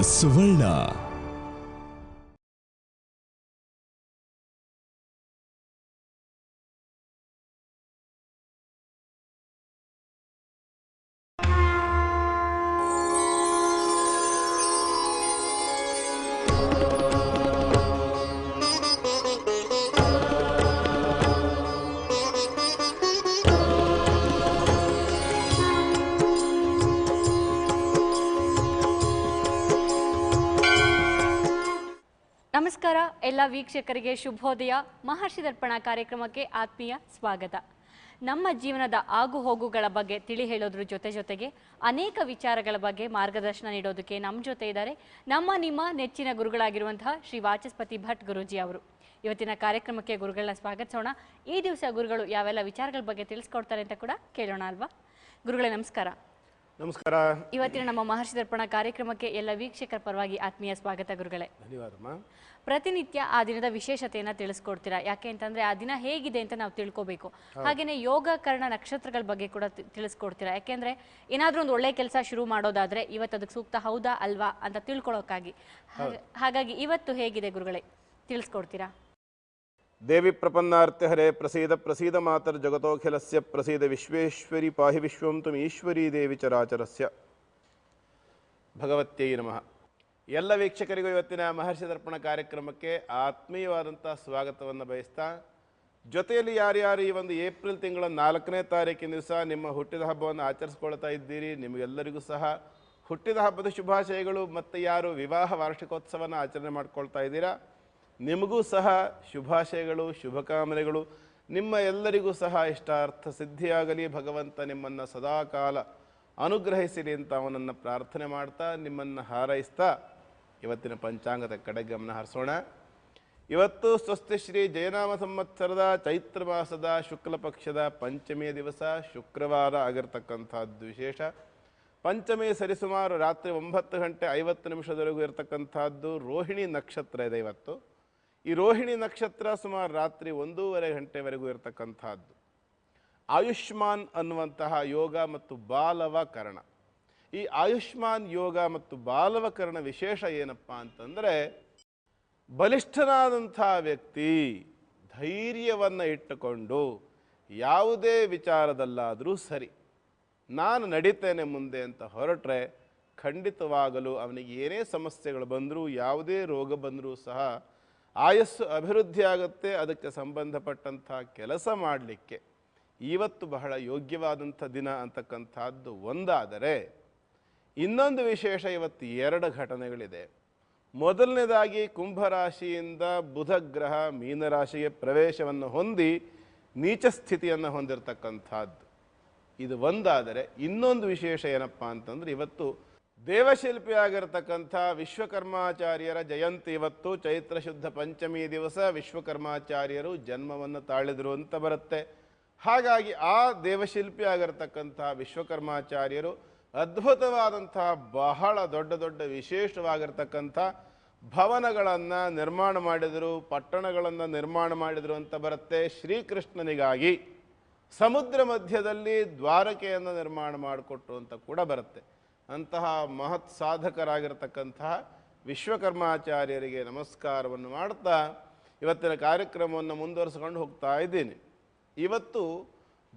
ಸುವರ್ಣ. ನಮಸ್ಕಾರ ಎಲ್ಲ ವೀಕ್ಷಕರಿಗೆ ಶುಭೋದಯ. ಮಹರ್ಷಿ ದರ್ಪಣ ಕಾರ್ಯಕ್ರಮಕ್ಕೆ ಆತ್ಮೀಯ ಸ್ವಾಗತ. ನಮ್ಮ ಜೀವನದ ಆಗು ಹೋಗುಗಳ ಬಗ್ಗೆ ತಿಳಿ ಹೇಳೋದ್ರ ಜೊತೆಗೆ ಅನೇಕ ವಿಚಾರಗಳ ಬಗ್ಗೆ ಮಾರ್ಗದರ್ಶನ ನೀಡೋದಕ್ಕೆ ನಮ್ಮ ಜೊತೆ ಇದ್ದಾರೆ ನಿಮ್ಮ ನೆಚ್ಚಿನ ಗುರುಗಳಾಗಿರುವಂತಹ ಶ್ರೀ ವಾಚಸ್ಪತಿ ಭಟ್ ಗುರೂಜಿ ಅವರು. ಇವತ್ತಿನ ಕಾರ್ಯಕ್ರಮಕ್ಕೆ ಗುರುಗಳನ್ನ ಸ್ವಾಗತಿಸೋಣ. ಈ ದಿವಸ ಗುರುಗಳು ಯಾವೆಲ್ಲ ವಿಚಾರಗಳ ಬಗ್ಗೆ ತಿಳಿಸ್ಕೊಡ್ತಾರೆ ಅಂತ ಕೂಡ ಕೇಳೋಣ ಅಲ್ವಾ? ಗುರುಗಳೇ ನಮಸ್ಕಾರ. ನಮಸ್ಕಾರ. ಇವತ್ತಿನ ನಮ್ಮ ಮಹರ್ಷಿ ದರ್ಪಣ ಕಾರ್ಯಕ್ರಮಕ್ಕೆ ಎಲ್ಲ ವೀಕ್ಷಕರ ಪರವಾಗಿ ಆತ್ಮೀಯ ಸ್ವಾಗತ ಗುರುಗಳೇ. ಧನ್ಯವಾದಮ್ಮ. ಪ್ರತಿನಿತ್ಯ ಆ ದಿನದ ವಿಶೇಷತೆಯನ್ನು ತಿಳಿಸ್ಕೊಡ್ತೀರಾ. ಯಾಕೆ ಅಂತಂದ್ರೆ ಆ ದಿನ ಹೇಗಿದೆ ಅಂತ ನಾವು ತಿಳ್ಕೋಬೇಕು. ಹಾಗೇನೆ ಯೋಗ ಕರ್ಣ ನಕ್ಷತ್ರಗಳ ಬಗ್ಗೆ ಕೂಡ ತಿಳಿಸ್ಕೊಡ್ತೀರಾ. ಯಾಕೆಂದ್ರೆ ಏನಾದ್ರೂ ಒಂದು ಒಳ್ಳೆ ಕೆಲಸ ಶುರು ಮಾಡೋದಾದ್ರೆ ಇವತ್ತು ಅದಕ್ಕೆ ಸೂಕ್ತ ಹೌದಾ ಅಲ್ವಾ ಅಂತ ತಿಳ್ಕೊಳ್ಳೋಕ್ಕಾಗಿ. ಹಾಗಾಗಿ ಇವತ್ತು ಹೇಗಿದೆ ಗುರುಗಳೇ ತಿಳಿಸ್ಕೊಡ್ತೀರಾ? ದೇವಿ ಪ್ರಪನ್ನಾರ್ತೆ ಹರೇ ಪ್ರಸೀದ ಪ್ರಸೀದ ಮಾತರ್ ಜಗತೋಖಿಲಸ್ಯ ಪ್ರಸೀದ ವಿಶ್ವೇಶ್ವರಿ ಪಾಹಿ ವಿಶ್ವಂ ತುಂ ಈಶ್ವರೀ ದೇವಿ ಚರಾಚರಸ್ಯ. ಭಗವತ್ಯೈ ನಮಃ. ಎಲ್ಲ ವೀಕ್ಷಕರಿಗೂ ಇವತ್ತಿನ ಮಹರ್ಷಿ ದರ್ಪಣ ಕಾರ್ಯಕ್ರಮಕ್ಕೆ ಆತ್ಮೀಯವಾದಂಥ ಸ್ವಾಗತವನ್ನು ಬಯಸ್ತಾ, ಜೊತೆಯಲ್ಲಿ ಯಾರ್ಯಾರು ಈ ಒಂದು ಏಪ್ರಿಲ್ ತಿಂಗಳ 4ನೇ ತಾರೀಕಿನ ದಿವಸ ನಿಮ್ಮ ಹುಟ್ಟಿದ ಹಬ್ಬವನ್ನು ಆಚರಿಸ್ಕೊಳ್ತಾ ಇದ್ದೀರಿ, ನಿಮಗೆಲ್ಲರಿಗೂ ಸಹ ಹುಟ್ಟಿದ ಹಬ್ಬದ ಶುಭಾಶಯಗಳು. ಮತ್ತು ಯಾರು ವಿವಾಹ ವಾರ್ಷಿಕೋತ್ಸವನ ಆಚರಣೆ ಮಾಡ್ಕೊಳ್ತಾ ಇದ್ದೀರಾ, ನಿಮಗೂ ಸಹ ಶುಭಾಶಯಗಳು, ಶುಭಕಾಮನೆಗಳು. ನಿಮ್ಮ ಎಲ್ಲರಿಗೂ ಸಹ ಇಷ್ಟಾರ್ಥ ಸಿದ್ಧಿಯಾಗಲಿ, ಭಗವಂತ ನಿಮ್ಮನ್ನು ಸದಾಕಾಲ ಅನುಗ್ರಹಿಸಲಿ ಅಂತ ಅವನನ್ನು ಪ್ರಾರ್ಥನೆ ಮಾಡ್ತಾ, ನಿಮ್ಮನ್ನು ಹಾರೈಸ್ತಾ ಇವತ್ತಿನ ಪಂಚಾಂಗದ ಕಡೆ ಗಮನ ಹರಿಸೋಣ. ಇವತ್ತು ಸ್ವಸ್ತಿ ಶ್ರೀ ಜಯನಾಮ ಸಂವತ್ಸರದ ಚೈತ್ರ ಮಾಸದ ಶುಕ್ಲ ಪಕ್ಷದ ಪಂಚಮಿಯ ದಿವಸ ಶುಕ್ರವಾರ ಆಗಿರ್ತಕ್ಕಂಥದ್ದು ವಿಶೇಷ. ಪಂಚಮಿ ಸರಿಸುಮಾರು ರಾತ್ರಿ 9:50 ಇರತಕ್ಕಂಥದ್ದು ರೋಹಿಣಿ ನಕ್ಷತ್ರ ಇದೆ ಇವತ್ತು. ಈ ರೋಹಿಣಿ ನಕ್ಷತ್ರ ಸುಮಾರು ರಾತ್ರಿ 1:30 ಇರತಕ್ಕಂಥದ್ದು. ಆಯುಷ್ಮಾನ್ ಅನ್ನುವಂತಹ ಯೋಗ ಮತ್ತು ಬಾಲವಕರಣ. ಈ ಆಯುಷ್ಮಾನ್ ಯೋಗ ಮತ್ತು ಬಾಲವಕರಣ ವಿಶೇಷ ಏನಪ್ಪ ಅಂತಂದರೆ, ಬಲಿಷ್ಠನಾದಂಥ ವ್ಯಕ್ತಿ ಧೈರ್ಯವನ್ನು ಇಟ್ಟುಕೊಂಡು ಯಾವುದೇ ವಿಚಾರದಲ್ಲಾದರೂ ಸರಿ ನಾನು ನಡೀತೇನೆ ಮುಂದೆ ಅಂತ ಹೊರಟ್ರೆ ಖಂಡಿತವಾಗಲು ಅವನಿಗೆ ಏನೇ ಸಮಸ್ಯೆಗಳು ಬಂದರೂ, ಯಾವುದೇ ರೋಗ ಬಂದರೂ ಸಹ ಆಯಸ್ಸು ಅಭಿವೃದ್ಧಿ ಆಗುತ್ತೆ. ಅದಕ್ಕೆ ಸಂಬಂಧಪಟ್ಟಂಥ ಕೆಲಸ ಮಾಡಲಿಕ್ಕೆ ಇವತ್ತು ಬಹಳ ಯೋಗ್ಯವಾದಂಥ ದಿನ ಅಂತಕ್ಕಂಥದ್ದು ಒಂದಾದರೆ, ಇನ್ನೊಂದು ವಿಶೇಷ ಇವತ್ತು 2 ಘಟನೆಗಳಿದೆ. ಮೊದಲನೇದಾಗಿ ಕುಂಭರಾಶಿಯಿಂದ ಬುಧ ಗ್ರಹ ಮೀನರಾಶಿಗೆ ಪ್ರವೇಶವನ್ನು ಹೊಂದಿ ನೀಚ ಸ್ಥಿತಿಯನ್ನು ಹೊಂದಿರತಕ್ಕಂಥದ್ದು ಇದು ಒಂದಾದರೆ, ಇನ್ನೊಂದು ವಿಶೇಷ ಏನಪ್ಪ ಅಂತಂದರೆ ಇವತ್ತು ದೇವಶಿಲ್ಪಿಯಾಗಿರ್ತಕ್ಕಂಥ ವಿಶ್ವಕರ್ಮಾಚಾರ್ಯರ ಜಯಂತಿ. ಇವತ್ತು ಚೈತ್ರ ಶುದ್ಧ ಪಂಚಮಿ ದಿವಸ ವಿಶ್ವಕರ್ಮಾಚಾರ್ಯರು ಜನ್ಮವನ್ನು ತಾಳಿದರು ಅಂತ ಬರುತ್ತೆ. ಹಾಗಾಗಿ ಆ ದೇವಶಿಲ್ಪಿ ಆಗಿರ್ತಕ್ಕಂಥ ವಿಶ್ವಕರ್ಮಾಚಾರ್ಯರು ಅದ್ಭುತವಾದಂತಹ ಬಹಳ ದೊಡ್ಡ ದೊಡ್ಡ ವಿಶೇಷವಾಗಿರ್ತಕ್ಕಂಥ ಭವನಗಳನ್ನು ನಿರ್ಮಾಣ ಮಾಡಿದರು, ಪಟ್ಟಣಗಳನ್ನು ನಿರ್ಮಾಣ ಮಾಡಿದರು ಅಂತ ಬರುತ್ತೆ. ಶ್ರೀಕೃಷ್ಣನಿಗಾಗಿ ಸಮುದ್ರ ಮಧ್ಯದಲ್ಲಿ ದ್ವಾರಕೆಯನ್ನು ನಿರ್ಮಾಣ ಮಾಡಿಕೊಟ್ರು ಅಂತ ಕೂಡ ಬರುತ್ತೆ. ಅಂತಹ ಮಹತ್ ಸಾಧಕರಾಗಿರ್ತಕ್ಕಂತಹ ವಿಶ್ವಕರ್ಮಾಚಾರ್ಯರಿಗೆ ನಮಸ್ಕಾರವನ್ನು ಮಾಡ್ತಾ ಇವತ್ತಿನ ಕಾರ್ಯಕ್ರಮವನ್ನು ಮುಂದುವರಿಸಿಕೊಂಡು ಹೋಗ್ತಾ ಇದ್ದೀನಿ. ಇವತ್ತು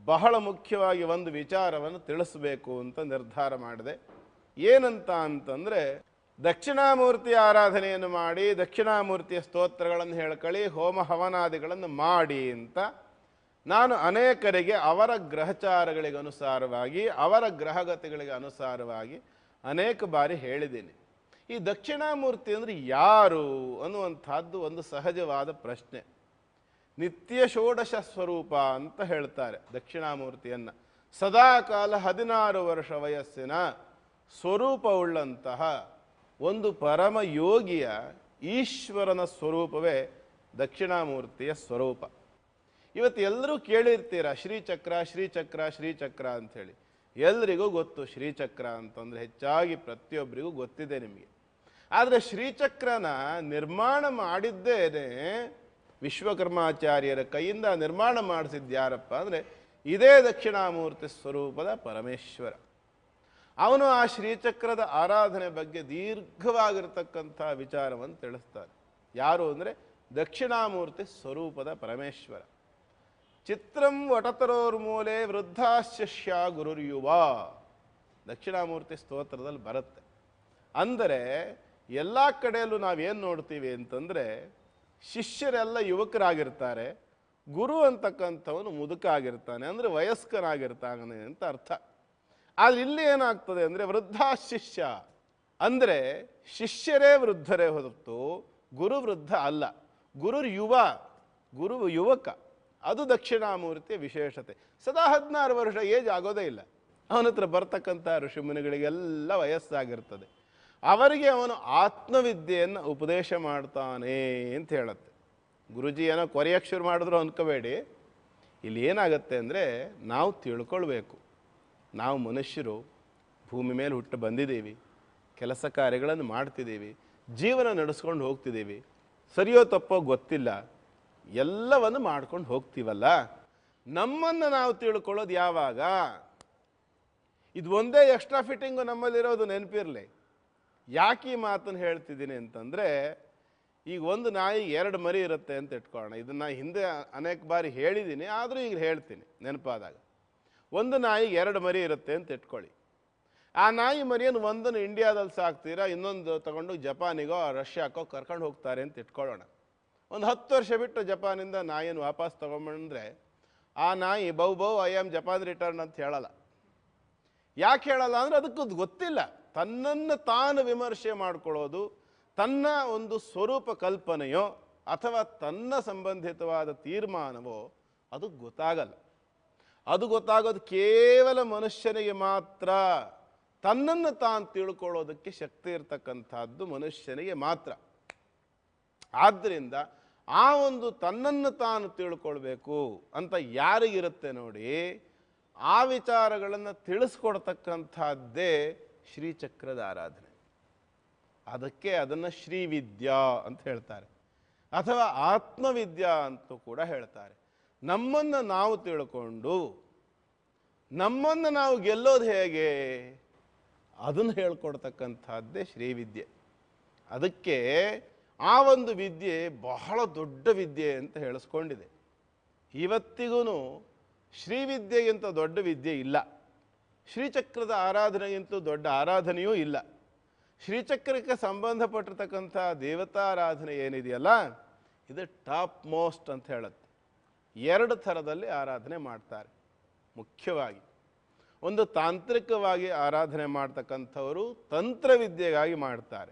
ಬಹಳ ಮುಖ್ಯವಾಗಿ ಒಂದು ವಿಚಾರವನ್ನು ತಿಳಿಸಬೇಕು ಅಂತ ನಿರ್ಧಾರ ಮಾಡಿದೆ. ಏನಂತ ಅಂತಂದರೆ, ದಕ್ಷಿಣಾಮೂರ್ತಿ ಆರಾಧನೆಯನ್ನು ಮಾಡಿ, ದಕ್ಷಿಣಾಮೂರ್ತಿಯ ಸ್ತೋತ್ರಗಳನ್ನು ಹೇಳ್ಕೊಳ್ಳಿ, ಹೋಮ ಹವನಾದಿಗಳನ್ನು ಮಾಡಿ ಅಂತ ನಾನು ಅನೇಕರಿಗೆ ಅವರ ಗ್ರಹಚಾರಗಳಿಗೆ ಅನುಸಾರವಾಗಿ, ಅವರ ಗ್ರಹಗತಿಗಳಿಗೆ ಅನುಸಾರವಾಗಿ ಅನೇಕ ಬಾರಿ ಹೇಳಿದ್ದೀನಿ. ಈ ದಕ್ಷಿಣಾಮೂರ್ತಿ ಅಂದರೆ ಯಾರು ಅನ್ನುವಂಥದ್ದು ಒಂದು ಸಹಜವಾದ ಪ್ರಶ್ನೆ. ನಿತ್ಯ ಷೋಡಶ ಸ್ವರೂಪ ಅಂತ ಹೇಳ್ತಾರೆ ದಕ್ಷಿಣಾಮೂರ್ತಿಯನ್ನು. ಸದಾಕಾಲ 16 ವರ್ಷ ವಯಸ್ಸಿನ ಸ್ವರೂಪವುಳ್ಳಂತಹ ಒಂದು ಪರಮ ಯೋಗಿಯ ಈಶ್ವರನ ಸ್ವರೂಪವೇ ದಕ್ಷಿಣಾಮೂರ್ತಿಯ ಸ್ವರೂಪ. ಇವತ್ತು ಎಲ್ಲರೂ ಕೇಳಿರ್ತೀರ ಶ್ರೀಚಕ್ರ ಶ್ರೀಚಕ್ರ ಶ್ರೀಚಕ್ರ ಅಂಥೇಳಿ. ಎಲ್ರಿಗೂ ಗೊತ್ತು ಶ್ರೀಚಕ್ರ ಅಂತಂದರೆ, ಹೆಚ್ಚಾಗಿ ಪ್ರತಿಯೊಬ್ಬರಿಗೂ ಗೊತ್ತಿದೆ ನಿಮಗೆ. ಆದರೆ ಶ್ರೀಚಕ್ರನ ನಿರ್ಮಾಣ ಮಾಡಿದ್ದೇನೆ ವಿಶ್ವಕರ್ಮಾಚಾರ್ಯರ ಕೈಯಿಂದ ನಿರ್ಮಾಣ ಮಾಡಿಸಿದ್ದು ಯಾರಪ್ಪ ಅಂದರೆ ಇದೇ ದಕ್ಷಿಣಾಮೂರ್ತಿ ಸ್ವರೂಪದ ಪರಮೇಶ್ವರ. ಅವನು ಆ ಶ್ರೀಚಕ್ರದ ಆರಾಧನೆ ಬಗ್ಗೆ ದೀರ್ಘವಾಗಿರ್ತಕ್ಕಂಥ ವಿಚಾರವನ್ನು ತಿಳಿಸ್ತಾನೆ. ಯಾರು ಅಂದರೆ ದಕ್ಷಿಣಾಮೂರ್ತಿ ಸ್ವರೂಪದ ಪರಮೇಶ್ವರ. ಚಿತ್ರಂ ವಟತರೋರ್ಮೂಲೆ ವೃದ್ಧಾಶಿಷ್ಯ ಗುರುರ್ಯುವ ದಕ್ಷಿಣಾಮೂರ್ತಿ ಸ್ತೋತ್ರದಲ್ಲಿ ಬರುತ್ತೆ. ಅಂದರೆ ಎಲ್ಲ ಕಡೆಯಲ್ಲೂ ನಾವೇನು ನೋಡ್ತೀವಿ ಅಂತಂದರೆ ಶಿಷ್ಯರೆಲ್ಲ ಯುವಕರಾಗಿರ್ತಾರೆ, ಗುರು ಅಂತಕ್ಕಂಥವನು ಮುದುಕ ಆಗಿರ್ತಾನೆ, ಅಂದರೆ ವಯಸ್ಕನಾಗಿರ್ತಾನೆ ಅಂತ ಅರ್ಥ. ಆದರೆ ಇಲ್ಲಿ ಏನಾಗ್ತದೆ ಅಂದರೆ ವೃದ್ಧಾಶಿಷ್ಯ ಅಂದರೆ ಶಿಷ್ಯರೇ ವೃದ್ಧರೇ ಹೊರತು ಗುರು ವೃದ್ಧ ಅಲ್ಲ. ಗುರು ಯುವಕ. ಅದು ದಕ್ಷಿಣಾಮೂರ್ತಿಯ ವಿಶೇಷತೆ. ಸದಾ 16 ವರ್ಷ ಏಜ್ ಆಗೋದೇ ಇಲ್ಲ. ಅವನ ಹತ್ರ ಬರ್ತಕ್ಕಂಥ ಋಷಿಮುನಿಗಳಿಗೆಲ್ಲ ವಯಸ್ಸಾಗಿರ್ತದೆ. ಅವರಿಗೆ ಅವನು ಆತ್ಮವಿದ್ಯೆಯನ್ನು ಉಪದೇಶ ಮಾಡ್ತಾನೆ ಅಂತ ಹೇಳುತ್ತೆ. ಗುರುಜಿ ಏನೋ ಕೊರೆಯಕ್ಕೆ ಶುರು ಮಾಡಿದ್ರು ಅಂದ್ಕೋಬೇಡಿ. ಇಲ್ಲಿ ಏನಾಗುತ್ತೆ ಅಂದರೆ ನಾವು ತಿಳ್ಕೊಳ್ಬೇಕು, ನಾವು ಮನುಷ್ಯರು ಭೂಮಿ ಮೇಲೆ ಹುಟ್ಟು ಬಂದಿದ್ದೀವಿ, ಕೆಲಸ ಕಾರ್ಯಗಳನ್ನು ಮಾಡ್ತಿದ್ದೀವಿ, ಜೀವನ ನಡೆಸ್ಕೊಂಡು ಹೋಗ್ತಿದ್ದೀವಿ, ಸರಿಯೋ ತಪ್ಪೋ ಗೊತ್ತಿಲ್ಲ, ಎಲ್ಲವನ್ನು ಮಾಡ್ಕೊಂಡು ಹೋಗ್ತೀವಲ್ಲ. ನಮ್ಮನ್ನು ನಾವು ತಿಳ್ಕೊಳ್ಳೋದು ಯಾವಾಗ? ಇದು ಒಂದೇ ಎಕ್ಸ್ಟ್ರಾ ಫಿಟ್ಟಿಂಗು ನಮ್ಮಲ್ಲಿರೋದು ನೆನಪಿರಲಿ. ಯಾಕೆ ಈ ಮಾತನ್ನು ಹೇಳ್ತಿದ್ದೀನಿ ಅಂತಂದರೆ, ಈಗ ಒಂದು ನಾಯಿ 2 ಮರಿ ಇರುತ್ತೆ ಅಂತ ಇಟ್ಕೊಳ್ಳೋಣ. ಇದನ್ನು ಹಿಂದೆ ಅನೇಕ ಬಾರಿ ಹೇಳಿದ್ದೀನಿ, ಆದರೂ ಈಗ ಹೇಳ್ತೀನಿ ನೆನಪಾದಾಗ. ಒಂದು ನಾಯಿ 2 ಮರಿ ಇರುತ್ತೆ ಅಂತ ಇಟ್ಕೊಳ್ಳಿ. ಆ ನಾಯಿ ಮರಿಯನ್ನು ಒಂದನ್ನು ಇಂಡಿಯಾದಲ್ಲಿ ಸಾಕ್ತೀರಾ, ಇನ್ನೊಂದು ತಗೊಂಡು ಜಪಾನಿಗೋ ರಷ್ಯಾಕ್ಕೋ ಕರ್ಕೊಂಡು ಹೋಗ್ತಾರೆ ಅಂತ ಇಟ್ಕೊಳ್ಳೋಣ. ಒಂದು 10 ವರ್ಷ ಬಿಟ್ಟು ಜಪಾನಿಂದ ನಾಯಿಯನ್ನು ವಾಪಸ್ ತೊಗೊಂಬಂದ್ರೆ ಆ ನಾಯಿ ಬೌ ಐ ಆಮ್ ಜಪಾನ್ ರಿಟರ್ನ್ ಅಂತ ಹೇಳಲ್ಲ. ಯಾಕೆ ಹೇಳಲ್ಲ ಅಂದರೆ ಅದಕ್ಕೂ ಗೊತ್ತಿಲ್ಲ. ತನ್ನನ್ನು ತಾನು ವಿಮರ್ಶೆ ಮಾಡಿಕೊಳ್ಳೋದು, ತನ್ನ ಒಂದು ಸ್ವರೂಪ ಕಲ್ಪನೆಯೋ ಅಥವಾ ತನ್ನ ಸಂಬಂಧಿತವಾದ ತೀರ್ಮಾನವೋ ಅದು ಗೊತ್ತಾಗಲ್ಲ. ಅದು ಗೊತ್ತಾಗೋದು ಕೇವಲ ಮನುಷ್ಯನಿಗೆ ಮಾತ್ರ. ತನ್ನನ್ನು ತಾನು ತಿಳ್ಕೊಳ್ಳೋದಕ್ಕೆ ಶಕ್ತಿ ಇರತಕ್ಕಂಥದ್ದು ಮನುಷ್ಯನಿಗೆ ಮಾತ್ರ. ಆದ್ದರಿಂದ ಆ ಒಂದು ತನ್ನನ್ನು ತಾನು ತಿಳ್ಕೊಳ್ಬೇಕು ಅಂತ ಯಾರಿಗಿರುತ್ತೆ ನೋಡಿ, ಆ ವಿಚಾರಗಳನ್ನು ತಿಳಿಸ್ಕೊಡ್ತಕ್ಕಂಥದ್ದೇ ಶ್ರೀಚಕ್ರದ ಆರಾಧನೆ. ಅದಕ್ಕೆ ಅದನ್ನು ಶ್ರೀವಿದ್ಯಾ ಅಂತ ಹೇಳ್ತಾರೆ, ಅಥವಾ ಆತ್ಮವಿದ್ಯಾ ಅಂತೂ ಕೂಡ ಹೇಳ್ತಾರೆ. ನಮ್ಮನ್ನು ನಾವು ತಿಳ್ಕೊಂಡು ನಮ್ಮನ್ನು ನಾವು ಗೆಲ್ಲೋದು ಹೇಗೆ ಅದನ್ನು ಹೇಳ್ಕೊಡ್ತಕ್ಕಂಥದ್ದೇ ಶ್ರೀವಿದ್ಯೆ. ಅದಕ್ಕೆ ಆ ಒಂದು ವಿದ್ಯೆ ಬಹಳ ದೊಡ್ಡ ವಿದ್ಯೆ ಅಂತ ಹೇಳಿಸ್ಕೊಂಡಿದೆ. ಇವತ್ತಿಗೂ ಶ್ರೀವಿದ್ಯೆಗಿಂತ ದೊಡ್ಡ ವಿದ್ಯೆ ಇಲ್ಲ, ಶ್ರೀಚಕ್ರದ ಆರಾಧನೆಗಿಂತ ದೊಡ್ಡ ಆರಾಧನೆಯೂ ಇಲ್ಲ. ಶ್ರೀಚಕ್ರಕ್ಕೆ ಸಂಬಂಧಪಟ್ಟಿರ್ತಕ್ಕಂಥ ದೇವತಾರಾಧನೆ ಏನಿದೆಯಲ್ಲ, ಇದು ಟಾಪ್ ಮೋಸ್ಟ್ ಅಂತ ಹೇಳುತ್ತೆ. 2 ಥರದಲ್ಲಿ ಆರಾಧನೆ ಮಾಡ್ತಾರೆ. ಮುಖ್ಯವಾಗಿ ಒಂದು ತಾಂತ್ರಿಕವಾಗಿ ಆರಾಧನೆ ಮಾಡ್ತಕ್ಕಂಥವರು ತಂತ್ರವಿದ್ಯೆಗಾಗಿ ಮಾಡ್ತಾರೆ.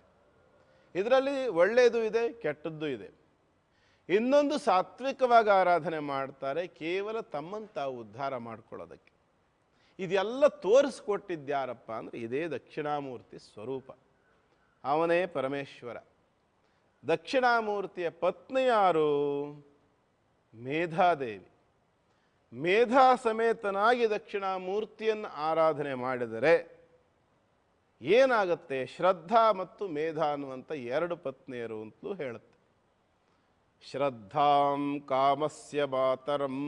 ಇದರಲ್ಲಿ ಒಳ್ಳೆಯದು ಇದೆ, ಕೆಟ್ಟದ್ದು ಇದೆ. ಇನ್ನೊಂದು ಸಾತ್ವಿಕವಾಗಿ ಆರಾಧನೆ ಮಾಡ್ತಾರೆ, ಕೇವಲ ತಮ್ಮನ್ನು ತಾವು ಉದ್ಧಾರ ಮಾಡ್ಕೊಳ್ಳೋದಕ್ಕೆ. ಇದೆಲ್ಲ ತೋರಿಸ್ಕೊಟ್ಟಿದ್ಯಾರಪ್ಪ ಅಂದರೆ ಇದೇ ದಕ್ಷಿಣಾಮೂರ್ತಿ ಸ್ವರೂಪ. ಅವನೇ ಪರಮೇಶ್ವರ. ದಕ್ಷಿಣಾಮೂರ್ತಿಯ ಪತ್ನಿ ಯಾರು? ಮೇಧಾದೇವಿ. ಮೇಧಾ ಸಮೇತನಾಗಿ ದಕ್ಷಿಣಾಮೂರ್ತಿಯನ್ನು ಆರಾಧನೆ ಮಾಡಿದರೆ ಏನಾಗುತ್ತೆ? ಶ್ರದ್ಧಾ ಮತ್ತು ಮೇಧಾ ಅನ್ನುವಂಥ 2 ಪತ್ನಿಯರು ಅಂತಲೂ ಹೇಳುತ್ತೆ. ಶ್ರದ್ಧಾಂ ಕಾಮಸ್ಯ ಮಾತರಂ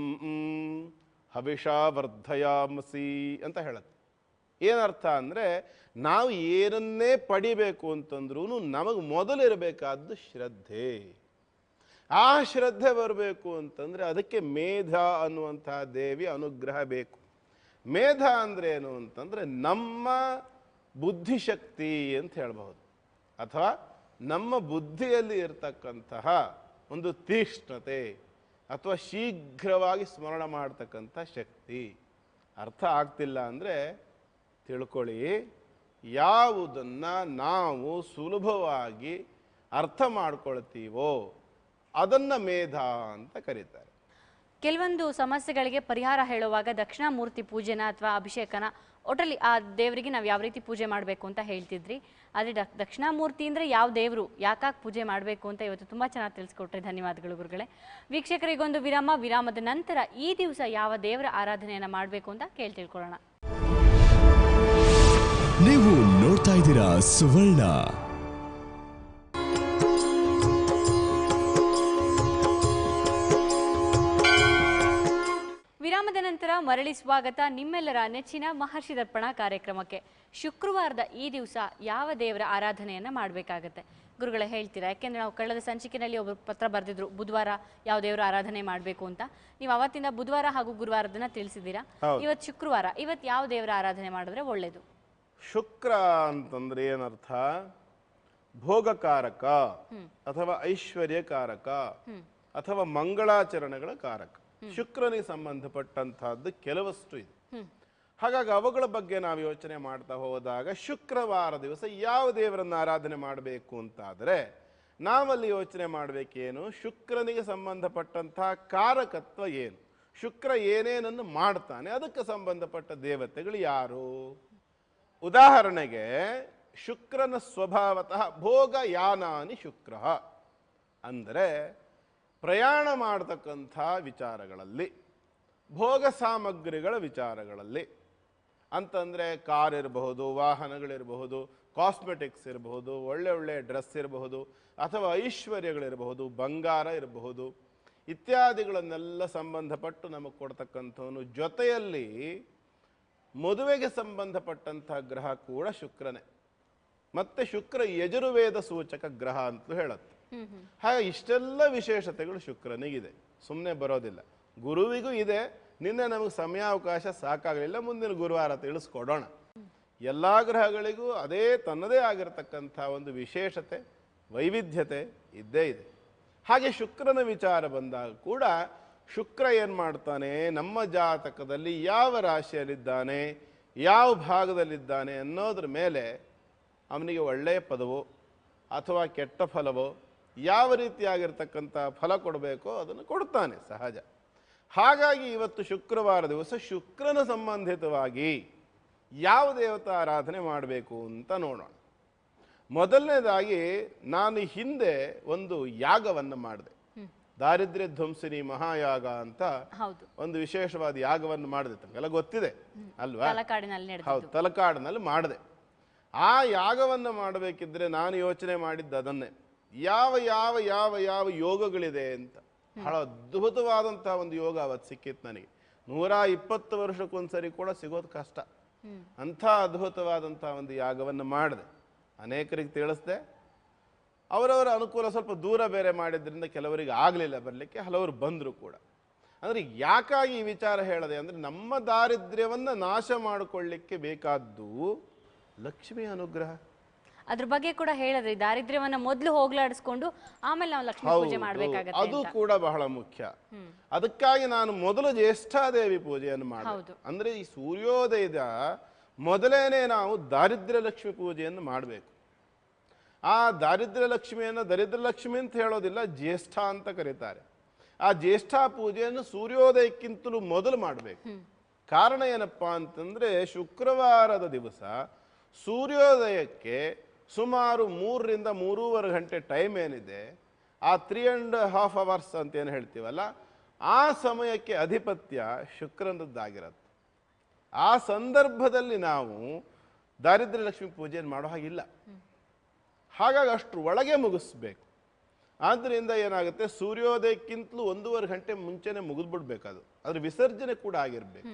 ಹವಿಷಾ ವರ್ಧಯಾಮಸಿ ಅಂತ ಹೇಳುತ್ತೆ. ಏನರ್ಥ ಅಂದರೆ, ನಾವು ಏನನ್ನೇ ಪಡಿಬೇಕು ಅಂತಂದ್ರೂ ನಮಗೆ ಮೊದಲಿರಬೇಕಾದ್ದು ಶ್ರದ್ಧೆ. ಆ ಶ್ರದ್ಧೆ ಬರಬೇಕು ಅಂತಂದರೆ ಅದಕ್ಕೆ ಮೇಧಾ ಅನ್ನುವಂತಹ ದೇವಿ ಅನುಗ್ರಹ ಬೇಕು. ಮೇಧಾ ಅಂದರೆ ಏನು ಅಂತಂದರೆ ನಮ್ಮ ಬುದ್ಧಿಶಕ್ತಿ ಅಂತ ಹೇಳಬಹುದು, ಅಥವಾ ನಮ್ಮ ಬುದ್ಧಿಯಲ್ಲಿ ಇರತಕ್ಕಂತಹ ಒಂದು ತೀಕ್ಷ್ಣತೆ ಅಥವಾ ಶೀಘ್ರವಾಗಿ ಸ್ಮರಣ ಮಾಡ್ತಕ್ಕಂಥ ಶಕ್ತಿ. ಅರ್ಥ ಆಗ್ತಿಲ್ಲ ಅಂದರೆ ತಿಳ್ಕೊಳ್ಳಿ, ಯಾವುದನ್ನು ನಾವು ಸುಲಭವಾಗಿ ಅರ್ಥ ಮಾಡ್ಕೊಳ್ತೀವೋ ಅದನ್ನು ಮೇಧಾ ಅಂತ ಕರೀತಾರೆ. ಕೆಲವೊಂದು ಸಮಸ್ಯೆಗಳಿಗೆ ಪರಿಹಾರ ಹೇಳುವಾಗ ದಕ್ಷಿಣಾಮೂರ್ತಿ ಪೂಜೆನ ಅಥವಾ ಅಭಿಷೇಕನ ಒಟ್ಟಲ್ಲಿ ಆ ದೇವರಿಗೆ ನಾವು ಯಾವ ರೀತಿ ಪೂಜೆ ಮಾಡಬೇಕು ಅಂತ ಹೇಳ್ತಿದ್ರಿ. ಆದರೆ ದಕ್ಷಿಣಾಮೂರ್ತಿ ಅಂದರೆ ಯಾವ ದೇವರು, ಯಾಕಾಗಿ ಪೂಜೆ ಮಾಡಬೇಕು ಅಂತ ಇವತ್ತು ತುಂಬ ಚೆನ್ನಾಗಿ ತಿಳಿಸ್ಕೊಟ್ರಿ. ಧನ್ಯವಾದಗಳು ಗುರುಗಳೇ. ವೀಕ್ಷಕರಿಗೊಂದು ವಿರಾಮ. ವಿರಾಮದ ನಂತರ ಈ ದಿವಸ ಯಾವ ದೇವರ ಆರಾಧನೆಯನ್ನು ಮಾಡಬೇಕು ಅಂತ ತಿಳ್ಕೊಳ್ಳೋಣ. ನೀವು ನೋಡ್ತಾ ಇದ್ದೀರಾ ಸುವರ್ಣ. ವಿರಾಮದ ನಂತರ ಮರಳಿ ಸ್ವಾಗತ ನಿಮ್ಮೆಲ್ಲರ ನೆಚ್ಚಿನ ಮಹರ್ಷಿ ದರ್ಪಣ ಕಾರ್ಯಕ್ರಮಕ್ಕೆ. ಶುಕ್ರವಾರದ ಈ ದಿವಸ ಯಾವ ದೇವರ ಆರಾಧನೆಯನ್ನು ಮಾಡಬೇಕಾಗತ್ತೆ ಗುರುಗಳೇ ಹೇಳ್ತೀರಾ? ಯಾಕೆಂದರೆ ನಾವು ಕಳೆದ ಸಂಚಿಕೆಯಲ್ಲಿ ಒಬ್ಬರು ಪತ್ರ ಬರೆದಿದ್ರು, ಬುಧವಾರ ಯಾವ ದೇವರ ಆರಾಧನೆ ಮಾಡಬೇಕು ಅಂತ. ನೀವು ಅವತ್ತಿಂದ ಬುಧವಾರ ಹಾಗೂ ಗುರುವಾರದನ್ನ ತಿಳಿಸಿದ್ದೀರಾ. ಇವತ್ತು ಶುಕ್ರವಾರ, ಇವತ್ತು ಯಾವ ದೇವರ ಆರಾಧನೆ ಮಾಡಿದ್ರೆ ಒಳ್ಳೇದು? ಶುಕ್ರ ಅಂತಂದ್ರೆ ಏನರ್ಥ? ಭೋಗಕಾರಕ ಅಥವಾ ಐಶ್ವರ್ಯಕಾರಕ ಅಥವಾ ಮಂಗಳಾಚರಣೆಗಳ ಕಾರಕ. ಶುಕ್ರನಿಗೆ ಸಂಬಂಧಪಟ್ಟಂತಹದ್ದು ಕೆಲವಷ್ಟು ಇದೆ. ಹಾಗಾಗಿ ಅವುಗಳ ಬಗ್ಗೆ ನಾವು ಯೋಚನೆ ಮಾಡ್ತಾ ಹೋದಾಗ ಶುಕ್ರವಾರ ದಿವಸ ಯಾವ ದೇವರನ್ನು ಆರಾಧನೆ ಮಾಡಬೇಕು ಅಂತಾದರೆ ನಾವಲ್ಲಿ ಯೋಚನೆ ಮಾಡಬೇಕೇನು? ಶುಕ್ರನಿಗೆ ಸಂಬಂಧಪಟ್ಟಂತಹ ಕಾರಕತ್ವ ಏನು, ಶುಕ್ರ ಏನೇನನ್ನು ಮಾಡ್ತಾನೆ, ಅದಕ್ಕೆ ಸಂಬಂಧಪಟ್ಟ ದೇವತೆಗಳು ಯಾರು? ಉದಾಹರಣೆಗೆ ಶುಕ್ರನ ಸ್ವಭಾವತಃ ಭೋಗಯಾನಾನಿ ಶುಕ್ರ ಅಂದರೆ ಪ್ರಯಾಣ ಮಾಡತಕ್ಕಂಥ ವಿಚಾರಗಳಲ್ಲಿ, ಭೋಗ ಸಾಮಗ್ರಿಗಳ ವಿಚಾರಗಳಲ್ಲಿ ಅಂತಂದರೆ ಕಾರ್ ಇರಬಹುದು, ವಾಹನಗಳಿರಬಹುದು, ಕಾಸ್ಮೆಟಿಕ್ಸ್ ಇರಬಹುದು, ಒಳ್ಳೆ ಒಳ್ಳೆ ಡ್ರೆಸ್ ಇರಬಹುದು, ಅಥವಾ ಐಶ್ವರ್ಯಗಳಿರಬಹುದು, ಬಂಗಾರ ಇರಬಹುದು, ಇತ್ಯಾದಿಗಳನ್ನೆಲ್ಲ ಸಂಬಂಧಪಟ್ಟು ನಮಗೆ ಕೊಡ್ತಕ್ಕಂಥವನು. ಜೊತೆಯಲ್ಲಿ ಮದುವೆಗೆ ಸಂಬಂಧಪಟ್ಟಂಥ ಗ್ರಹ ಕೂಡ ಶುಕ್ರನೇ. ಮತ್ತೆ ಶುಕ್ರ ಯಜುರ್ವೇದ ಸೂಚಕ ಗ್ರಹ ಅಂತ ಹೇಳುತ್ತೆ. ಹಾಗೆ ಇಷ್ಟೆಲ್ಲ ವಿಶೇಷತೆಗಳು ಶುಕ್ರನಿಗಿದೆ, ಸುಮ್ಮನೆ ಬರೋದಿಲ್ಲ. ಗುರುವಿಗೂ ಇದೆ. ನಿನ್ನೆ ನಮಗೆ ಸಮಯಾವಕಾಶ ಸಾಕಾಗಲಿಲ್ಲ, ಮುಂದಿನ ಗುರುವಾರ ತಿಳಿಸ್ಕೊಡೋಣ. ಎಲ್ಲ ಗ್ರಹಗಳಿಗೂ ಅದೇ ತನ್ನದೇ ಆಗಿರತಕ್ಕಂಥ ಒಂದು ವಿಶೇಷತೆ, ವೈವಿಧ್ಯತೆ ಇದ್ದೇ ಇದೆ. ಹಾಗೆ ಶುಕ್ರನ ವಿಚಾರ ಬಂದಾಗ ಕೂಡ ಶುಕ್ರ ಏನು ಮಾಡ್ತಾನೆ, ನಮ್ಮ ಜಾತಕದಲ್ಲಿ ಯಾವ ರಾಶಿಯಲ್ಲಿದ್ದಾನೆ, ಯಾವ ಭಾಗದಲ್ಲಿದ್ದಾನೆ ಅನ್ನೋದ್ರ ಮೇಲೆ ಅವನಿಗೆ ಒಳ್ಳೆಯ ಪದವೋ ಅಥವಾ ಕೆಟ್ಟ ಫಲವೋ ಯಾವ ರೀತಿಯಾಗಿರ್ತಕ್ಕಂಥ ಫಲ ಕೊಡಬೇಕೋ ಅದನ್ನು ಕೊಡ್ತಾನೆ ಸಹಜ. ಹಾಗಾಗಿ ಇವತ್ತು ಶುಕ್ರವಾರ ದಿವಸ ಶುಕ್ರನ ಸಂಬಂಧಿತವಾಗಿ ಯಾವ ದೇವತಾ ಆರಾಧನೆ ಮಾಡಬೇಕು ಅಂತ ನೋಡೋಣ. ಮೊದಲನೇದಾಗಿ ನಾನು ಹಿಂದೆ ಒಂದು ಯಾಗವನ್ನು ಮಾಡಿದೆ, ದಾರಿದ್ರ್ಯ ಧ್ವಂಸಿನಿ ಮಹಾಯಾಗ ಅಂತ ಒಂದು ವಿಶೇಷವಾದ ಯಾಗವನ್ನು ಮಾಡಿದೆ. ತಮಗೆಲ್ಲ ಗೊತ್ತಿದೆ ಅಲ್ವಾ? ಹೌದು, ತಲಕಾಡಿನಲ್ಲಿ ಮಾಡಿದೆ. ಆ ಯಾಗವನ್ನು ಮಾಡಬೇಕಿದ್ರೆ ನಾನು ಯೋಚನೆ ಮಾಡಿದ್ದು ಅದನ್ನೇ, ಯಾವ ಯಾವ ಯಾವ ಯಾವ ಯೋಗಗಳಿದೆ ಅಂತ. ಬಹಳ ಅದ್ಭುತವಾದಂತಹ ಒಂದು ಯೋಗ ಅವತ್ತು ಸಿಕ್ಕಿತ್ತು ನನಗೆ. 120 ವರ್ಷಕ್ಕೊಂದ್ಸರಿ ಕೂಡ ಸಿಗೋದು ಕಷ್ಟ. ಅಂಥ ಅದ್ಭುತವಾದಂತಹ ಒಂದು ಯಾಗವನ್ನು ಮಾಡಿದೆ. ಅನೇಕರಿಗೆ ತಿಳಿಸ್ದೆ. ಅವರವರ ಅನುಕೂಲ ಸ್ವಲ್ಪ ದೂರ ಬೇರೆ ಮಾಡಿದ್ರಿಂದ ಕೆಲವರಿಗೆ ಆಗಲಿಲ್ಲ ಬರಲಿಕ್ಕೆ, ಹಲವರು ಬಂದರು ಕೂಡ. ಅಂದರೆ ಯಾಕಾಗಿ ಈ ವಿಚಾರ ಹೇಳದೆ ಅಂದರೆ, ನಮ್ಮ ದಾರಿದ್ರ್ಯವನ್ನು ನಾಶ ಮಾಡಿಕೊಳ್ಳಿಕ್ಕೆ ಬೇಕಾದ್ದು ಲಕ್ಷ್ಮಿ ಅನುಗ್ರಹ. ಅದ್ರ ಬಗ್ಗೆ ಕೂಡ ಹೇಳಿದ್ರಿ, ದಾರಿದ್ರ್ಯವನ್ನ ಮೊದಲು ಹೋಗ್ಲಾಡಿಸ್ಕೊಂಡು ಆಮೇಲೆ ನಾವು ಲಕ್ಷ್ಮೀ ಪೂಜೆ ಮಾಡಬೇಕಾಗುತ್ತೆ. ಅದು ಕೂಡ ಬಹಳ ಮುಖ್ಯ. ಅದಕ್ಕಾಗಿ ನಾನು ಮೊದಲು ಜ್ಯೇಷ್ಠಾದೇವಿ ಪೂಜೆಯನ್ನು ಮಾಡಿದೆ. ಅಂದ್ರೆ ಈ ಸೂರ್ಯೋದಯದ ಮೊದಲೇನೆ ನಾವು ದಾರಿದ್ರ್ಯ ಲಕ್ಷ್ಮಿ ಪೂಜೆಯನ್ನು ಮಾಡಬೇಕು. ಆ ದಾರಿದ್ರ್ಯ ಲಕ್ಷ್ಮಿಯನ್ನು ದರಿದ್ರ ಲಕ್ಷ್ಮಿ ಅಂತ ಹೇಳೋದಿಲ್ಲ, ಜ್ಯೇಷ್ಠ ಅಂತ ಕರೀತಾರೆ. ಆ ಜ್ಯೇಷ್ಠ ಪೂಜೆಯನ್ನು ಸೂರ್ಯೋದಯಕ್ಕಿಂತಲೂ ಮೊದಲು ಮಾಡಬೇಕು. ಕಾರಣ ಏನಪ್ಪಾ ಅಂತಂದ್ರೆ, ಶುಕ್ರವಾರದ ದಿವಸ ಸೂರ್ಯೋದಯಕ್ಕೆ ಸುಮಾರು 3 ರಿಂದ 3.5 ಗಂಟೆ ಟೈಮ್ ಏನಿದೆ, ಆ 3.5 hours ಅಂತ ಏನು ಹೇಳ್ತೀವಲ್ಲ, ಆ ಸಮಯಕ್ಕೆ ಅಧಿಪತ್ಯ ಶುಕ್ರನದ್ದಾಗಿರುತ್ತೆ. ಆ ಸಂದರ್ಭದಲ್ಲಿ ನಾವು ದಾರಿದ್ರ್ಯ ಲಕ್ಷ್ಮಿ ಪೂಜೆಯನ್ನು ಮಾಡೋ ಹಾಗಿಲ್ಲ. ಹಾಗಾಗಿ ಅಷ್ಟರ ಒಳಗೆ ಮುಗಿಸ್ಬೇಕು. ಆದ್ದರಿಂದ ಏನಾಗುತ್ತೆ, ಸೂರ್ಯೋದಯಕ್ಕಿಂತಲೂ 1.5 ಗಂಟೆ ಮುಂಚೆನೆ ಮುಗಿದ್ಬಿಡ್ಬೇಕದು. ಅದ್ರ ವಿಸರ್ಜನೆ ಕೂಡ ಆಗಿರ್ಬೇಕು.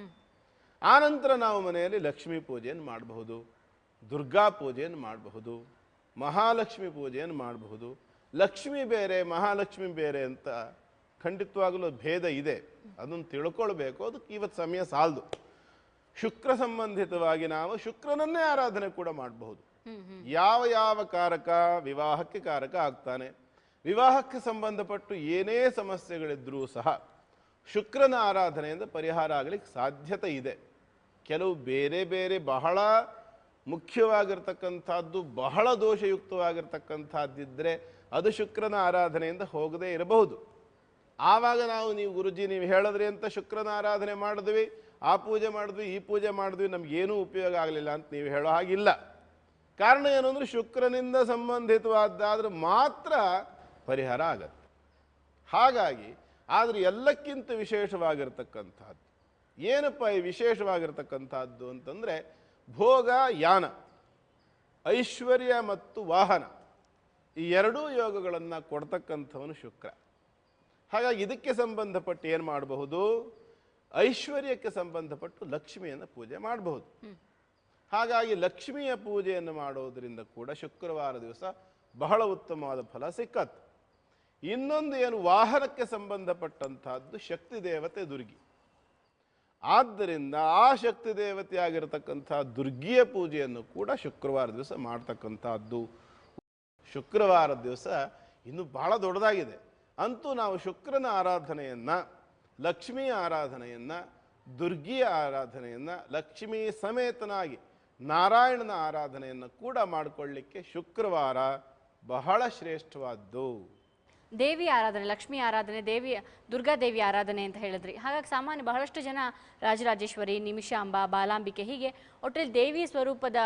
ಆನಂತರ ನಾವು ಮನೆಯಲ್ಲಿ ಲಕ್ಷ್ಮೀ ಪೂಜೆಯನ್ನು ಮಾಡಬಹುದು, ದುರ್ಗಾ ಪೂಜೆಯನ್ನು ಮಾಡಬಹುದು, ಮಹಾಲಕ್ಷ್ಮಿ ಪೂಜೆಯನ್ನು ಮಾಡಬಹುದು. ಲಕ್ಷ್ಮಿ ಬೇರೆ ಮಹಾಲಕ್ಷ್ಮಿ ಬೇರೆ ಅಂತ ಖಂಡಿತವಾಗಲೂ ಭೇದ ಇದೆ, ಅದನ್ನು ತಿಳ್ಕೊಳ್ಬೇಕು. ಅದಕ್ಕೆ ಇವತ್ತು ಸಮಯ ಸಾಲದು. ಶುಕ್ರ ಸಂಬಂಧಿತವಾಗಿ ನಾವು ಶುಕ್ರನನ್ನೇ ಆರಾಧನೆ ಕೂಡ ಮಾಡಬಹುದು. ಯಾವ ಯಾವ ಕಾರಕ ವಿವಾಹಕ್ಕೆ ಕಾರಕ ಆಗ್ತಾನೆ, ವಿವಾಹಕ್ಕೆ ಸಂಬಂಧಪಟ್ಟು ಏನೇ ಸಮಸ್ಯೆಗಳಿದ್ರೂ ಸಹ ಶುಕ್ರನ ಆರಾಧನೆಯಿಂದ ಪರಿಹಾರ ಆಗಲಿಕ್ಕೆ ಸಾಧ್ಯತೆ ಇದೆ. ಕೆಲವು ಬೇರೆ ಬೇರೆ ಬಹಳ ಮುಖ್ಯವಾಗಿರ್ತಕ್ಕಂಥದ್ದು, ಬಹಳ ದೋಷಯುಕ್ತವಾಗಿರ್ತಕ್ಕಂಥದ್ದಿದ್ದರೆ ಅದು ಶುಕ್ರನ ಆರಾಧನೆಯಿಂದ ಹೋಗದೇ ಇರಬಹುದು. ಆವಾಗ ನೀವು ಗುರುಜಿ ನೀವು ಹೇಳಿದ್ರಿ ಅಂತ ಶುಕ್ರನ ಆರಾಧನೆ ಮಾಡಿದ್ವಿ, ಆ ಪೂಜೆ ಮಾಡಿದ್ವಿ, ಈ ಪೂಜೆ ಮಾಡಿದ್ವಿ, ನಮಗೇನೂ ಉಪಯೋಗ ಆಗಲಿಲ್ಲ ಅಂತ ನೀವು ಹೇಳೋ ಹಾಗಿಲ್ಲ. ಕಾರಣ ಏನು ಅಂದರೆ, ಶುಕ್ರನಿಂದ ಸಂಬಂಧಿತವಾದ್ದಾದ್ರೆ ಮಾತ್ರ ಪರಿಹಾರ ಆಗತ್ತೆ. ಹಾಗಾಗಿ ಆದರೆ ಎಲ್ಲಕ್ಕಿಂತ ವಿಶೇಷವಾಗಿರ್ತಕ್ಕಂಥದ್ದು ಏನಪ್ಪ ಈ ವಿಶೇಷವಾಗಿರ್ತಕ್ಕಂಥದ್ದು ಅಂತಂದರೆ, ಭೋಗ ಯಾನ, ಐಶ್ವರ್ಯ ಮತ್ತು ವಾಹನ, ಈ ಎರಡೂ ಯೋಗಗಳನ್ನು ಕೊಡ್ತಕ್ಕಂಥವನು ಶುಕ್ರ. ಹಾಗಾಗಿ ಇದಕ್ಕೆ ಸಂಬಂಧಪಟ್ಟು ಏನು ಮಾಡಬಹುದು, ಐಶ್ವರ್ಯಕ್ಕೆ ಸಂಬಂಧಪಟ್ಟು ಲಕ್ಷ್ಮಿಯನ್ನು ಪೂಜೆ ಮಾಡಬಹುದು. ಹಾಗಾಗಿ ಲಕ್ಷ್ಮಿಯ ಪೂಜೆಯನ್ನು ಮಾಡೋದರಿಂದ ಕೂಡ ಶುಕ್ರವಾರ ದಿವಸ ಬಹಳ ಉತ್ತಮವಾದ ಫಲ ಸಿಕ್ಕತ್ತು. ಇನ್ನೊಂದು ಏನು, ವಾಹನಕ್ಕೆ ಸಂಬಂಧಪಟ್ಟಂತಹದ್ದು ಶಕ್ತಿ ದೇವತೆ ದುರ್ಗಿ. ಆದ್ದರಿಂದ ಆ ಶಕ್ತಿ ದೇವತೆಯಾಗಿರತಕ್ಕಂಥ ದುರ್ಗಿಯ ಪೂಜೆಯನ್ನು ಕೂಡ ಶುಕ್ರವಾರ ದಿವಸ ಮಾಡ್ತಕ್ಕಂಥದ್ದು. ಶುಕ್ರವಾರ ದಿವಸ ಇನ್ನು ಬಹಳ ದೊಡ್ಡದಾಗಿದೆ. ಅಂತೂ ನಾವು ಶುಕ್ರನ ಆರಾಧನೆಯನ್ನು, ಲಕ್ಷ್ಮಿಯ ಆರಾಧನೆಯನ್ನು, ದುರ್ಗಿಯ ಆರಾಧನೆಯನ್ನು, ಲಕ್ಷ್ಮೀ ಸಮೇತನಾಗಿ ನಾರಾಯಣನ ಆರಾಧನೆಯನ್ನು ಕೂಡ ಮಾಡಿಕೊಳ್ಳಿಕ್ಕೆ ಶುಕ್ರವಾರ ಬಹಳ ಶ್ರೇಷ್ಠವಾದ್ದು. ದೇವಿ ಆರಾಧನೆ, ಲಕ್ಷ್ಮಿ ಆರಾಧನೆ, ದುರ್ಗಾದೇವಿ ಆರಾಧನೆ ಅಂತ ಹೇಳಿದ್ರಿ. ಹಾಗಾಗಿ ಸಾಮಾನ್ಯ ಬಹಳಷ್ಟು ಜನ ರಾಜರಾಜೇಶ್ವರಿ, ನಿಮಿಷಾಂಬ, ಬಾಲಾಂಬಿಕೆ ಹೀಗೆ ಒಟ್ಟಲ್ಲಿ ದೇವಿ ಸ್ವರೂಪದ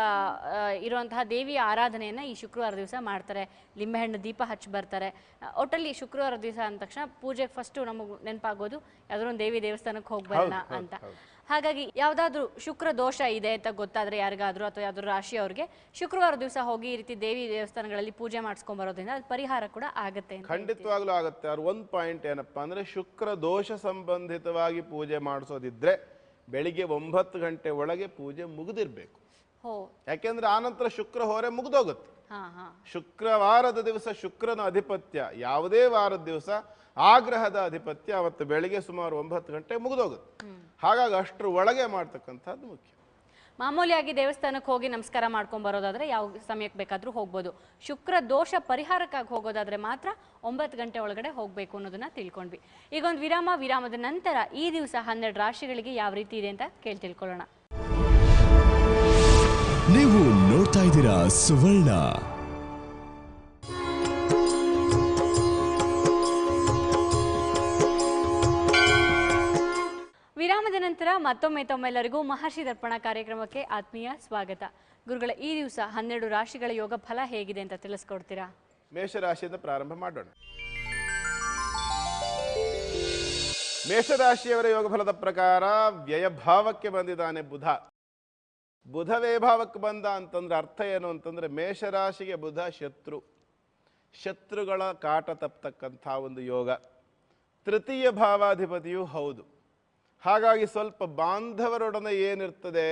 ಇರುವಂತಹ ದೇವಿಯ ಆರಾಧನೆಯನ್ನು ಈ ಶುಕ್ರವಾರ ದಿವಸ ಮಾಡ್ತಾರೆ. ಲಿಂಬೆಹಣ್ಣು ದೀಪ ಹಚ್ಚಿ ಬರ್ತಾರೆ. ಒಟ್ಟಲ್ಲಿ ಶುಕ್ರವಾರ ದಿವಸ ಅಂದ ತಕ್ಷಣ ಪೂಜೆಗೆ ಫಸ್ಟು ನಮಗೆ ನೆನಪಾಗೋದು ಯಾವುದೋ ಒಂದು ದೇವಿ ದೇವಸ್ಥಾನಕ್ಕೆ ಹೋಗಿ ಬರೋಣ ಅಂತ. ಹಾಗಾಗಿ ಯಾವುದಾದ್ರೂ ಶುಕ್ರ ದೋಷ ಇದೆ ಅಂತ ಗೊತ್ತಾದರೆ ಯಾರಿಗಾದ್ರೂ ಅಥವಾ ಯಾವ್ದಾದ್ರು ರಾಶಿಯವ್ರಿಗೆ ಶುಕ್ರವಾರ ದಿವಸ ಹೋಗಿ ಈ ರೀತಿ ದೇವಿ ದೇವಸ್ಥಾನಗಳಲ್ಲಿ ಪೂಜೆ ಮಾಡಿಸ್ಕೊಂಡ್ಬರೋದ್ರಿಂದ ಅದು ಪರಿಹಾರ ಕೂಡ ಆಗುತ್ತೆ. ಖಂಡಿತವಾಗ್ಲೂ ಆಗುತ್ತೆ. ಅವ್ರು ಒಂದು ಪಾಯಿಂಟ್ ಏನಪ್ಪಾ ಅಂದ್ರೆ, ಶುಕ್ರ ದೋಷ ಸಂಬಂಧಿತವಾಗಿ ಪೂಜೆ ಮಾಡಿಸೋದಿದ್ರೆ ಬೆಳಿಗ್ಗೆ 9 ಗಂಟೆ ಒಳಗೆ ಪೂಜೆ ಮುಗಿದಿರ್ಬೇಕು. ಯಾಕೆಂದ್ರೆ ಆನಂತರ ಶುಕ್ರ ಹೊರೆ ಮುಗಿದೋಗುತ್ತೆ. ಶುಕ್ರವಾರದ ದಿವಸ ಶುಕ್ರನ ಅಧಿಪತ್ಯ, ಯಾವುದೇ ವಾರದ ದಿವಸ ಆ ಗ್ರಹದ ಅಧಿಪತ್ಯ ಅವತ್ತು ಬೆಳಿಗ್ಗೆ ಸುಮಾರು 9 ಗಂಟೆ ಮುಗಿದೋಗುತ್ತೆ. ಹಾಗಾಗಿ ಅಷ್ಟರ ಒಳಗೆ ಮಾಡ್ತಕ್ಕಂಥದ್ದು ಮುಖ್ಯ. ಮಾಮೂಲಿಯಾಗಿ ದೇವಸ್ಥಾನಕ್ಕೆ ಹೋಗಿ ನಮಸ್ಕಾರ ಮಾಡ್ಕೊಂಡ್ ಬರೋದಾದ್ರೆ ಯಾವ ಸಮಯಕ್ಕೆ ಬೇಕಾದ್ರೂ ಹೋಗ್ಬೋದು. ಶುಕ್ರ ದೋಷ ಪರಿಹಾರಕ್ಕಾಗಿ ಹೋಗೋದಾದ್ರೆ ಮಾತ್ರ 9 ಗಂಟೆ ಒಳಗಡೆ ಹೋಗ್ಬೇಕು ಅನ್ನೋದನ್ನ ತಿಳ್ಕೊಂಡ್ವಿ. ಈಗ ಒಂದು ವಿರಾಮದ ನಂತರ ಈ ದಿವಸ 12 ರಾಶಿಗಳಿಗೆ ಯಾವ ರೀತಿ ಇದೆ ಅಂತ ತಿಳ್ಕೊಳ್ಳೋಣ. ನೀವು ನೋಡ್ತಾ ಇದ್ದೀರಾ ಸುವರ್ಣ. ವಿರಾಮದ ನಂತರ ಮತ್ತೊಮ್ಮೆ ತಮ್ಮೆಲ್ಲರಿಗೂ ಮಹರ್ಷಿ ದರ್ಪಣ ಕಾರ್ಯಕ್ರಮಕ್ಕೆ ಆತ್ಮೀಯ ಸ್ವಾಗತ. ಗುರುಗಳ, ಈ ದಿವಸ 12 ರಾಶಿಗಳ ಯೋಗ ಫಲ ಹೇಗಿದೆ ಅಂತ ತಿಳಿಸ್ಕೊಡ್ತೀರಾ? ಮೇಷರಾಶಿಯಿಂದ ಪ್ರಾರಂಭ ಮಾಡೋಣ. ಮೇಷರಾಶಿಯವರ ಯೋಗ ಫಲದ ಪ್ರಕಾರ ವ್ಯಯಭಾವಕ್ಕೆ ಬಂದಿದ್ದಾನೆ ಬುಧ. ಬುಧ ವ್ಯಯಭಾವಕ್ಕೆ ಬಂದ ಅಂತಂದ್ರೆ ಅರ್ಥ ಏನು ಅಂತಂದ್ರೆ, ಮೇಷರಾಶಿಗೆ ಬುಧ ಶತ್ರುಗಳ ಕಾಟ ತಪ್ಪತಕ್ಕಂಥ ಒಂದು ಯೋಗ. ತೃತೀಯ ಭಾವಾಧಿಪತಿಯೂ ಹೌದು. ಹಾಗಾಗಿ ಸ್ವಲ್ಪ ಬಾಂಧವರೊಡನೆ ಏನಿರ್ತದೆ,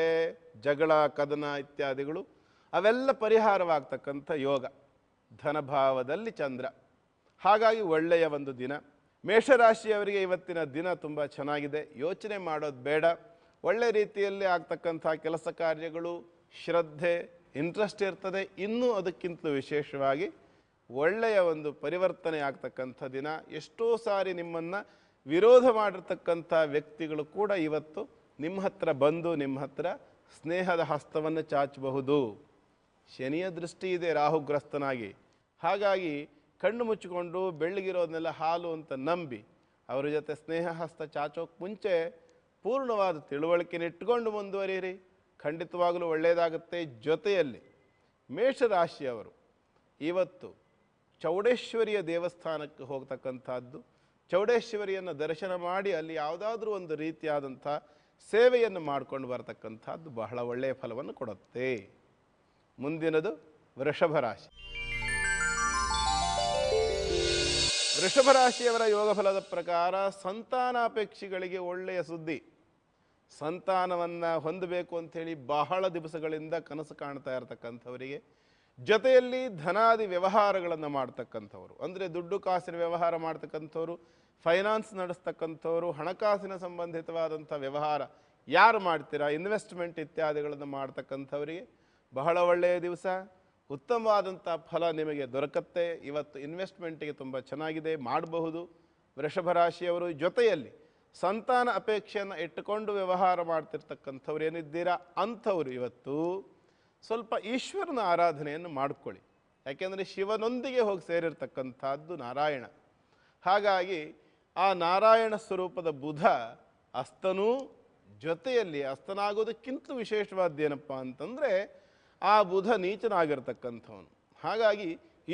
ಜಗಳ, ಕದನ ಇತ್ಯಾದಿಗಳು ಅವೆಲ್ಲ ಪರಿಹಾರವಾಗ್ತಕ್ಕಂಥ ಯೋಗ. ಧನಭಾವದಲ್ಲಿ ಚಂದ್ರ. ಹಾಗಾಗಿ ಒಳ್ಳೆಯ ಒಂದು ದಿನ. ಮೇಷರಾಶಿಯವರಿಗೆ ಇವತ್ತಿನ ದಿನ ತುಂಬ ಚೆನ್ನಾಗಿದೆ. ಯೋಚನೆ ಮಾಡೋದು ಬೇಡ. ಒಳ್ಳೆ ರೀತಿಯಲ್ಲಿ ಆಗ್ತಕ್ಕಂಥ ಕೆಲಸ ಕಾರ್ಯಗಳು, ಶ್ರದ್ಧೆ, ಇಂಟ್ರೆಸ್ಟ್ ಇರ್ತದೆ. ಇನ್ನೂ ಅದಕ್ಕಿಂತಲೂ ವಿಶೇಷವಾಗಿ ಒಳ್ಳೆಯ ಒಂದು ಪರಿವರ್ತನೆ ಆಗ್ತಕ್ಕಂಥ ದಿನ. ಎಷ್ಟೋ ಸಾರಿ ನಿಮ್ಮನ್ನು ವಿರೋಧ ಮಾಡಿರ್ತಕ್ಕಂಥ ವ್ಯಕ್ತಿಗಳು ಕೂಡ ಇವತ್ತು ನಿಮ್ಮ ಹತ್ರ ಬಂದು ನಿಮ್ಮ ಹತ್ರ ಸ್ನೇಹದ ಹಸ್ತವನ್ನು ಚಾಚಬಹುದು. ಶನಿಯ ದೃಷ್ಟಿ ಇದೆ ರಾಹುಗ್ರಸ್ತನಾಗಿ. ಹಾಗಾಗಿ ಕಣ್ಣು ಮುಚ್ಚಿಕೊಂಡು ಬೆಳ್ಳಗಿರೋದನ್ನೆಲ್ಲ ಹಾಲು ಅಂತ ನಂಬಿ ಅವರ ಜೊತೆ ಸ್ನೇಹ ಹಸ್ತ ಚಾಚೋಕೆ ಮುಂಚೆ ಪೂರ್ಣವಾದ ತಿಳುವಳಿಕೆನ ಇಟ್ಕೊಂಡು ಮುಂದುವರಿಯಿರಿ. ಖಂಡಿತವಾಗಲೂ ಒಳ್ಳೆಯದಾಗುತ್ತೆ. ಜೊತೆಯಲ್ಲಿ ಮೇಷರಾಶಿಯವರು ಇವತ್ತು ಚೌಡೇಶ್ವರಿಯ ದೇವಸ್ಥಾನಕ್ಕೆ ಹೋಗ್ತಕ್ಕಂಥದ್ದು, ಚೌಡೇಶ್ವರಿಯನ್ನು ದರ್ಶನ ಮಾಡಿ ಅಲ್ಲಿ ಯಾವುದಾದ್ರೂ ಒಂದು ರೀತಿಯಾದಂಥ ಸೇವೆಯನ್ನು ಮಾಡಿಕೊಂಡು ಬರತಕ್ಕಂಥದ್ದು ಬಹಳ ಒಳ್ಳೆಯ ಫಲವನ್ನು ಕೊಡುತ್ತೆ. ಮುಂದಿನದು ವೃಷಭ ರಾಶಿ. ವೃಷಭ ರಾಶಿಯವರ ಯೋಗ ಫಲದ ಪ್ರಕಾರ ಸಂತಾನಾಪೇಕ್ಷಿಗಳಿಗೆ ಒಳ್ಳೆಯ ಸುದ್ದಿ. ಸಂತಾನವನ್ನು ಹೊಂದಬೇಕು ಅಂಥೇಳಿ ಬಹಳ ದಿವಸಗಳಿಂದ ಕನಸು ಕಾಣ್ತಾ ಇರತಕ್ಕಂಥವರಿಗೆ, ಜೊತೆಯಲ್ಲಿ ಧನಾದಿ ವ್ಯವಹಾರಗಳನ್ನು ಮಾಡ್ತಕ್ಕಂಥವ್ರು, ಅಂದರೆ ದುಡ್ಡು ಕಾಸಿನ ವ್ಯವಹಾರ ಮಾಡ್ತಕ್ಕಂಥವ್ರು, ಫೈನಾನ್ಸ್ ನಡೆಸ್ತಕ್ಕಂಥವ್ರು, ಹಣಕಾಸಿನ ಸಂಬಂಧಿತವಾದಂಥ ವ್ಯವಹಾರ ಯಾರು ಮಾಡ್ತೀರಾ, ಇನ್ವೆಸ್ಟ್ಮೆಂಟ್ ಇತ್ಯಾದಿಗಳನ್ನು ಮಾಡ್ತಕ್ಕಂಥವರಿಗೆ ಬಹಳ ಒಳ್ಳೆಯ ದಿವಸ. ಉತ್ತಮವಾದಂಥ ಫಲ ನಿಮಗೆ ದೊರಕತ್ತೆ. ಇವತ್ತು ಇನ್ವೆಸ್ಟ್ಮೆಂಟಿಗೆ ತುಂಬ ಚೆನ್ನಾಗಿದೆ, ಮಾಡಬಹುದು ವೃಷಭ ರಾಶಿಯವರು. ಜೊತೆಯಲ್ಲಿ ಸಂತಾನ ಅಪೇಕ್ಷೆಯನ್ನು ಇಟ್ಟುಕೊಂಡು ವ್ಯವಹಾರ ಮಾಡ್ತಿರ್ತಕ್ಕಂಥವ್ರು ಏನಿದ್ದೀರಾ ಅಂಥವ್ರು ಇವತ್ತು ಸ್ವಲ್ಪ ಈಶ್ವರನ ಆರಾಧನೆಯನ್ನು ಮಾಡಿಕೊಳ್ಳಿ. ಯಾಕೆಂದರೆ ಶಿವನೊಂದಿಗೆ ಹೋಗಿ ಸೇರಿರ್ತಕ್ಕಂಥದ್ದು ನಾರಾಯಣ. ಹಾಗಾಗಿ ಆ ನಾರಾಯಣ ಸ್ವರೂಪದ ಬುಧ ಅಸ್ತನೂ, ಜೊತೆಯಲ್ಲಿ ಅಸ್ತನಾಗೋದಕ್ಕಿಂತಲೂ ವಿಶೇಷವಾದ್ದೇನಪ್ಪ ಅಂತಂದರೆ ಆ ಬುಧ ನೀಚನಾಗಿರ್ತಕ್ಕಂಥವನು. ಹಾಗಾಗಿ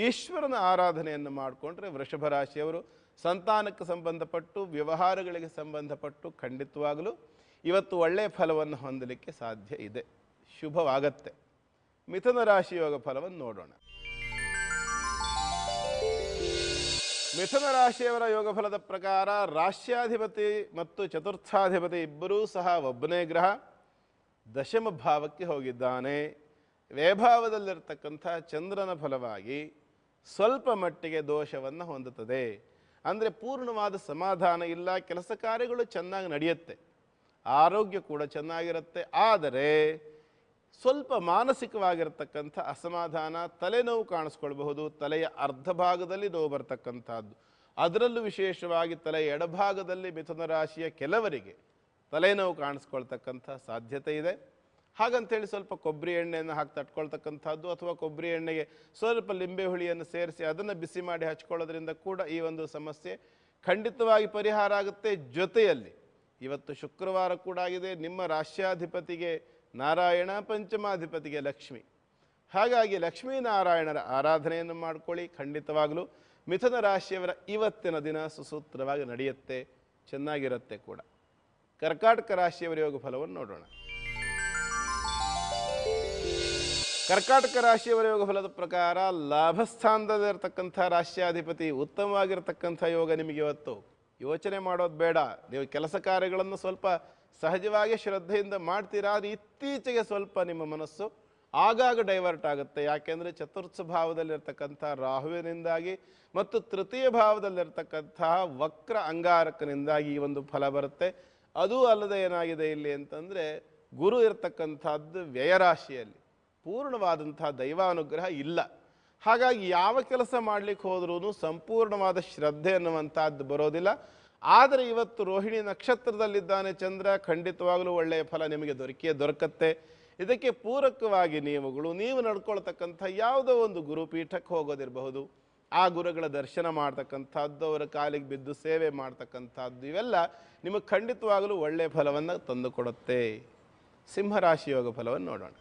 ಈಶ್ವರನ ಆರಾಧನೆಯನ್ನು ಮಾಡಿಕೊಂಡ್ರೆ ವೃಷಭ ರಾಶಿಯವರು ಸಂತಾನಕ್ಕೆ ಸಂಬಂಧಪಟ್ಟು, ವ್ಯವಹಾರಗಳಿಗೆ ಸಂಬಂಧಪಟ್ಟು ಖಂಡಿತವಾಗಲೂ ಇವತ್ತು ಒಳ್ಳೆಯ ಫಲವನ್ನು ಹೊಂದಲಿಕ್ಕೆ ಸಾಧ್ಯ ಇದೆ, ಶುಭವಾಗತ್ತೆ. ಮಿಥುನ ರಾಶಿ ಯೋಗ ಫಲವನ್ನು ನೋಡೋಣ. ಮಿಥುನ ರಾಶಿಯವರ ಯೋಗಫಲದ ಪ್ರಕಾರ ರಾಶ್ಯಾಧಿಪತಿ ಮತ್ತು ಚತುರ್ಥಾಧಿಪತಿ ಇಬ್ಬರೂ ಸಹ ಒಬ್ಬನೇ ಗ್ರಹ ದಶಮ ಭಾವಕ್ಕೆ ಹೋಗಿದ್ದಾನೆ. ವ್ಯಯಭಾವದಲ್ಲಿರ್ತಕ್ಕಂಥ ಚಂದ್ರನ ಫಲವಾಗಿ ಸ್ವಲ್ಪ ಮಟ್ಟಿಗೆ ದೋಷವನ್ನು ಹೊಂದುತ್ತದೆ. ಅಂದರೆ ಪೂರ್ಣವಾದ ಸಮಾಧಾನ ಇಲ್ಲ, ಕೆಲಸ ಕಾರ್ಯಗಳು ಚೆನ್ನಾಗಿ ನಡೆಯುತ್ತೆ, ಆರೋಗ್ಯ ಕೂಡ ಚೆನ್ನಾಗಿರುತ್ತೆ, ಆದರೆ ಸ್ವಲ್ಪ ಮಾನಸಿಕವಾಗಿರ್ತಕ್ಕಂಥ ಅಸಮಾಧಾನ, ತಲೆನೋವು ಕಾಣಿಸ್ಕೊಳ್ಬಹುದು. ತಲೆಯ ಅರ್ಧ ಭಾಗದಲ್ಲಿ ನೋವು ಬರ್ತಕ್ಕಂಥದ್ದು, ಅದರಲ್ಲೂ ವಿಶೇಷವಾಗಿ ತಲೆಯ ಎಡಭಾಗದಲ್ಲಿ ಮಿಥುನ ರಾಶಿಯ ಕೆಲವರಿಗೆ ತಲೆನೋವು ಕಾಣಿಸ್ಕೊಳ್ತಕ್ಕಂಥ ಸಾಧ್ಯತೆ ಇದೆ. ಹಾಗಂತೇಳಿ ಸ್ವಲ್ಪ ಕೊಬ್ಬರಿ ಎಣ್ಣೆಯನ್ನು ಹಾಕಿ ತಟ್ಕೊಳ್ತಕ್ಕಂಥದ್ದು ಅಥವಾ ಕೊಬ್ಬರಿ ಎಣ್ಣೆಗೆ ಸ್ವಲ್ಪ ಲಿಂಬೆ ಹುಳಿಯನ್ನು ಸೇರಿಸಿ ಅದನ್ನು ಬಿಸಿ ಮಾಡಿ ಹಚ್ಕೊಳ್ಳೋದ್ರಿಂದ ಕೂಡ ಈ ಒಂದು ಸಮಸ್ಯೆ ಖಂಡಿತವಾಗಿ ಪರಿಹಾರ ಆಗುತ್ತೆ. ಜೊತೆಯಲ್ಲಿ ಇವತ್ತು ಶುಕ್ರವಾರ ಕೂಡ ಆಗಿದೆ. ನಿಮ್ಮ ರಾಶ್ಯಾಧಿಪತಿಗೆ ನಾರಾಯಣ, ಪಂಚಮಾಧಿಪತಿಗೆ ಲಕ್ಷ್ಮಿ. ಹಾಗಾಗಿ ಲಕ್ಷ್ಮೀನಾರಾಯಣರ ಆರಾಧನೆಯನ್ನು ಮಾಡಿಕೊಳ್ಳಿ. ಖಂಡಿತವಾಗಲೂ ಮಿಥುನ ರಾಶಿಯವರ ಇವತ್ತಿನ ದಿನ ಸುಸೂತ್ರವಾಗಿ ನಡೆಯುತ್ತೆ, ಚೆನ್ನಾಗಿರುತ್ತೆ ಕೂಡ. ಕರ್ಕಾಟಕ ರಾಶಿಯವರ ಯೋಗ ಫಲವನ್ನು ನೋಡೋಣ. ಕರ್ಕಾಟಕ ರಾಶಿಯವರ ಯೋಗ ಫಲದ ಪ್ರಕಾರ ಲಾಭಸ್ಥಾನದಲ್ಲಿರ್ತಕ್ಕಂಥ ರಾಶ್ಯಾಧಿಪತಿ ಉತ್ತಮವಾಗಿರ್ತಕ್ಕಂಥ ಯೋಗ ನಿಮಗೆ ಇವತ್ತು. ಯೋಚನೆ ಮಾಡೋದು ಬೇಡ, ನೀವು ಕೆಲಸ ಕಾರ್ಯಗಳನ್ನು ಸ್ವಲ್ಪ ಸಹಜವಾಗಿ ಶ್ರದ್ಧೆಯಿಂದ ಮಾಡ್ತೀರಾ. ಅದು ಇತ್ತೀಚೆಗೆ ಸ್ವಲ್ಪ ನಿಮ್ಮ ಮನಸ್ಸು ಆಗಾಗ ಡೈವರ್ಟ್ ಆಗುತ್ತೆ. ಯಾಕೆಂದರೆ ಚತುರ್ಥ ಭಾವದಲ್ಲಿರ್ತಕ್ಕಂಥ ರಾಹುವಿನಿಂದಾಗಿ ಮತ್ತು ತೃತೀಯ ಭಾವದಲ್ಲಿರ್ತಕ್ಕಂಥ ವಕ್ರ ಅಂಗಾರಕನಿಂದಾಗಿ ಈ ಒಂದು ಫಲ ಬರುತ್ತೆ. ಅದೂ ಅಲ್ಲದೆ ಏನಾಗಿದೆ ಇಲ್ಲಿ ಅಂತಂದರೆ ಗುರು ಇರತಕ್ಕಂಥದ್ದು ವ್ಯಯರಾಶಿಯಲ್ಲಿ, ಪೂರ್ಣವಾದಂಥ ದೈವಾನುಗ್ರಹ ಇಲ್ಲ. ಹಾಗಾಗಿ ಯಾವ ಕೆಲಸ ಮಾಡಲಿಕ್ಕೆ ಹೋದ್ರೂ ಸಂಪೂರ್ಣವಾದ ಶ್ರದ್ಧೆ ಅನ್ನುವಂಥದ್ದು ಬರೋದಿಲ್ಲ. ಆದರೆ ಇವತ್ತು ರೋಹಿಣಿ ನಕ್ಷತ್ರದಲ್ಲಿದ್ದಾನೆ ಚಂದ್ರ, ಖಂಡಿತವಾಗಲೂ ಒಳ್ಳೆಯ ಫಲ ನಿಮಗೆ ದೊರಕತ್ತೆ. ಇದಕ್ಕೆ ಪೂರಕವಾಗಿ ನೀವು ನಡ್ಕೊಳ್ತಕ್ಕಂಥ ಯಾವುದೋ ಒಂದು ಗುರುಪೀಠಕ್ಕೆ ಹೋಗೋದಿರಬಹುದು, ಆ ಗುರುಗಳ ದರ್ಶನ ಮಾಡ್ತಕ್ಕಂಥದ್ದು, ಅವರ ಕಾಲಿಗೆ ಬಿದ್ದು ಸೇವೆ ಮಾಡ್ತಕ್ಕಂಥದ್ದು, ಇವೆಲ್ಲ ನಿಮಗೆ ಖಂಡಿತವಾಗಲೂ ಒಳ್ಳೆಯ ಫಲವನ್ನು ತಂದುಕೊಡುತ್ತೆ. ಸಿಂಹರಾಶಿ ಯೋಗ ಫಲವನ್ನು ನೋಡೋಣ.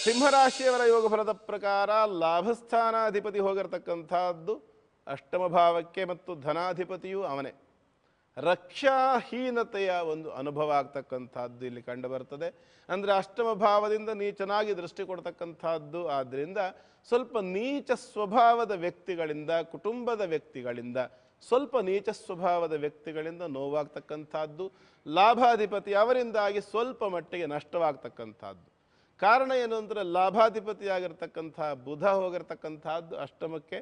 ಸಿಂಹರಾಶಿಯವರ ಯೋಗ ಫಲದ ಪ್ರಕಾರ ಲಾಭಸ್ಥಾನಾಧಿಪತಿ ಹೋಗಿರ್ತಕ್ಕಂಥದ್ದು ಅಷ್ಟಮ ಭಾವಕ್ಕೆ ಮತ್ತು ಧನಾಧಿಪತಿಯೂ ಅವನೇ. ರಕ್ಷಾಹೀನತೆಯ ಒಂದು ಅನುಭವ ಆಗ್ತಕ್ಕಂಥದ್ದು ಇಲ್ಲಿ ಕಂಡು ಬರ್ತದೆ. ಅಂದರೆ ಅಷ್ಟಮ ಭಾವದಿಂದ ನೀಚನಾಗಿ ದೃಷ್ಟಿ ಕೊಡ್ತಕ್ಕಂಥದ್ದು. ಆದ್ದರಿಂದ ಸ್ವಲ್ಪ ನೀಚ ಸ್ವಭಾವದ ವ್ಯಕ್ತಿಗಳಿಂದ, ಕುಟುಂಬದ ವ್ಯಕ್ತಿಗಳಿಂದ, ಸ್ವಲ್ಪ ನೀಚ ಸ್ವಭಾವದ ವ್ಯಕ್ತಿಗಳಿಂದ ನೋವಾಗ್ತಕ್ಕಂಥದ್ದು. ಲಾಭಾಧಿಪತಿ ಅವರಿಂದಾಗಿ ಸ್ವಲ್ಪ ಮಟ್ಟಿಗೆ ನಷ್ಟವಾಗ್ತಕ್ಕಂಥದ್ದು. ಕಾರಣ ಏನು ಅಂದರೆ ಲಾಭಾಧಿಪತಿಯಾಗಿರ್ತಕ್ಕಂಥ ಬುಧ ಹೋಗಿರ್ತಕ್ಕಂಥದ್ದು ಅಷ್ಟಮಕ್ಕೆ,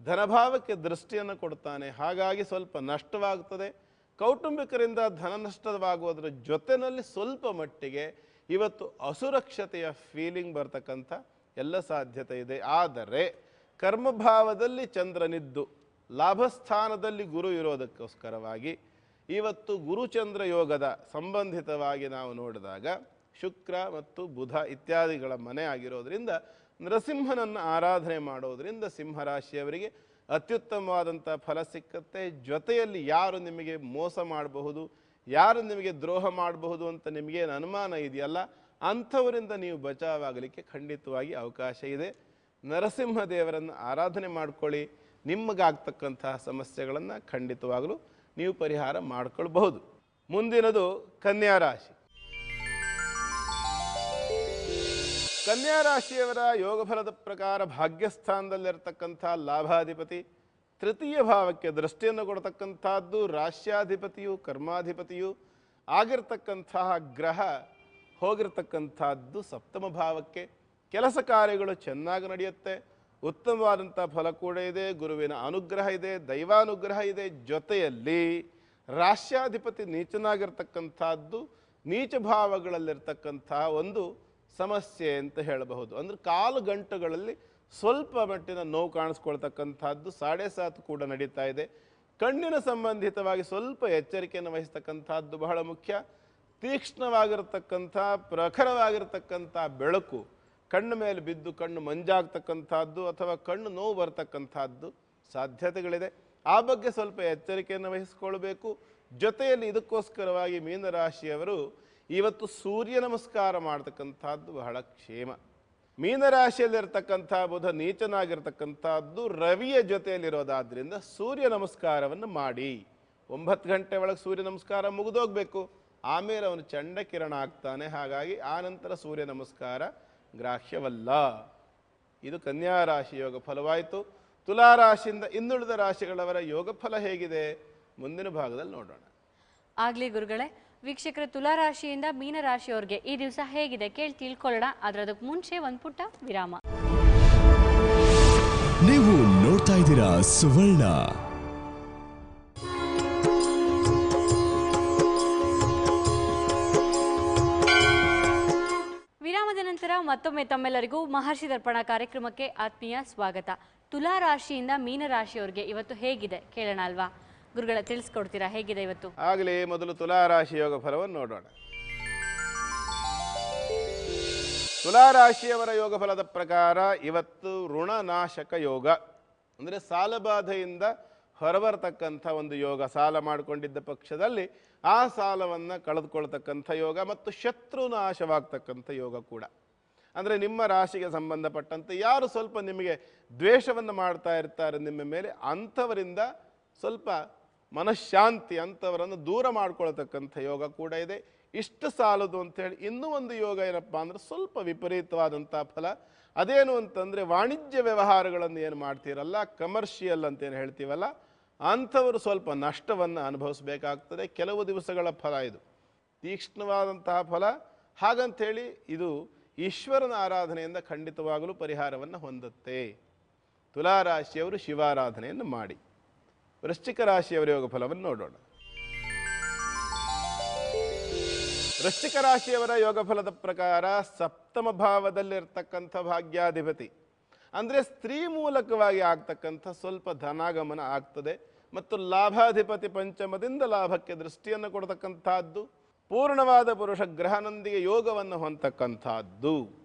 ಧನಭಾವಕ್ಕೆ ದೃಷ್ಟಿಯನ್ನು ಕೊಡ್ತಾನೆ. ಹಾಗಾಗಿ ಸ್ವಲ್ಪ ನಷ್ಟವಾಗ್ತದೆ. ಕೌಟುಂಬಿಕರಿಂದ ಧನ ನಷ್ಟವಾಗುವುದರ ಜೊತೆಯಲ್ಲಿ ಸ್ವಲ್ಪ ಮಟ್ಟಿಗೆ ಇವತ್ತು ಅಸುರಕ್ಷತೆಯ ಫೀಲಿಂಗ್ ಬರ್ತಕ್ಕಂಥ ಎಲ್ಲ ಸಾಧ್ಯತೆ ಇದೆ. ಆದರೆ ಕರ್ಮಭಾವದಲ್ಲಿ ಚಂದ್ರನಿದ್ದು ಲಾಭಸ್ಥಾನದಲ್ಲಿ ಗುರು ಇರೋದಕ್ಕೋಸ್ಕರವಾಗಿ ಇವತ್ತು ಗುರುಚಂದ್ರ ಯೋಗದ ಸಂಬಂಧಿತವಾಗಿ ನಾವು ನೋಡಿದಾಗ ಶುಕ್ರ ಮತ್ತು ಬುಧ ಇತ್ಯಾದಿಗಳ ಮನೆ ಆಗಿರೋದ್ರಿಂದ ನರಸಿಂಹನನ್ನು ಆರಾಧನೆ ಮಾಡೋದರಿಂದ ಸಿಂಹರಾಶಿಯವರಿಗೆ ಅತ್ಯುತ್ತಮವಾದಂಥ ಫಲ ಸಿಕ್ಕತ್ತೆ. ಜೊತೆಯಲ್ಲಿ ಯಾರು ನಿಮಗೆ ಮೋಸ ಮಾಡಬಹುದು, ಯಾರು ನಿಮಗೆ ದ್ರೋಹ ಮಾಡಬಹುದು ಅಂತ ನಿಮಗೇನು ಅನುಮಾನ ಇದೆಯಲ್ಲ, ಅಂಥವರಿಂದ ನೀವು ಬಚಾವಾಗಲಿಕ್ಕೆ ಖಂಡಿತವಾಗಿ ಅವಕಾಶ ಇದೆ. ನರಸಿಂಹ ದೇವರನ್ನು ಆರಾಧನೆ ಮಾಡ್ಕೊಳ್ಳಿ. ನಿಮಗಾಗ್ತಕ್ಕಂತಹ ಸಮಸ್ಯೆಗಳನ್ನು ಖಂಡಿತವಾಗಲೂ ನೀವು ಪರಿಹಾರ ಮಾಡ್ಕೊಳ್ಬಹುದು. ಮುಂದಿನದು ಕನ್ಯಾ ರಾಶಿ. ಕನ್ಯಾ ರಾಶಿಯವರ ಯೋಗ ಫಲದ ಪ್ರಕಾರ ಭಾಗ್ಯಸ್ಥಾನದಲ್ಲಿರ್ತಕ್ಕಂಥ ಲಾಭಾಧಿಪತಿ ತೃತೀಯ ಭಾವಕ್ಕೆ ದೃಷ್ಟಿಯನ್ನು ಕೊಡ್ತಕ್ಕಂಥದ್ದು. ರಾಶ್ಯಾಧಿಪತಿಯು ಕರ್ಮಾಧಿಪತಿಯು ಆಗಿರ್ತಕ್ಕಂತಹ ಗ್ರಹ ಹೋಗಿರ್ತಕ್ಕಂಥದ್ದು ಸಪ್ತಮ ಭಾವಕ್ಕೆ. ಕೆಲಸ ಕಾರ್ಯಗಳು ಚೆನ್ನಾಗಿ ನಡೆಯುತ್ತೆ, ಉತ್ತಮವಾದಂಥ ಫಲ ಕೂಡ ಇದೆ, ಗುರುವಿನ ಅನುಗ್ರಹ ಇದೆ, ದೈವಾನುಗ್ರಹ ಇದೆ. ಜೊತೆಯಲ್ಲಿ ರಾಶ್ಯಾಧಿಪತಿ ನೀಚನಾಗಿರ್ತಕ್ಕಂಥದ್ದು ನೀಚ ಭಾವಗಳಲ್ಲಿರ್ತಕ್ಕಂಥ ಒಂದು ಸಮಸ್ಯೆ ಅಂತ ಹೇಳಬಹುದು. ಅಂದರೆ ಕಾಲು ಗಂಟುಗಳಲ್ಲಿ ಸ್ವಲ್ಪ ಮಟ್ಟಿನ ನೋವು ಕಾಣಿಸ್ಕೊಳ್ತಕ್ಕಂಥದ್ದು. 7.5 ಕೂಡ ನಡೀತಾ ಇದೆ. ಕಣ್ಣಿನ ಸಂಬಂಧಿತವಾಗಿ ಸ್ವಲ್ಪ ಎಚ್ಚರಿಕೆಯನ್ನು ವಹಿಸ್ತಕ್ಕಂಥದ್ದು ಬಹಳ ಮುಖ್ಯ. ತೀಕ್ಷ್ಣವಾಗಿರ್ತಕ್ಕಂಥ ಪ್ರಖರವಾಗಿರ್ತಕ್ಕಂಥ ಬೆಳಕು ಕಣ್ಣು ಮೇಲೆ ಬಿದ್ದು ಕಣ್ಣು ಮಂಜಾಗ್ತಕ್ಕಂಥದ್ದು ಅಥವಾ ಕಣ್ಣು ನೋವು ಬರ್ತಕ್ಕಂಥದ್ದು ಸಾಧ್ಯತೆಗಳಿದೆ. ಆ ಬಗ್ಗೆ ಸ್ವಲ್ಪ ಎಚ್ಚರಿಕೆಯನ್ನು ವಹಿಸಿಕೊಳ್ಬೇಕು. ಜೊತೆಯಲ್ಲಿ ಇದಕ್ಕೋಸ್ಕರವಾಗಿ ಮೀನರಾಶಿಯವರು ಇವತ್ತು ಸೂರ್ಯ ನಮಸ್ಕಾರ ಮಾಡ್ತಕ್ಕಂಥದ್ದು ಬಹಳ ಕ್ಷೇಮ. ಮೀನರಾಶಿಯಲ್ಲಿರ್ತಕ್ಕಂಥ ಬುಧ ನೀಚನಾಗಿರ್ತಕ್ಕಂಥದ್ದು ರವಿಯ ಜೊತೆಯಲ್ಲಿರೋದಾದ್ರಿಂದ ಸೂರ್ಯ ನಮಸ್ಕಾರವನ್ನು ಮಾಡಿ. 9 ಗಂಟೆ ಒಳಗೆ ಸೂರ್ಯ ನಮಸ್ಕಾರ ಮುಗಿದೋಗ್ಬೇಕು. ಆಮೇಲೆ ಅವನು ಚಂಡಕಿರಣ ಆಗ್ತಾನೆ. ಹಾಗಾಗಿ ಆ ನಂತರ ಸೂರ್ಯ ನಮಸ್ಕಾರ ಗ್ರಾಹ್ಯವಲ್ಲ. ಇದು ಕನ್ಯಾ ರಾಶಿ ಯೋಗ ಫಲವಾಯಿತು. ತುಲಾ ರಾಶಿಯಿಂದ ಇನ್ನುಳಿದ ರಾಶಿಗಳವರ ಯೋಗ ಫಲ ಹೇಗಿದೆ ಮುಂದಿನ ಭಾಗದಲ್ಲಿ ನೋಡೋಣ. ಆಗ್ಲಿ ಗುರುಗಳೇ, ವೀಕ್ಷಕರ ತುಲಾ ರಾಶಿಯಿಂದ ಮೀನ ರಾಶಿಯವ್ರಿಗೆ ಈ ದಿವಸ ಹೇಗಿದೆ ಕೇಳಿ ತಿಳ್ಕೊಳ್ಳೋಣ. ಅದಕ್ಕೆ ಮುಂಚೆ ಒಂದು ಪುಟ್ಟ ವಿರಾಮ. ನೀವು ನೋಡ್ತಾ ಇದ್ದೀರಾ ಸುವರ್ಣ. ವಿರಾಮದ ನಂತರ ಮತ್ತೊಮ್ಮೆ ತಮ್ಮೆಲ್ಲರಿಗೂ ಮಹರ್ಷಿ ದರ್ಪಣ ಕಾರ್ಯಕ್ರಮಕ್ಕೆ ಆತ್ಮೀಯ ಸ್ವಾಗತ. ತುಲಾ ರಾಶಿಯಿಂದ ಮೀನ ರಾಶಿಯವರಿಗೆ ಇವತ್ತು ಹೇಗಿದೆ ಕೇಳೋಣ ಅಲ್ವಾ? ಗುರುಗಳ ತಿಳಿಸ್ಕೊಡ್ತೀರಾ ಹೇಗಿದೆ ಇವತ್ತು? ಆಗಲೇ ಮೊದಲು ತುಲಾ ರಾಶಿ ಯೋಗ ಫಲವನ್ನು ನೋಡೋಣ. ತುಲಾ ರಾಶಿಯವರ ಯೋಗ ಫಲದ ಪ್ರಕಾರ ಇವತ್ತು ಋಣನಾಶಕ ಯೋಗ, ಅಂದರೆ ಸಾಲಬಾಧೆಯಿಂದ ಹೊರಬರತಕ್ಕಂಥ ಒಂದು ಯೋಗ. ಸಾಲ ಮಾಡಿಕೊಂಡಿದ್ದ ಪಕ್ಷದಲ್ಲಿ ಆ ಸಾಲವನ್ನು ಕಳೆದುಕೊಳ್ತಕ್ಕಂಥ ಯೋಗ ಮತ್ತು ಶತ್ರು ನಾಶವಾಗ್ತಕ್ಕಂಥ ಯೋಗ ಕೂಡ. ಅಂದರೆ ನಿಮ್ಮ ರಾಶಿಗೆ ಸಂಬಂಧಪಟ್ಟಂತೆ ಯಾರು ಸ್ವಲ್ಪ ನಿಮಗೆ ದ್ವೇಷವನ್ನು ಮಾಡ್ತಾ ಇರ್ತಾರೆ ನಿಮ್ಮ ಮೇಲೆ, ಅಂಥವರಿಂದ ಸ್ವಲ್ಪ ಮನಃಶಾಂತಿ, ಅಂಥವರನ್ನು ದೂರ ಮಾಡ್ಕೊಳ್ತಕ್ಕಂಥ ಯೋಗ ಕೂಡ ಇದೆ. ಇಷ್ಟು ಸಾಲದು ಅಂಥೇಳಿ ಇನ್ನೂ ಒಂದು ಯೋಗ ಏನಪ್ಪ ಅಂದರೆ ಸ್ವಲ್ಪ ವಿಪರೀತವಾದಂಥ ಫಲ. ಅದೇನು ಅಂತಂದರೆ ವಾಣಿಜ್ಯ ವ್ಯವಹಾರಗಳನ್ನು ಏನು ಮಾಡ್ತೀರಲ್ಲ, ಕಮರ್ಷಿಯಲ್ ಅಂತೇನು ಹೇಳ್ತೀವಲ್ಲ, ಅಂಥವರು ಸ್ವಲ್ಪ ನಷ್ಟವನ್ನು ಅನುಭವಿಸಬೇಕಾಗ್ತದೆ. ಕೆಲವು ದಿವಸಗಳ ಫಲ ಇದು, ತೀಕ್ಷ್ಣವಾದಂತಹ ಫಲ. ಹಾಗಂಥೇಳಿ ಇದು ಈಶ್ವರನ ಆರಾಧನೆಯಿಂದ ಖಂಡಿತವಾಗಲೂ ಪರಿಹಾರವನ್ನು ಹೊಂದುತ್ತೆ. ತುಲಾರಾಶಿಯವರು ಶಿವಾರಾಧನೆಯನ್ನು ಮಾಡಿ. ವೃಶ್ಚಿಕ ರಾಶಿಯವರ ಯೋಗ ಫಲವನ್ನು ನೋಡೋಣ. ವೃಶ್ಚಿಕ ರಾಶಿಯವರ ಯೋಗ ಫಲದ ಪ್ರಕಾರ ಸಪ್ತಮ ಭಾವದಲ್ಲಿರ್ತಕ್ಕಂಥ ಭಾಗ್ಯಾಧಿಪತಿ, ಅಂದರೆ ಸ್ತ್ರೀ ಮೂಲಕವಾಗಿ ಆಗ್ತಕ್ಕಂಥ ಸ್ವಲ್ಪ ಧನಾಗಮನ ಆಗ್ತದೆ. ಮತ್ತು ಲಾಭಾಧಿಪತಿ ಪಂಚಮದಿಂದ ಲಾಭಕ್ಕೆ ದೃಷ್ಟಿಯನ್ನು ಕೊಡ್ತಕ್ಕಂಥದ್ದು, ಪೂರ್ಣವಾದ ಪುರುಷ ಗ್ರಹನೊಂದಿಗೆ ಯೋಗವನ್ನು ಹೊಂದತಕ್ಕಂಥದ್ದು.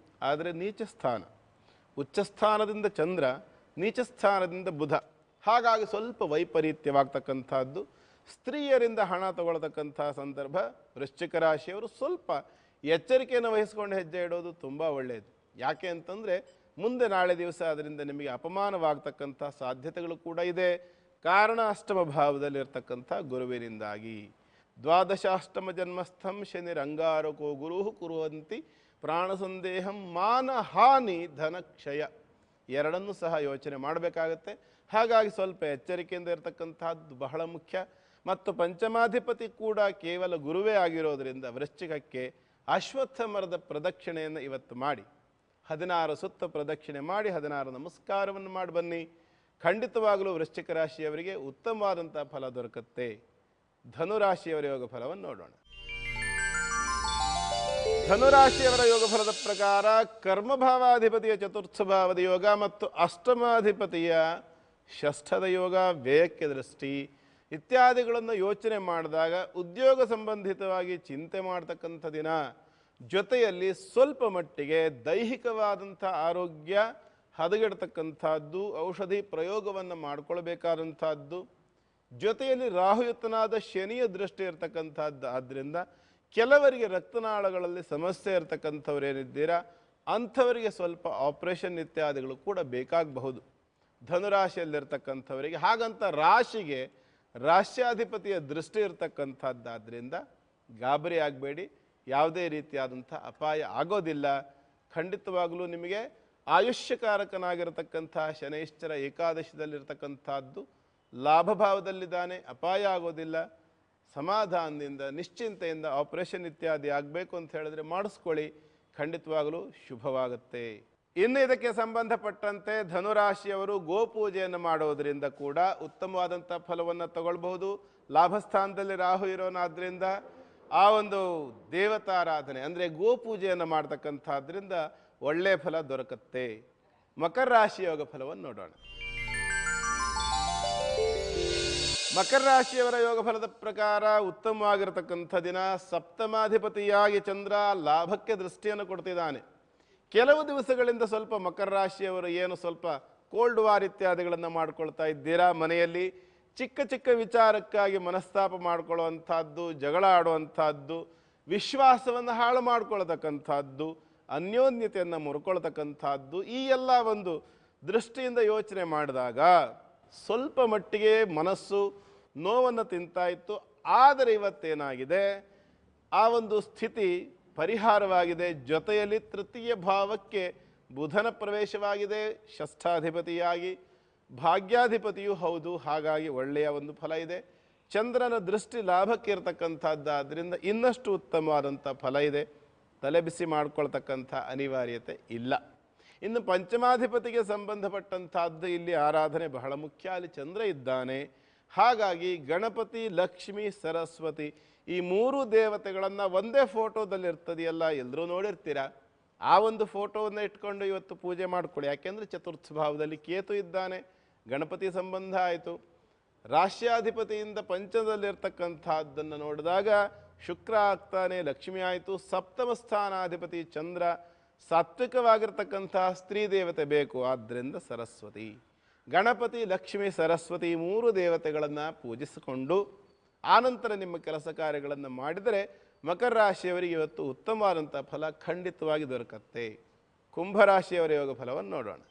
ಆದರೆ ನೀಚ ಸ್ಥಾನ, ಉಚ್ಚ ಸ್ಥಾನದಿಂದ ಚಂದ್ರ, ನೀಚ ಸ್ಥಾನದಿಂದ ಬುಧ, ಹಾಗಾಗಿ ಸ್ವಲ್ಪ ವೈಪರೀತ್ಯವಾಗ್ತಕ್ಕಂಥದ್ದು. ಸ್ತ್ರೀಯರಿಂದ ಹಣ ತಗೊಳ್ತಕ್ಕಂಥ ಸಂದರ್ಭ. ವೃಶ್ಚಿಕ ರಾಶಿಯವರು ಸ್ವಲ್ಪ ಎಚ್ಚರಿಕೆಯನ್ನು ವಹಿಸ್ಕೊಂಡು ಹೆಜ್ಜೆ ಇಡೋದು ತುಂಬ ಒಳ್ಳೆಯದು. ಯಾಕೆ ಅಂತಂದರೆ ಮುಂದೆ ನಾಳೆ ದಿವಸ ಅದರಿಂದ ನಿಮಗೆ ಅಪಮಾನವಾಗ್ತಕ್ಕಂಥ ಸಾಧ್ಯತೆಗಳು ಕೂಡ ಇದೆ. ಕಾರಣ ಅಷ್ಟಮ ಭಾವದಲ್ಲಿರ್ತಕ್ಕಂಥ ಗುರುವಿನಿಂದಾಗಿ. ದ್ವಾದಶಾಷ್ಟಮ ಜನ್ಮಸ್ಥಂ ಶನಿರಂಗಾರಕೋ ಗುರು ಕುರುವಂತಿ ಪ್ರಾಣ ಸಂದೇಹಂ ಮಾನ ಹಾನಿ ಧನಕ್ಷಯ, ಎರಡನ್ನೂ ಸಹ ಯೋಚನೆ ಮಾಡಬೇಕಾಗತ್ತೆ. ಹಾಗಾಗಿ ಸ್ವಲ್ಪ ಎಚ್ಚರಿಕೆಯಿಂದ ಇರತಕ್ಕಂಥದ್ದು ಬಹಳ ಮುಖ್ಯ. ಮತ್ತು ಪಂಚಮಾಧಿಪತಿ ಕೂಡ ಕೇವಲ ಗುರುವೇ ಆಗಿರೋದರಿಂದ ವೃಶ್ಚಿಕಕ್ಕೆ ಅಶ್ವತ್ಥ ಮರದ ಪ್ರದಕ್ಷಿಣೆಯನ್ನು ಇವತ್ತು ಮಾಡಿ 16 ಸುತ್ತ ಪ್ರದಕ್ಷಿಣೆ ಮಾಡಿ 16 ನಮಸ್ಕಾರವನ್ನು ಮಾಡಿ ಬನ್ನಿ. ಖಂಡಿತವಾಗಲೂ ವೃಶ್ಚಿಕ ರಾಶಿಯವರಿಗೆ ಉತ್ತಮವಾದಂಥ ಫಲ ದೊರಕುತ್ತೆ. ಧನುರಾಶಿಯವರ ಯೋಗ ಫಲವನ್ನು ನೋಡೋಣ. ಧನುರಾಶಿಯವರ ಯೋಗ ಫಲದ ಪ್ರಕಾರ ಕರ್ಮಭಾವಾಧಿಪತಿಯ ಚತುರ್ಥ ಭಾವದ ಯೋಗ ಮತ್ತು ಅಷ್ಟಮಾಧಿಪತಿಯ ಷಷ್ಠದ ಯೋಗ, ವ್ಯಯಕ್ಕೆ ದೃಷ್ಟಿ ಇತ್ಯಾದಿಗಳನ್ನು ಯೋಚನೆ ಮಾಡಿದಾಗ ಉದ್ಯೋಗ ಸಂಬಂಧಿತವಾಗಿ ಚಿಂತೆ ಮಾಡ್ತಕ್ಕಂಥ ದಿನ. ಜೊತೆಯಲ್ಲಿ ಸ್ವಲ್ಪ ಮಟ್ಟಿಗೆ ದೈಹಿಕವಾದಂಥ ಆರೋಗ್ಯ ಹದಗೆಡ್ತಕ್ಕಂಥದ್ದು, ಔಷಧಿ ಪ್ರಯೋಗವನ್ನು ಮಾಡಿಕೊಳ್ಬೇಕಾದಂಥದ್ದು. ಜೊತೆಯಲ್ಲಿ ರಾಹುಯುತನಾದ ಶನಿಯ ದೃಷ್ಟಿ ಇರತಕ್ಕಂಥದ್ದು. ಆದ್ದರಿಂದ ಕೆಲವರಿಗೆ ರಕ್ತನಾಳಗಳಲ್ಲಿ ಸಮಸ್ಯೆ ಇರತಕ್ಕಂಥವ್ರೇನಿದ್ದೀರಾ ಅಂಥವರಿಗೆ ಸ್ವಲ್ಪ ಆಪರೇಷನ್ ಇತ್ಯಾದಿಗಳು ಕೂಡ ಬೇಕಾಗಬಹುದು ಧನುರಾಶಿಯಲ್ಲಿರ್ತಕ್ಕಂಥವರಿಗೆ. ಹಾಗಂತ ರಾಶಿಗೆ ರಾಶ್ಯಾಧಿಪತಿಯ ದೃಷ್ಟಿ ಇರತಕ್ಕಂಥದ್ದಾದ್ದರಿಂದ ಗಾಬರಿ ಆಗಬೇಡಿ, ಯಾವುದೇ ರೀತಿಯಾದಂಥ ಅಪಾಯ ಆಗೋದಿಲ್ಲ. ಖಂಡಿತವಾಗಲೂ ನಿಮಗೆ ಆಯುಷ್ಯಕಾರಕನಾಗಿರತಕ್ಕಂಥ ಶನೈಶ್ಚರ ಏಕಾದಶಿದಲ್ಲಿರ್ತಕ್ಕಂಥದ್ದು ಲಾಭಭಾವದಲ್ಲಿದ್ದಾನೆ, ಅಪಾಯ ಆಗೋದಿಲ್ಲ. ಸಮಾಧಾನದಿಂದ ನಿಶ್ಚಿಂತೆಯಿಂದ ಆಪರೇಷನ್ ಇತ್ಯಾದಿ ಆಗಬೇಕು ಅಂತ ಹೇಳಿದ್ರೆ ಮಾಡಿಸ್ಕೊಳ್ಳಿ, ಖಂಡಿತವಾಗಲೂ ಶುಭವಾಗುತ್ತೆ. ಇನ್ನು ಇದಕ್ಕೆ ಸಂಬಂಧಪಟ್ಟಂತೆ ಧನುರಾಶಿಯವರು ಗೋಪೂಜೆಯನ್ನು ಮಾಡೋದರಿಂದ ಕೂಡ ಉತ್ತಮವಾದಂಥ ಫಲವನ್ನು ತಗೊಳ್ಬಹುದು. ಲಾಭಸ್ಥಾನದಲ್ಲಿ ರಾಹು ಇರೋನಾದ್ರಿಂದ ಆ ಒಂದು ದೇವತಾರಾಧನೆ ಅಂದರೆ ಗೋಪೂಜೆಯನ್ನು ಮಾಡ್ತಕ್ಕಂಥದ್ರಿಂದ ಒಳ್ಳೆಯ ಫಲ ದೊರಕುತ್ತೆ. ಮಕರ ರಾಶಿ ಯೋಗ ಫಲವನ್ನು ನೋಡೋಣ. ಮಕರ ರಾಶಿಯವರ ಯೋಗ ಫಲದ ಪ್ರಕಾರ ಉತ್ತಮವಾಗಿರತಕ್ಕಂಥ ದಿನ. ಸಪ್ತಮಾಧಿಪತಿಯಾಗಿ ಚಂದ್ರ ಲಾಭಕ್ಕೆ ದೃಷ್ಟಿಯನ್ನು ಕೊಡ್ತಿದ್ದಾನೆ. ಕೆಲವು ದಿವಸಗಳಿಂದ ಸ್ವಲ್ಪ ಮಕರ ರಾಶಿಯವರು ಏನು ಸ್ವಲ್ಪ ಕೋಲ್ಡ್ ವಾರ್ ಇತ್ಯಾದಿಗಳನ್ನು ಮಾಡ್ಕೊಳ್ತಾ ಇದ್ದೀರಾ. ಮನೆಯಲ್ಲಿ ಚಿಕ್ಕ ಚಿಕ್ಕ ವಿಚಾರಕ್ಕಾಗಿ ಮನಸ್ತಾಪ ಮಾಡ್ಕೊಳ್ಳುವಂಥದ್ದು, ಜಗಳ ಆಡುವಂಥದ್ದು, ವಿಶ್ವಾಸವನ್ನು ಹಾಳು ಮಾಡ್ಕೊಳ್ತಕ್ಕಂಥದ್ದು, ಅನ್ಯೋನ್ಯತೆಯನ್ನು ಮುರ್ಕೊಳ್ತಕ್ಕಂಥದ್ದು, ಈ ಎಲ್ಲ ಒಂದು ದೃಷ್ಟಿಯಿಂದ ಯೋಚನೆ ಮಾಡಿದಾಗ ಸ್ವಲ್ಪ ಮಟ್ಟಿಗೆ ಮನಸ್ಸು ನೋವನ್ನು ತಿಂತಾ ಇತ್ತು. ಆದರೆ ಇವತ್ತೇನಾಗಿದೆ, ಆ ಒಂದು ಸ್ಥಿತಿ ಪರಿಹಾರವಾಗಿದೆ. ಜೊತೆಯಲ್ಲಿ ತೃತೀಯ ಭಾವಕ್ಕೆ ಬುಧನ ಪ್ರವೇಶವಾಗಿದೆ, ಷಷ್ಠಾಧಿಪತಿಯಾಗಿ ಭಾಗ್ಯಾಧಿಪತಿಯೂ ಹೌದು. ಹಾಗಾಗಿ ಒಳ್ಳೆಯ ಒಂದು ಫಲ ಇದೆ. ಚಂದ್ರನ ದೃಷ್ಟಿ ಲಾಭಕ್ಕೆ ಇರತಕ್ಕಂಥದ್ದಾದ್ದರಿಂದ ಇನ್ನಷ್ಟು ಉತ್ತಮವಾದಂಥ ಫಲ ಇದೆ. ತಲೆಬಿಸಿ ಮಾಡ್ಕೊಳ್ತಕ್ಕಂಥ ಅನಿವಾರ್ಯತೆ ಇಲ್ಲ. ಇನ್ನು ಪಂಚಮಾಧಿಪತಿಗೆ ಸಂಬಂಧಪಟ್ಟಂಥದ್ದು ಇಲ್ಲಿ ಆರಾಧನೆ ಬಹಳ ಮುಖ್ಯ. ಅಲ್ಲಿ ಚಂದ್ರ ಇದ್ದಾನೆ. ಹಾಗಾಗಿ ಗಣಪತಿ, ಲಕ್ಷ್ಮಿ, ಸರಸ್ವತಿ ಈ ಮೂರು ದೇವತೆಗಳನ್ನು ಒಂದೇ ಫೋಟೋದಲ್ಲಿ ಇರ್ತದೆಯಲ್ಲ, ಎಲ್ಲರೂ ನೋಡಿರ್ತೀರ. ಆ ಒಂದು ಫೋಟೋವನ್ನು ಇಟ್ಕೊಂಡು ಇವತ್ತು ಪೂಜೆ ಮಾಡಿಕೊಳ್ಳಿ. ಯಾಕೆಂದರೆ ಚತುರ್ಥ ಭಾವದಲ್ಲಿ ಕೇತು ಇದ್ದಾನೆ, ಗಣಪತಿ ಸಂಬಂಧ ಆಯಿತು. ರಾಶ್ಯಾಧಿಪತಿಯಿಂದ ಪಂಚದಲ್ಲಿರ್ತಕ್ಕಂಥದ್ದನ್ನು ನೋಡಿದಾಗ ಶುಕ್ರ ಆಗ್ತಾನೆ, ಲಕ್ಷ್ಮಿ ಆಯಿತು. ಸಪ್ತಮ ಸ್ಥಾನಾಧಿಪತಿ ಚಂದ್ರ, ಸಾತ್ವಿಕವಾಗಿರ್ತಕ್ಕಂತಹ ಸ್ತ್ರೀ ದೇವತೆ ಬೇಕು, ಆದ್ದರಿಂದ ಸರಸ್ವತಿ. ಗಣಪತಿ, ಲಕ್ಷ್ಮಿ, ಸರಸ್ವತಿ ಮೂರು ದೇವತೆಗಳನ್ನು ಪೂಜಿಸಿಕೊಂಡು ಆನಂತರ ನಿಮ್ಮ ಕೆಲಸ ಕಾರ್ಯಗಳನ್ನು ಮಾಡಿದರೆ ಮಕರ ರಾಶಿಯವರಿಗೆ ಇವತ್ತು ಉತ್ತಮವಾದಂಥ ಫಲ ಖಂಡಿತವಾಗಿ ದೊರಕತ್ತೆ. ಕುಂಭರಾಶಿಯವರ ಯೋಗ ಫಲವನ್ನು ನೋಡೋಣ.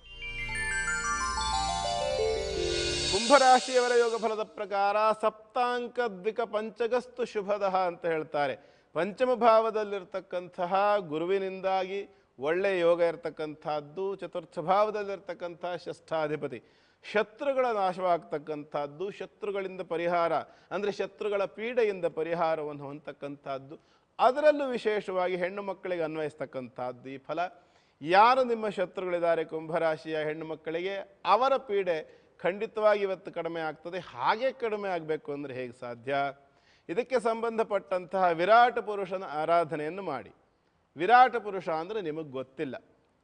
ಕುಂಭರಾಶಿಯವರ ಯೋಗ ಫಲದ ಪ್ರಕಾರ ಸಪ್ತಾಂಕ ದ್ವಿಕ ಪಂಚಗಸ್ತು ಶುಭದಃ ಅಂತ ಹೇಳ್ತಾರೆ. ಪಂಚಮ ಭಾವದಲ್ಲಿರ್ತಕ್ಕಂತಹ ಗುರುವಿನಿಂದಾಗಿ ಒಳ್ಳೆಯ ಯೋಗ ಇರತಕ್ಕಂಥದ್ದು. ಚತುರ್ಥ ಭಾವದಲ್ಲಿರ್ತಕ್ಕಂಥ ಷಷ್ಠಾಧಿಪತಿ ಶತ್ರುಗಳ ನಾಶವಾಗ್ತಕ್ಕಂಥದ್ದು, ಶತ್ರುಗಳಿಂದ ಪರಿಹಾರ ಅಂದರೆ ಶತ್ರುಗಳ ಪೀಡೆಯಿಂದ ಪರಿಹಾರವನ್ನು ಹೊಂದತಕ್ಕಂಥದ್ದು. ಅದರಲ್ಲೂ ವಿಶೇಷವಾಗಿ ಹೆಣ್ಣು ಮಕ್ಕಳಿಗೆ ಅನ್ವಯಿಸ್ತಕ್ಕಂಥದ್ದು ಈ ಫಲ. ಯಾರು ನಿಮ್ಮ ಶತ್ರುಗಳಿದ್ದಾರೆ ಕುಂಭರಾಶಿಯ ಹೆಣ್ಣು ಮಕ್ಕಳಿಗೆ, ಅವರ ಪೀಡೆ ಖಂಡಿತವಾಗಿ ಇವತ್ತು ಕಡಿಮೆ ಆಗ್ತದೆ. ಹಾಗೆ ಕಡಿಮೆ ಆಗಬೇಕು ಅಂದರೆ ಹೇಗೆ ಸಾಧ್ಯ? ಇದಕ್ಕೆ ಸಂಬಂಧಪಟ್ಟಂತಹ ವಿರಾಟ ಪುರುಷನ ಆರಾಧನೆಯನ್ನು ಮಾಡಿ. ವಿರಾಟ ಪುರುಷ ಅಂದರೆ ನಿಮಗೆ ಗೊತ್ತಿಲ್ಲ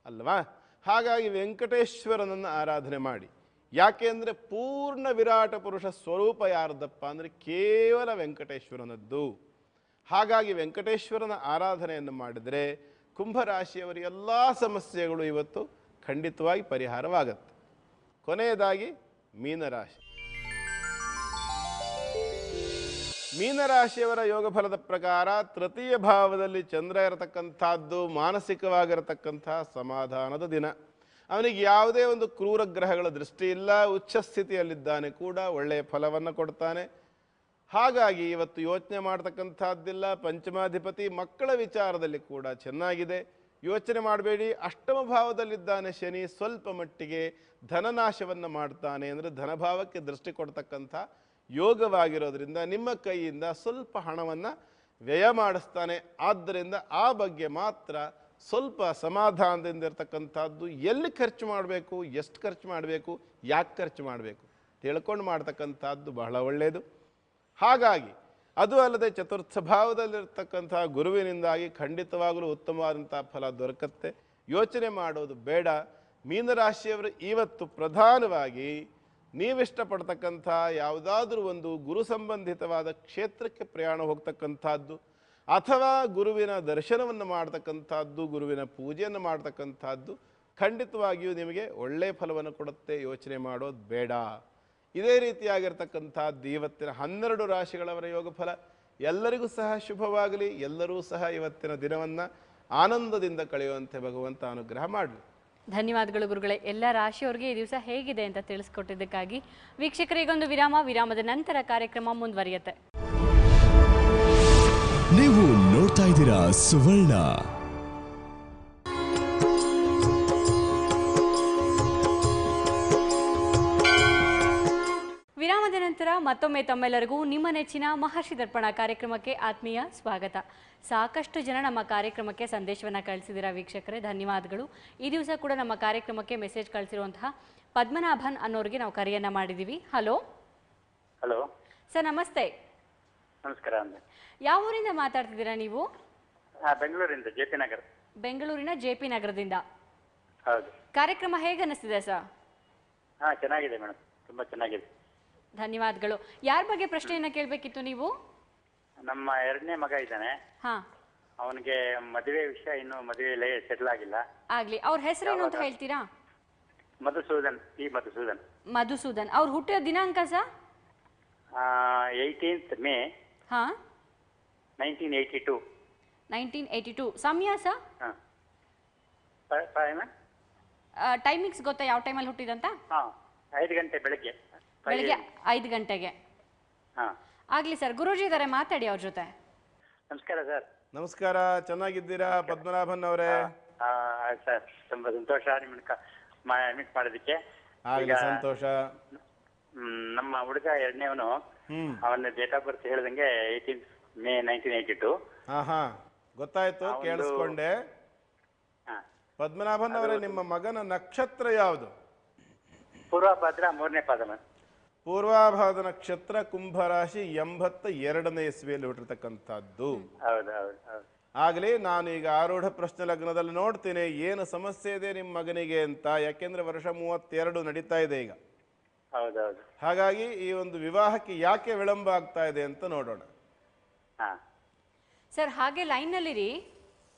ಅಲ್ವಾ? ಹಾಗಾಗಿ ವೆಂಕಟೇಶ್ವರನನ್ನು ಆರಾಧನೆ ಮಾಡಿ. ಯಾಕೆ ಅಂದರೆ ಪೂರ್ಣ ವಿರಾಟ ಪುರುಷ ಸ್ವರೂಪ ಯಾರದಪ್ಪ ಅಂದರೆ ಕೇವಲ ವೆಂಕಟೇಶ್ವರನದ್ದು. ಹಾಗಾಗಿ ವೆಂಕಟೇಶ್ವರನ ಆರಾಧನೆಯನ್ನು ಮಾಡಿದರೆ ಕುಂಭರಾಶಿಯವರ ಎಲ್ಲ ಸಮಸ್ಯೆಗಳು ಇವತ್ತು ಖಂಡಿತವಾಗಿ ಪರಿಹಾರವಾಗತ್ತೆ. ಕೊನೆಯದಾಗಿ ಮೀನರಾಶಿ. ಮೀನರಾಶಿಯವರ ಯೋಗ ಫಲದ ಪ್ರಕಾರ ತೃತೀಯ ಭಾವದಲ್ಲಿ ಚಂದ್ರ ಇರತಕ್ಕಂಥದ್ದು ಮಾನಸಿಕವಾಗಿರತಕ್ಕಂಥ ಸಮಾಧಾನದ ದಿನ. ಅವನಿಗೆ ಯಾವುದೇ ಒಂದು ಕ್ರೂರ ಗ್ರಹಗಳ ದೃಷ್ಟಿ ಇಲ್ಲ, ಉಚ್ಚ ಸ್ಥಿತಿಯಲ್ಲಿದ್ದಾನೆ ಕೂಡ, ಒಳ್ಳೆಯ ಫಲವನ್ನು ಕೊಡ್ತಾನೆ. ಹಾಗಾಗಿ ಇವತ್ತು ಯೋಚನೆ ಮಾಡ್ತಕ್ಕಂಥದ್ದಿಲ್ಲ. ಪಂಚಮಾಧಿಪತಿ ಮಕ್ಕಳ ವಿಚಾರದಲ್ಲಿ ಕೂಡ ಚೆನ್ನಾಗಿದೆ, ಯೋಚನೆ ಮಾಡಬೇಡಿ. ಅಷ್ಟಮ ಭಾವದಲ್ಲಿದ್ದಾನೆ ಶನಿ, ಸ್ವಲ್ಪ ಮಟ್ಟಿಗೆ ಧನನಾಶವನ್ನು ಮಾಡ್ತಾನೆ. ಅಂದರೆ ಧನಭಾವಕ್ಕೆ ದೃಷ್ಟಿ ಕೊಡ್ತಕ್ಕಂಥ ಯೋಗವಾಗಿರೋದ್ರಿಂದ ನಿಮ್ಮ ಕೈಯಿಂದ ಸ್ವಲ್ಪ ಹಣವನ್ನು ವ್ಯಯ ಮಾಡಿಸ್ತಾನೆ. ಆದ್ದರಿಂದ ಆ ಬಗ್ಗೆ ಮಾತ್ರ ಸ್ವಲ್ಪ ಸಮಾಧಾನದಿಂದ ಇರ್ತಕ್ಕಂಥದ್ದು. ಎಲ್ಲಿ ಖರ್ಚು ಮಾಡಬೇಕು, ಎಷ್ಟು ಖರ್ಚು ಮಾಡಬೇಕು, ಯಾಕೆ ಖರ್ಚು ಮಾಡಬೇಕು ತಿಳ್ಕೊಂಡು ಮಾಡ್ತಕ್ಕಂಥದ್ದು ಬಹಳ ಒಳ್ಳೆಯದು. ಹಾಗಾಗಿ ಅದು ಅಲ್ಲದೆ ಚತುರ್ಥ ಭಾವದಲ್ಲಿರ್ತಕ್ಕಂಥ ಗುರುವಿನಿಂದಾಗಿ ಖಂಡಿತವಾಗಲೂ ಉತ್ತಮವಾದಂಥ ಫಲ ದೊರಕತ್ತೆ. ಯೋಚನೆ ಮಾಡೋದು ಬೇಡ. ಮೀನರಾಶಿಯವರು ಇವತ್ತು ಪ್ರಧಾನವಾಗಿ ನೀವಿಷ್ಟಪಡ್ತಕ್ಕಂಥ ಯಾವುದಾದ್ರೂ ಒಂದು ಗುರು ಸಂಬಂಧಿತವಾದ ಕ್ಷೇತ್ರಕ್ಕೆ ಪ್ರಯಾಣ ಹೋಗ್ತಕ್ಕಂಥದ್ದು, ಅಥವಾ ಗುರುವಿನ ದರ್ಶನವನ್ನು ಮಾಡ್ತಕ್ಕಂಥದ್ದು, ಗುರುವಿನ ಪೂಜೆಯನ್ನು ಮಾಡ್ತಕ್ಕಂಥದ್ದು ಖಂಡಿತವಾಗಿಯೂ ನಿಮಗೆ ಒಳ್ಳೆಯ ಫಲವನ್ನು ಕೊಡುತ್ತೆ. ಯೋಚನೆ ಮಾಡೋದು ಬೇಡ. ಇದೇ ರೀತಿಯಾಗಿರ್ತಕ್ಕಂಥದ್ದು ಇವತ್ತಿನ 12 ರಾಶಿಗಳವರ ಯೋಗ ಫಲ. ಎಲ್ಲರಿಗೂ ಸಹ ಶುಭವಾಗಲಿ. ಎಲ್ಲರೂ ಸಹ ಇವತ್ತಿನ ದಿನವನ್ನು ಆನಂದದಿಂದ ಕಳೆಯುವಂತೆ ಭಗವಂತ ಅನುಗ್ರಹ ಮಾಡಲಿ. ಧನ್ಯವಾದಗಳು ಗುರುಗಳೇ. ಎಲ್ಲ ರಾಶಿಯವರಿಗೆ ಈ ದಿವಸ ಹೇಗಿದೆ ಅಂತ ತಿಳಿಸ್ಕೊಟ್ಟಿದ್ದಕ್ಕಾಗಿ. ವೀಕ್ಷಕರಿಗೊಂದು ವಿರಾಮ. ವಿರಾಮದ ನಂತರ ಕಾರ್ಯಕ್ರಮ ಮುಂದುವರಿಯುತ್ತೆ. ನೀವು ನೋಡ್ತಾ ಇದ್ದೀರಾ ಸುವರ್ಣ. ವಿರಾಮದ ನಂತರ ಮತ್ತೊಮ್ಮೆ ತಮ್ಮೆಲ್ಲರಿಗೂ ನಿಮ್ಮ ನೆಚ್ಚಿನ ಮಹರ್ಷಿ ದರ್ಪಣ ಕಾರ್ಯಕ್ರಮಕ್ಕೆ ಆತ್ಮೀಯ ಸ್ವಾಗತ. ಸಾಕಷ್ಟು ಜನ ನಮ್ಮ ಕಾರ್ಯಕ್ರಮಕ್ಕೆ ಸಂದೇಶವನ್ನು ಕಳಿಸಿದ್ದೀರಾ ವೀಕ್ಷಕರೇ, ಧನ್ಯವಾದಗಳು. ಈ ದಿವಸ ಕೂಡ ನಮ್ಮ ಕಾರ್ಯಕ್ರಮಕ್ಕೆ ಮೆಸೇಜ್ ಕಳಿಸಿರುವಂತಹ ಪದ್ಮನಾಭನ್ ಅನ್ನೋರಿಗೆ ನಾವು ಕರೆಯನ್ನ ಮಾಡಿದ್ದೀವಿ. ಹಲೋ ಹಲೋ ಸರ್, ನಮಸ್ತೆ. ನಮಸ್ಕಾರ. ಯಾವ ಊರಿಂದ ಮಾತಾಡ್ತಿದ್ದೀರಾ ನೀವು? ಬೆಂಗಳೂರಿಂದ, ಜೆ ಪಿ ನಗರ. ಬೆಂಗಳೂರಿನ JP ನಗರದಿಂದ. ಹೌದು. ಕಾರ್ಯಕ್ರಮ ಹೇಗೆ ಅನಿಸ್ತಿದೆ ಸರ್? ಚೆನ್ನಾಗಿದೆ ಮೇಡಮ್, ತುಂಬಾ ಚೆನ್ನಾಗಿದೆ. ಧನ್ಯವಾದಗಳು. ಯಾರ ಬಗ್ಗೆ ಪ್ರಶ್ನೆಯನ್ನ ಕೇಳಬೇಕಿತ್ತು ನೀವು? ನಮ್ಮ 2ನೇ ಮಗ ಇದ್ದಾನೆ. ಹಾ, ಅವನಿಗೆ ಮದುವೆ ವಿಷಯ ಇನ್ನು ಮದುವೆ ಸೆಟ್ಲ್ ಆಗಿಲ್ಲ. ಆಗ್ಲಿ. ಅವ್ರ ಹೆಸರೇನು ಅಂತ ಹೇಳ್ತೀರಾ? ಮಧುಸೂದನ್. ಮಧುಸೂದನ್. ಮಧುಸೂದನ್. ಅವ್ರು ಹುಟ್ಟಿದ ದಿನಾಂಕ ಸರ್? 18th May ಹಾ 1982. 1982. ಸಮಯ ಸರ್? ಟೈಮಿಂಗ್ಸ್ ಗೊತ್ತಾ ಯಾವ ಟೈಮಲ್ಲಿ ಹುಟ್ಟಿದಂತ? 5 ಗಂಟೆ ಬೆಳಗ್ಗೆ. ಬೆಳಿಗ್ಗೆ 5 ಗಂಟೆಗೆ. ಆಗ್ಲಿ ಸರ್, ಗುರೂಜಿ ಇದ್ದಾರೆ, ಮಾತಾಡಿ ಅವ್ರ ಜೊತೆ. ನಮಸ್ಕಾರ ಸರ್. ನಮಸ್ಕಾರ. ಚೆನ್ನಾಗಿದ್ದೀರಾ ಪದ್ಮನಾಭನ್ ಅವರೇ? ಸರ್ ತುಂಬಾ ಸಂತೋಷ ನಿಮ್ಮನ್ನ ಮೀಟ್ ಮಾಡೋದಕ್ಕೆ. ಆಗಲಿ, ಸಂತೋಷ. ನಮ್ಮ ಹುಡುಗ ಎರಡನೇವನು, ಅವನ ಡೇಟ್ ಆಫ್ ಬರ್ತ್ ಹೇಳ್ದಂಗೆ 18 May 1982. ಹಾ ಗೊತ್ತಾಯ್ತು, ಕೇಳಿಸ್ಕೊಂಡೆ. ಪದ್ಮನಾಭನ್ ಅವರೇ, ನಿಮ್ಮ ಮಗನ ನಕ್ಷತ್ರ ಯಾವುದು? ಪೂರ್ವಭಾದ್ರ 3ನೇ ಪಾದ. ಪೂರ್ವಾಭಾದ ನಕ್ಷತ್ರ, ಕುಂಭರಾಶಿ, 82ನೇ ಇಸ್ವಿಯಲ್ಲಿ ಹುಟ್ಟಿರ್ತಕ್ಕಂಥದ್ದು. ಆಗಲಿ, ನಾನು ಈಗ ಆರೂಢ ಪ್ರಶ್ನೆ ಲಗ್ನದಲ್ಲಿ ನೋಡ್ತೀನಿ ಏನು ಸಮಸ್ಯೆ ಇದೆ ನಿಮ್ಮ ಮಗನಿಗೆ ಅಂತ. ಯಾಕೆಂದ್ರೆ ವರ್ಷ 32 ನಡೀತಾ ಇದೆ ಈಗ. ಹಾಗಾಗಿ ಈ ಒಂದು ವಿವಾಹಕ್ಕೆ ಯಾಕೆ ವಿಳಂಬ ಆಗ್ತಾ ಇದೆ ಅಂತ ನೋಡೋಣ. ಸರ್ ಹಾಗೆ ಲೈನ್ ನಲ್ಲಿರಿ,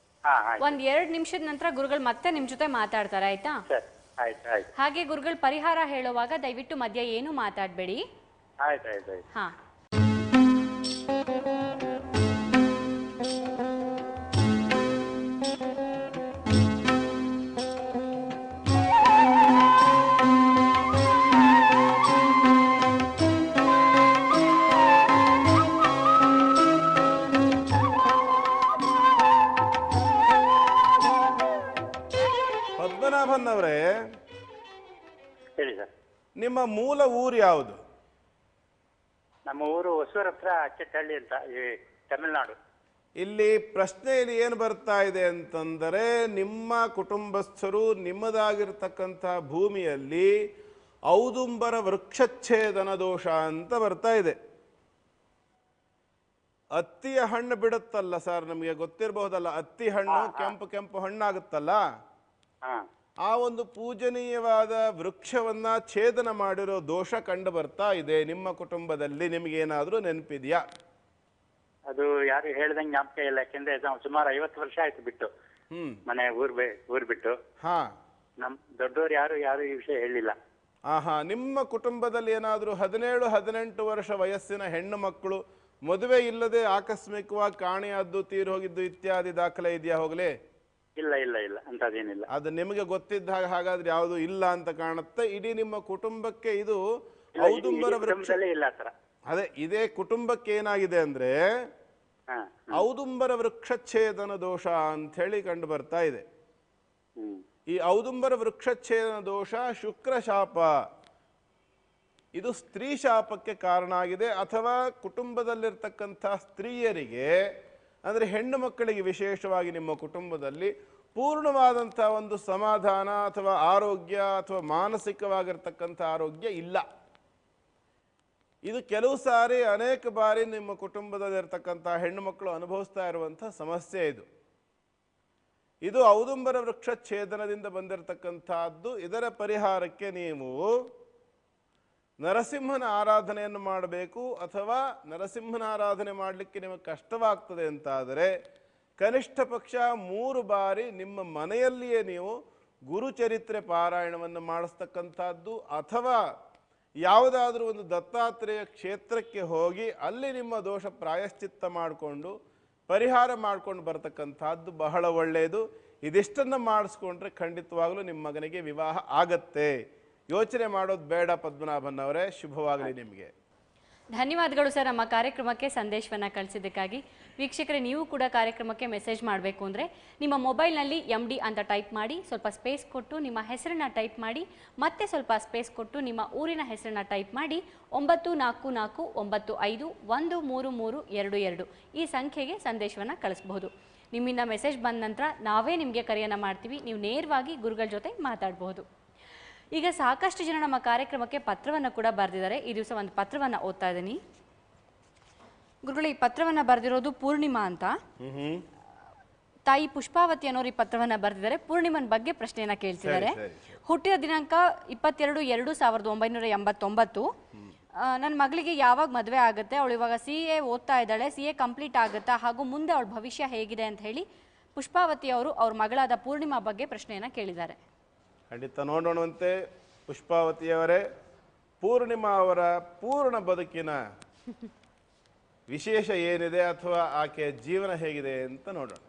ಒಂದ್ 2 ನಿಮಿಷದ ನಂತರ ಗುರುಗಳು ಮತ್ತೆ ನಿಮ್ ಜೊತೆ ಮಾತಾಡ್ತಾರೆ, ಆಯ್ತಾ? ಹಾಗೆ ಗುರುಗಳು ಪರಿಹಾರ ಹೇಳುವಾಗ ದಯವಿಟ್ಟು ಮಧ್ಯ ಏನು ಮಾತಾಡ್ಬೇಡಿ. ಹಾ, ಪದ್ಮನಾಭನ್ ಅವರೇ, ಹೇಳಿ ಸರ್. ನಿಮ್ಮ ಮೂಲ ಊರು ಯಾವುದು? ನಮ್ಮ ಊರು ಹೊಸೂರು ಹತ್ರ ಅಚ್ಚಟ್ಟಹಳ್ಳಿ ಅಂತ, ತಮಿಳುನಾಡು. ಇಲ್ಲಿ ಪ್ರಶ್ನೆಯಲ್ಲಿ ಏನು ಬರ್ತಾ ಇದೆ ಅಂತಂದರೆ, ನಿಮ್ಮ ಕುಟುಂಬಸ್ಥರು ನಿಮ್ಮದಾಗಿರ್ತಕ್ಕಂಥ ಭೂಮಿಯಲ್ಲಿ ಔದುಂಬರ ವೃಕ್ಷಚ್ಛೇದನ ದೋಷ ಅಂತ ಬರ್ತಾ ಇದೆ. ಅತ್ತಿಯ ಹಣ್ಣು ಬಿಡುತ್ತಲ್ಲ ಸರ್, ನಮಗೆ ಗೊತ್ತಿರಬಹುದಲ್ಲ, ಅತ್ತಿ ಹಣ್ಣು ಕೆಂಪು ಕೆಂಪು ಹಣ್ಣಾಗುತ್ತಲ್ಲ, ಆ ಒಂದು ಪೂಜನೀಯವಾದ ವೃಕ್ಷವನ್ನ ಛೇದನ ಮಾಡಿರೋ ದೋಷ ಕಂಡು ಬರ್ತಾ ಇದೆ ನಿಮ್ಮ ಕುಟುಂಬದಲ್ಲಿ. ನಿಮಗೇನಾದ್ರೂ ನೆನಪಿದ್ಯಾ? ಅದು ಯಾರು ಹೇಳ್ದಂಗೆ ಜ್ಞಾಪಕ ಇಲ್ಲ, ಯಾಕೆಂದ್ರೆ ಸುಮಾರು 50 ವರ್ಷ ಆಯ್ತು ಬಿಟ್ಟು, ಮನೆ ಊರ್ ಬಿಟ್ಟು. ನಮ್ ದೊಡ್ಡವರು ಯಾರು ಈ ವಿಷಯ ಹೇಳಿಲ್ಲ. ನಿಮ್ಮ ಕುಟುಂಬದಲ್ಲಿ ಏನಾದ್ರೂ 17-18 ವರ್ಷ ವಯಸ್ಸಿನ ಹೆಣ್ಣು ಮಕ್ಕಳು ಮದುವೆ ಇಲ್ಲದೆ ಆಕಸ್ಮಿಕವಾಗಿ ಕಾಣೆಯಾದ್ದು, ತೀರು ಹೋಗಿದ್ದು ಇತ್ಯಾದಿ ದಾಖಲೆ ಇದೆಯಾ? ಹೋಗ್ಲಿ, ಇಲ್ಲ ಅಂತದೇನಿಲ್ಲ. ಅದು ನಿಮಗೆ ಗೊತ್ತಿದ್ದ ಹಾಗಾದ್ರೆ ಯಾವುದು ಇಲ್ಲ ಅಂತ ಕಾಣುತ್ತೆ. ಇಡೀ ನಿಮ್ಮ ಕುಟುಂಬಕ್ಕೆ ಇದು ಔದುಂಬರ ವೃಕ್ಷ ಇಲ್ಲ. ಅದೇ, ಇದೇ ಕುಟುಂಬಕ್ಕೆ ಏನಾಗಿದೆ ಅಂದ್ರೆ ಔದುಂಬರ ವೃಕ್ಷಚ್ಛೇದನ ದೋಷ ಅಂತ ಹೇಳಿ ಕಂಡು ಬರ್ತಾ ಇದೆ. ಈ ಔದುಂಬರ ವೃಕ್ಷಚ್ಛೇದನ ದೋಷ ಶುಕ್ರ ಶಾಪ, ಇದು ಸ್ತ್ರೀ ಶಾಪಕ್ಕೆ ಕಾರಣ ಆಗಿದೆ. ಅಥವಾ ಕುಟುಂಬದಲ್ಲಿರ್ತಕ್ಕಂಥ ಸ್ತ್ರೀಯರಿಗೆ, ಅಂದರೆ ಹೆಣ್ಣು ಮಕ್ಕಳಿಗೆ ವಿಶೇಷವಾಗಿ ನಿಮ್ಮ ಕುಟುಂಬದಲ್ಲಿ ಪೂರ್ಣವಾದಂಥ ಒಂದು ಸಮಾಧಾನ ಅಥವಾ ಆರೋಗ್ಯ ಅಥವಾ ಮಾನಸಿಕವಾಗಿರ್ತಕ್ಕಂಥ ಆರೋಗ್ಯ ಇಲ್ಲ. ಇದು ಕೆಲವು ಸಾರಿ, ಅನೇಕ ಬಾರಿ ನಿಮ್ಮ ಕುಟುಂಬದಲ್ಲಿರ್ತಕ್ಕಂಥ ಹೆಣ್ಣು ಮಕ್ಕಳು ಅನುಭವಿಸ್ತಾ ಇರುವಂಥ ಸಮಸ್ಯೆ ಇದು ಔದುಂಬರ ವೃಕ್ಷ ಛೇದನದಿಂದ ಬಂದಿರತಕ್ಕಂಥದ್ದು. ಇದರ ಪರಿಹಾರಕ್ಕೆ ನೀವು ನರಸಿಂಹನ ಆರಾಧನೆಯನ್ನು ಮಾಡಬೇಕು. ಅಥವಾ ನರಸಿಂಹನ ಆರಾಧನೆ ಮಾಡಲಿಕ್ಕೆ ನಿಮಗೆ ಕಷ್ಟವಾಗ್ತದೆ ಅಂತಾದರೆ ಕನಿಷ್ಠ ಪಕ್ಷ 3 ಬಾರಿ ನಿಮ್ಮ ಮನೆಯಲ್ಲಿಯೇ ನೀವು ಗುರುಚರಿತ್ರೆ ಪಾರಾಯಣವನ್ನು ಮಾಡಿಸ್ತಕ್ಕಂಥದ್ದು. ಅಥವಾ ಯಾವುದಾದ್ರೂ ಒಂದು ದತ್ತಾತ್ರೇಯ ಕ್ಷೇತ್ರಕ್ಕೆ ಹೋಗಿ ಅಲ್ಲಿ ನಿಮ್ಮ ದೋಷ ಪ್ರಾಯಶ್ಚಿತ್ತ ಮಾಡಿಕೊಂಡು ಪರಿಹಾರ ಮಾಡ್ಕೊಂಡು ಬರ್ತಕ್ಕಂಥದ್ದು ಬಹಳ ಒಳ್ಳೆಯದು. ಇದಿಷ್ಟನ್ನು ಮಾಡಿಸ್ಕೊಂಡ್ರೆ ಖಂಡಿತವಾಗಲೂ ನಿಮ್ಮ ಮಗನಿಗೆ ವಿವಾಹ ಆಗತ್ತೆ. ಯೋಚನೆ ಮಾಡೋದು ಬೇಡ ಪದ್ಮನಾಭನ್ ಅವರೇ. ಶುಭವಾಗಲಿ ನಿಮಗೆ. ಧನ್ಯವಾದಗಳು ಸರ್ ನಮ್ಮ ಕಾರ್ಯಕ್ರಮಕ್ಕೆ ಸಂದೇಶವನ್ನು ಕಳಿಸಿದ್ದಕ್ಕಾಗಿ. ವೀಕ್ಷಕರೇ, ನೀವು ಕೂಡ ಕಾರ್ಯಕ್ರಮಕ್ಕೆ ಮೆಸೇಜ್ ಮಾಡಬೇಕು ಅಂದರೆ ನಿಮ್ಮ ಮೊಬೈಲ್ನಲ್ಲಿ MD ಅಂತ ಟೈಪ್ ಮಾಡಿ, ಸ್ವಲ್ಪ ಸ್ಪೇಸ್ ಕೊಟ್ಟು ನಿಮ್ಮ ಹೆಸರನ್ನು ಟೈಪ್ ಮಾಡಿ, ಮತ್ತೆ ಸ್ವಲ್ಪ ಸ್ಪೇಸ್ ಕೊಟ್ಟು ನಿಮ್ಮ ಊರಿನ ಹೆಸರನ್ನು ಟೈಪ್ ಮಾಡಿ 9449513322 ಈ ಸಂಖ್ಯೆಗೆ ಸಂದೇಶವನ್ನು ಕಳಿಸಬಹುದು. ನಿಮ್ಮಿಂದ ಮೆಸೇಜ್ ಬಂದ ನಂತರ ನಾವೇ ನಿಮಗೆ ಕರೆಯನ್ನು ಮಾಡ್ತೀವಿ. ನೀವು ನೇರವಾಗಿ ಗುರುಗಳ ಜೊತೆ ಮಾತಾಡಬಹುದು. ಈಗ ಸಾಕಷ್ಟು ಜನ ನಮ್ಮ ಕಾರ್ಯಕ್ರಮಕ್ಕೆ ಪತ್ರವನ್ನು ಕೂಡ ಬರೆದಿದ್ದಾರೆ. ಈ ದಿವಸ ಒಂದು ಪತ್ರವನ್ನು ಓದ್ತಾ ಇದ್ದೀನಿ. ಗುರುಗಳು, ಈ ಪತ್ರವನ್ನು ಬರೆದಿರೋದು ಪೂರ್ಣಿಮಾ ಅಂತ. ತಾಯಿ ಪುಷ್ಪಾವತಿ ಅನ್ನೋರು ಈ ಪತ್ರವನ್ನು ಬರೆದಿದ್ದಾರೆ. ಪೂರ್ಣಿಮನ ಬಗ್ಗೆ ಪ್ರಶ್ನೆಯನ್ನು ಕೇಳ್ತಿದ್ದಾರೆ. ಹುಟ್ಟಿದ ದಿನಾಂಕ 22/2/1989. ನನ್ನ ಮಗಳಿಗೆ ಯಾವಾಗ ಮದುವೆ ಆಗುತ್ತೆ, ಅವಳು ಇವಾಗ CA ಓದ್ತಾ ಇದ್ದಾಳೆ, CA ಕಂಪ್ಲೀಟ್ ಆಗುತ್ತಾ, ಹಾಗೂ ಮುಂದೆ ಅವಳ ಭವಿಷ್ಯ ಹೇಗಿದೆ ಅಂತ ಹೇಳಿ ಪುಷ್ಪಾವತಿ ಅವರು ಅವ್ರ ಮಗಳಾದ ಪೂರ್ಣಿಮಾ ಬಗ್ಗೆ ಪ್ರಶ್ನೆಯನ್ನು ಕೇಳಿದ್ದಾರೆ. ಖಂಡಿತ ನೋಡೋಣವಂತೆ. ಪುಷ್ಪಾವತಿಯವರೇ, ಪೂರ್ಣಿಮಾ ಅವರ ಪೂರ್ಣ ಬದುಕಿನ ವಿಶೇಷ ಏನಿದೆ ಅಥವಾ ಆಕೆಯ ಜೀವನ ಹೇಗಿದೆ ಅಂತ ನೋಡೋಣ.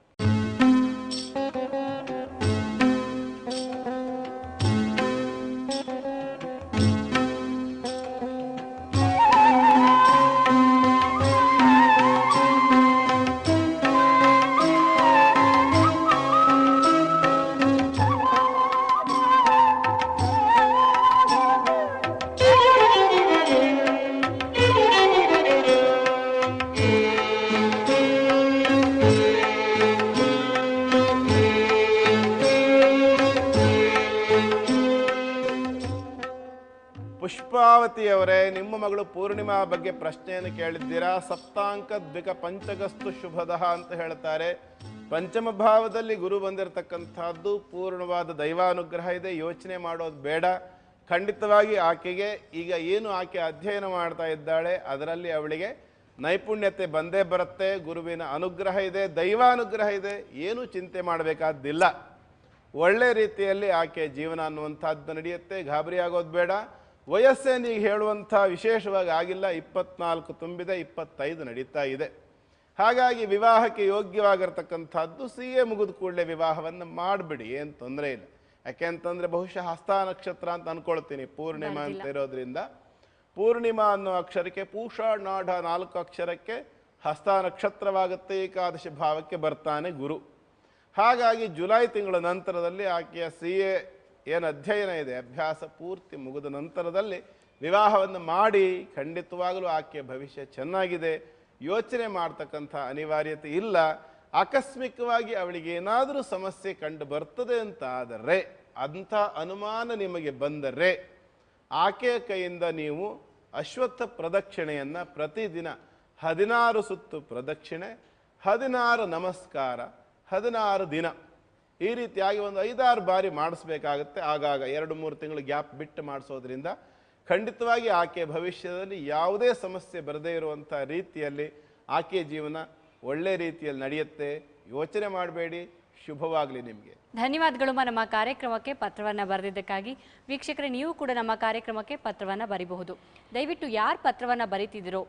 ಪುಷ್ಪಾವತಿಯವರೇ, ನಿಮ್ಮ ಮಗಳು ಪೂರ್ಣಿಮಾ ಬಗ್ಗೆ ಪ್ರಶ್ನೆಯನ್ನು ಕೇಳಿದ್ದೀರಾ. ಸಪ್ತಾಂಕ ದ್ವಿಕ ಪಂಚಗಸ್ತು ಶುಭದಃ ಅಂತ ಹೇಳ್ತಾರೆ. ಪಂಚಮ ಭಾವದಲ್ಲಿ ಗುರು ಬಂದಿರತಕ್ಕಂಥದ್ದು ಪೂರ್ಣವಾದ ದೈವಾನುಗ್ರಹ ಇದೆ. ಯೋಚನೆ ಮಾಡೋದು ಬೇಡ. ಖಂಡಿತವಾಗಿ ಆಕೆಗೆ ಈಗ ಏನು ಆಕೆ ಅಧ್ಯಯನ ಮಾಡ್ತಾ ಇದ್ದಾಳೆ ಅದರಲ್ಲಿ ಅವಳಿಗೆ ನೈಪುಣ್ಯತೆ ಬಂದೇ ಬರುತ್ತೆ. ಗುರುವಿನ ಅನುಗ್ರಹ ಇದೆ, ದೈವಾನುಗ್ರಹ ಇದೆ, ಏನೂ ಚಿಂತೆ ಮಾಡಬೇಕಾದ್ದಿಲ್ಲ. ಒಳ್ಳೆ ರೀತಿಯಲ್ಲಿ ಆಕೆ ಜೀವನ ಅನ್ನುವಂಥದ್ದು ನಡೆಯುತ್ತೆ. ಗಾಬರಿ ಆಗೋದು ಬೇಡ. ವಯಸ್ಸೇನೀಗ ಹೇಳುವಂಥ ವಿಶೇಷವಾಗಿ ಆಗಿಲ್ಲ. 24 ತುಂಬಿದೆ, 25 ನಡೀತಾ ಇದೆ. ಹಾಗಾಗಿ ವಿವಾಹಕ್ಕೆ ಯೋಗ್ಯವಾಗಿರ್ತಕ್ಕಂಥದ್ದು CA ಮುಗಿದ ಕೂಡಲೇ ವಿವಾಹವನ್ನು ಮಾಡಿಬಿಡಿ, ಏನು ತೊಂದರೆ ಇಲ್ಲ. ಯಾಕೆ ಅಂತಂದರೆ ಬಹುಶಃ ಹಸ್ತ ನಕ್ಷತ್ರ ಅಂತ ಅಂದ್ಕೊಳ್ತೀನಿ, ಪೂರ್ಣಿಮಾ ಅಂತ ಇರೋದ್ರಿಂದ. ಪೂರ್ಣಿಮಾ ಅನ್ನೋ ಅಕ್ಷರಕ್ಕೆ ಪೂಷ ನಾಢ 4 ಅಕ್ಷರಕ್ಕೆ ಹಸ್ತ ನಕ್ಷತ್ರವಾಗುತ್ತೆ. ಏಕಾದಶಿ ಭಾವಕ್ಕೆ ಬರ್ತಾನೆ ಗುರು. ಹಾಗಾಗಿ ಜುಲೈ ತಿಂಗಳ ನಂತರದಲ್ಲಿ ಆಕೆಯ CA ಏನು ಅಧ್ಯಯನ ಇದೆ, ಅಭ್ಯಾಸ ಪೂರ್ತಿ ಮುಗಿದ ನಂತರದಲ್ಲಿ ವಿವಾಹವನ್ನು ಮಾಡಿ ಖಂಡಿತವಾಗಲೂ ಆಕೆಯ ಭವಿಷ್ಯ ಚೆನ್ನಾಗಿದೆ. ಯೋಚನೆ ಮಾಡ್ತಕ್ಕಂಥ ಅನಿವಾರ್ಯತೆ ಇಲ್ಲ. ಆಕಸ್ಮಿಕವಾಗಿ ಅವಳಿಗೆ ಏನಾದರೂ ಸಮಸ್ಯೆ ಕಂಡು ಬರ್ತದೆ ಅಂತ ಆದರೆ, ಅಂಥ ಅನುಮಾನ ನಿಮಗೆ ಬಂದರೆ ಆಕೆಯ ಕೈಯಿಂದ ನೀವು ಅಶ್ವತ್ಥ ಪ್ರದಕ್ಷಿಣೆಯನ್ನು ಪ್ರತಿದಿನ 16 ಸುತ್ತು ಪ್ರದಕ್ಷಿಣೆ, 16 ನಮಸ್ಕಾರ, 16 ದಿನ ಈ ರೀತಿಯಾಗಿ ಒಂದು 5-6 ಬಾರಿ ಮಾಡಿಸ್ಬೇಕಾಗತ್ತೆ. ಆಗಾಗ 2-3 ತಿಂಗಳು ಗ್ಯಾಪ್ ಬಿಟ್ಟು ಮಾಡಿಸೋದ್ರಿಂದ ಖಂಡಿತವಾಗಿ ಆಕೆಯ ಭವಿಷ್ಯದಲ್ಲಿ ಯಾವುದೇ ಸಮಸ್ಯೆ ಬರದೇ ಇರುವಂಥ ರೀತಿಯಲ್ಲಿ ಆಕೆಯ ಜೀವನ ಒಳ್ಳೆ ರೀತಿಯಲ್ಲಿ ನಡೆಯುತ್ತೆ. ಯೋಚನೆ ಮಾಡಬೇಡಿ. ಶುಭವಾಗಲಿ ನಿಮಗೆ. ಧನ್ಯವಾದಗಳು ನಮ್ಮ ಕಾರ್ಯಕ್ರಮಕ್ಕೆ ಪತ್ರವನ್ನು ಬರೆದಿದ್ದಕ್ಕಾಗಿ. ವೀಕ್ಷಕರೇ, ನೀವು ಕೂಡ ನಮ್ಮ ಕಾರ್ಯಕ್ರಮಕ್ಕೆ ಪತ್ರವನ್ನು ಬರೀಬಹುದು. ದಯವಿಟ್ಟು ಯಾರು ಪತ್ರವನ್ನು ಬರೀತಿದ್ದೀರೋ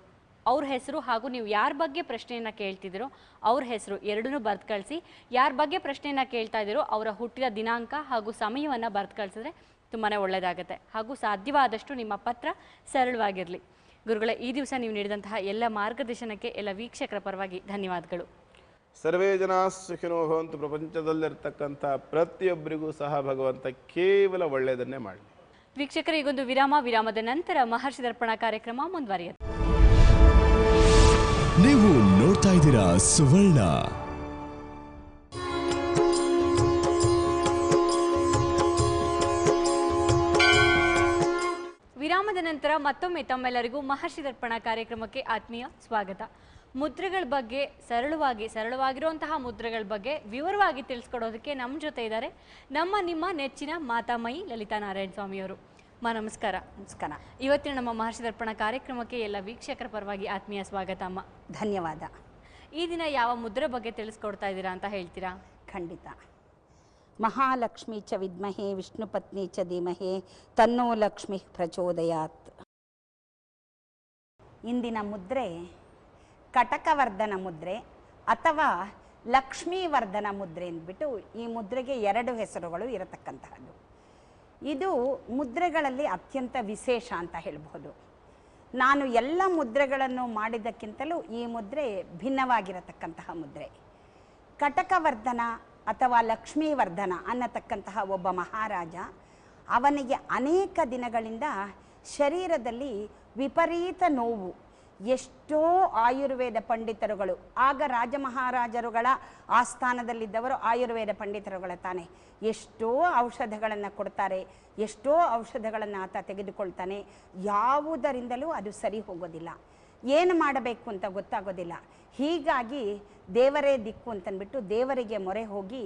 ಅವ್ರ ಹೆಸರು ಹಾಗೂ ನೀವು ಯಾರ ಬಗ್ಗೆ ಪ್ರಶ್ನೆಯನ್ನು ಕೇಳ್ತಿದ್ದೀರೋ ಅವ್ರ ಹೆಸರು ಎರಡನ್ನೂ ಬರೆದು ಕಳಿಸಿ. ಯಾರ ಬಗ್ಗೆ ಪ್ರಶ್ನೆಯನ್ನು ಕೇಳ್ತಾ ಇದ್ದೀರೋ ಅವರ ಹುಟ್ಟಿದ ದಿನಾಂಕ ಹಾಗೂ ಸಮಯವನ್ನು ಬರೆದು ಕಳಿಸಿದ್ರೆ ತುಂಬಾ ಒಳ್ಳೆಯದಾಗುತ್ತೆ. ಹಾಗೂ ಸಾಧ್ಯವಾದಷ್ಟು ನಿಮ್ಮ ಪತ್ರ ಸರಳವಾಗಿರಲಿ. ಗುರುಗಳೇ, ಈ ದಿವಸ ನೀವು ನೀಡಿದಂತಹ ಎಲ್ಲ ಮಾರ್ಗದರ್ಶನಕ್ಕೆ ಎಲ್ಲ ವೀಕ್ಷಕರ ಪರವಾಗಿ ಧನ್ಯವಾದಗಳು. ಸರ್ವೇ ಜನ ಸುಖಿನೋ ಭವಂತು. ಪ್ರಪಂಚದಲ್ಲಿರ್ತಕ್ಕಂಥ ಪ್ರತಿಯೊಬ್ಬರಿಗೂ ಸಹ ಭಗವಂತ ಕೇವಲ ಒಳ್ಳೆಯದನ್ನೇ ಮಾಡಲಿ. ವೀಕ್ಷಕರೇ, ಈಗೊಂದು ವಿರಾಮದ ನಂತರ ಮಹರ್ಷಿ ದರ್ಪಣ ಕಾರ್ಯಕ್ರಮ ಮುಂದುವರಿಯುತ್ತೆ. ನೀವು ನೋಡ್ತಾ ಇದ್ದೀರಾ ಸುವರ್ಣ. ವಿರಾಮದ ನಂತರ ಮತ್ತೊಮ್ಮೆ ತಮ್ಮೆಲ್ಲರಿಗೂ ಮಹರ್ಷಿ ದರ್ಪಣ ಕಾರ್ಯಕ್ರಮಕ್ಕೆ ಆತ್ಮೀಯ ಸ್ವಾಗತ. ಮುದ್ರೆಗಳ ಬಗ್ಗೆ ಸರಳವಾಗಿರುವಂತಹ ಮುದ್ರೆಗಳ ಬಗ್ಗೆ ವಿವರವಾಗಿ ತಿಳಿಸ್ಕೊಡೋದಕ್ಕೆ ನಮ್ಮ ಜೊತೆ ಇದ್ದಾರೆ ನಿಮ್ಮ ನೆಚ್ಚಿನ ಮಾತಾಮಯಿ ಲಲಿತಾ ನಾರಾಯಣ ಸ್ವಾಮಿಯವರು. ನಮಸ್ಕಾರ. ನಮಸ್ಕಾರ. ಇವತ್ತಿನ ನಮ್ಮ ಮಹರ್ಷಿ ದರ್ಪಣ ಕಾರ್ಯಕ್ರಮಕ್ಕೆ ಎಲ್ಲ ವೀಕ್ಷಕರ ಪರವಾಗಿ ಆತ್ಮೀಯ ಸ್ವಾಗತ ಅಮ್ಮ. ಧನ್ಯವಾದ. ಈ ದಿನ ಯಾವ ಮುದ್ರೆ ಬಗ್ಗೆ ತಿಳಿಸ್ಕೊಡ್ತಾ ಇದ್ದೀರಾ ಅಂತ ಹೇಳ್ತೀರಾ? ಖಂಡಿತ. ಮಹಾಲಕ್ಷ್ಮಿ ಚ ವಿದ್ಮಹೇ ವಿಷ್ಣು ಪತ್ನಿ ಚ ಧೀಮಹೇ ತನ್ನೋ ಲಕ್ಷ್ಮಿ ಪ್ರಚೋದಯಾತ್. ಇಂದಿನ ಮುದ್ರೆ ಕಟಕವರ್ಧನ ಮುದ್ರೆ ಅಥವಾ ಲಕ್ಷ್ಮೀವರ್ಧನ ಮುದ್ರೆ ಅಂದ್ಬಿಟ್ಟು ಈ ಮುದ್ರೆಗೆ 2 ಹೆಸರುಗಳು ಇರತಕ್ಕಂತಹದ್ದು. ಇದು ಮುದ್ರೆಗಳಲ್ಲಿ ಅತ್ಯಂತ ವಿಶೇಷ ಅಂತ ಹೇಳ್ಬೋದು. ನಾನು ಎಲ್ಲ ಮುದ್ರೆಗಳನ್ನು ಮಾಡಿದ್ದಕ್ಕಿಂತಲೂ ಈ ಮುದ್ರೆ ಭಿನ್ನವಾಗಿರತಕ್ಕಂತಹ ಮುದ್ರೆ. ಕಟಕವರ್ಧನ ಅಥವಾ ಲಕ್ಷ್ಮೀವರ್ಧನ ಅನ್ನತಕ್ಕಂತಹ ಒಬ್ಬ ಮಹಾರಾಜ, ಅವನಿಗೆ ಅನೇಕ ದಿನಗಳಿಂದ ಶರೀರದಲ್ಲಿ ವಿಪರೀತ ನೋವು. ಎಷ್ಟೋ ಆಯುರ್ವೇದ ಪಂಡಿತರುಗಳು, ಆಗ ರಾಜ ಮಹಾರಾಜರುಗಳ ಆಸ್ಥಾನದಲ್ಲಿದ್ದವರು ಆಯುರ್ವೇದ ಪಂಡಿತರುಗಳ ತಾನೆ, ಎಷ್ಟೋ ಔಷಧಗಳನ್ನು ಕೊಡ್ತಾರೆ, ಎಷ್ಟೋ ಔಷಧಗಳನ್ನು ಆತ ತೆಗೆದುಕೊಳ್ತಾನೆ. ಯಾವುದರಿಂದಲೂ ಅದು ಸರಿ ಹೋಗೋದಿಲ್ಲ. ಏನು ಮಾಡಬೇಕು ಅಂತ ಗೊತ್ತಾಗೋದಿಲ್ಲ. ಹೀಗಾಗಿ ದೇವರೇ ದಿಕ್ಕು ಅಂತಂದ್ಬಿಟ್ಟು ದೇವರಿಗೆ ಮೊರೆ ಹೋಗಿ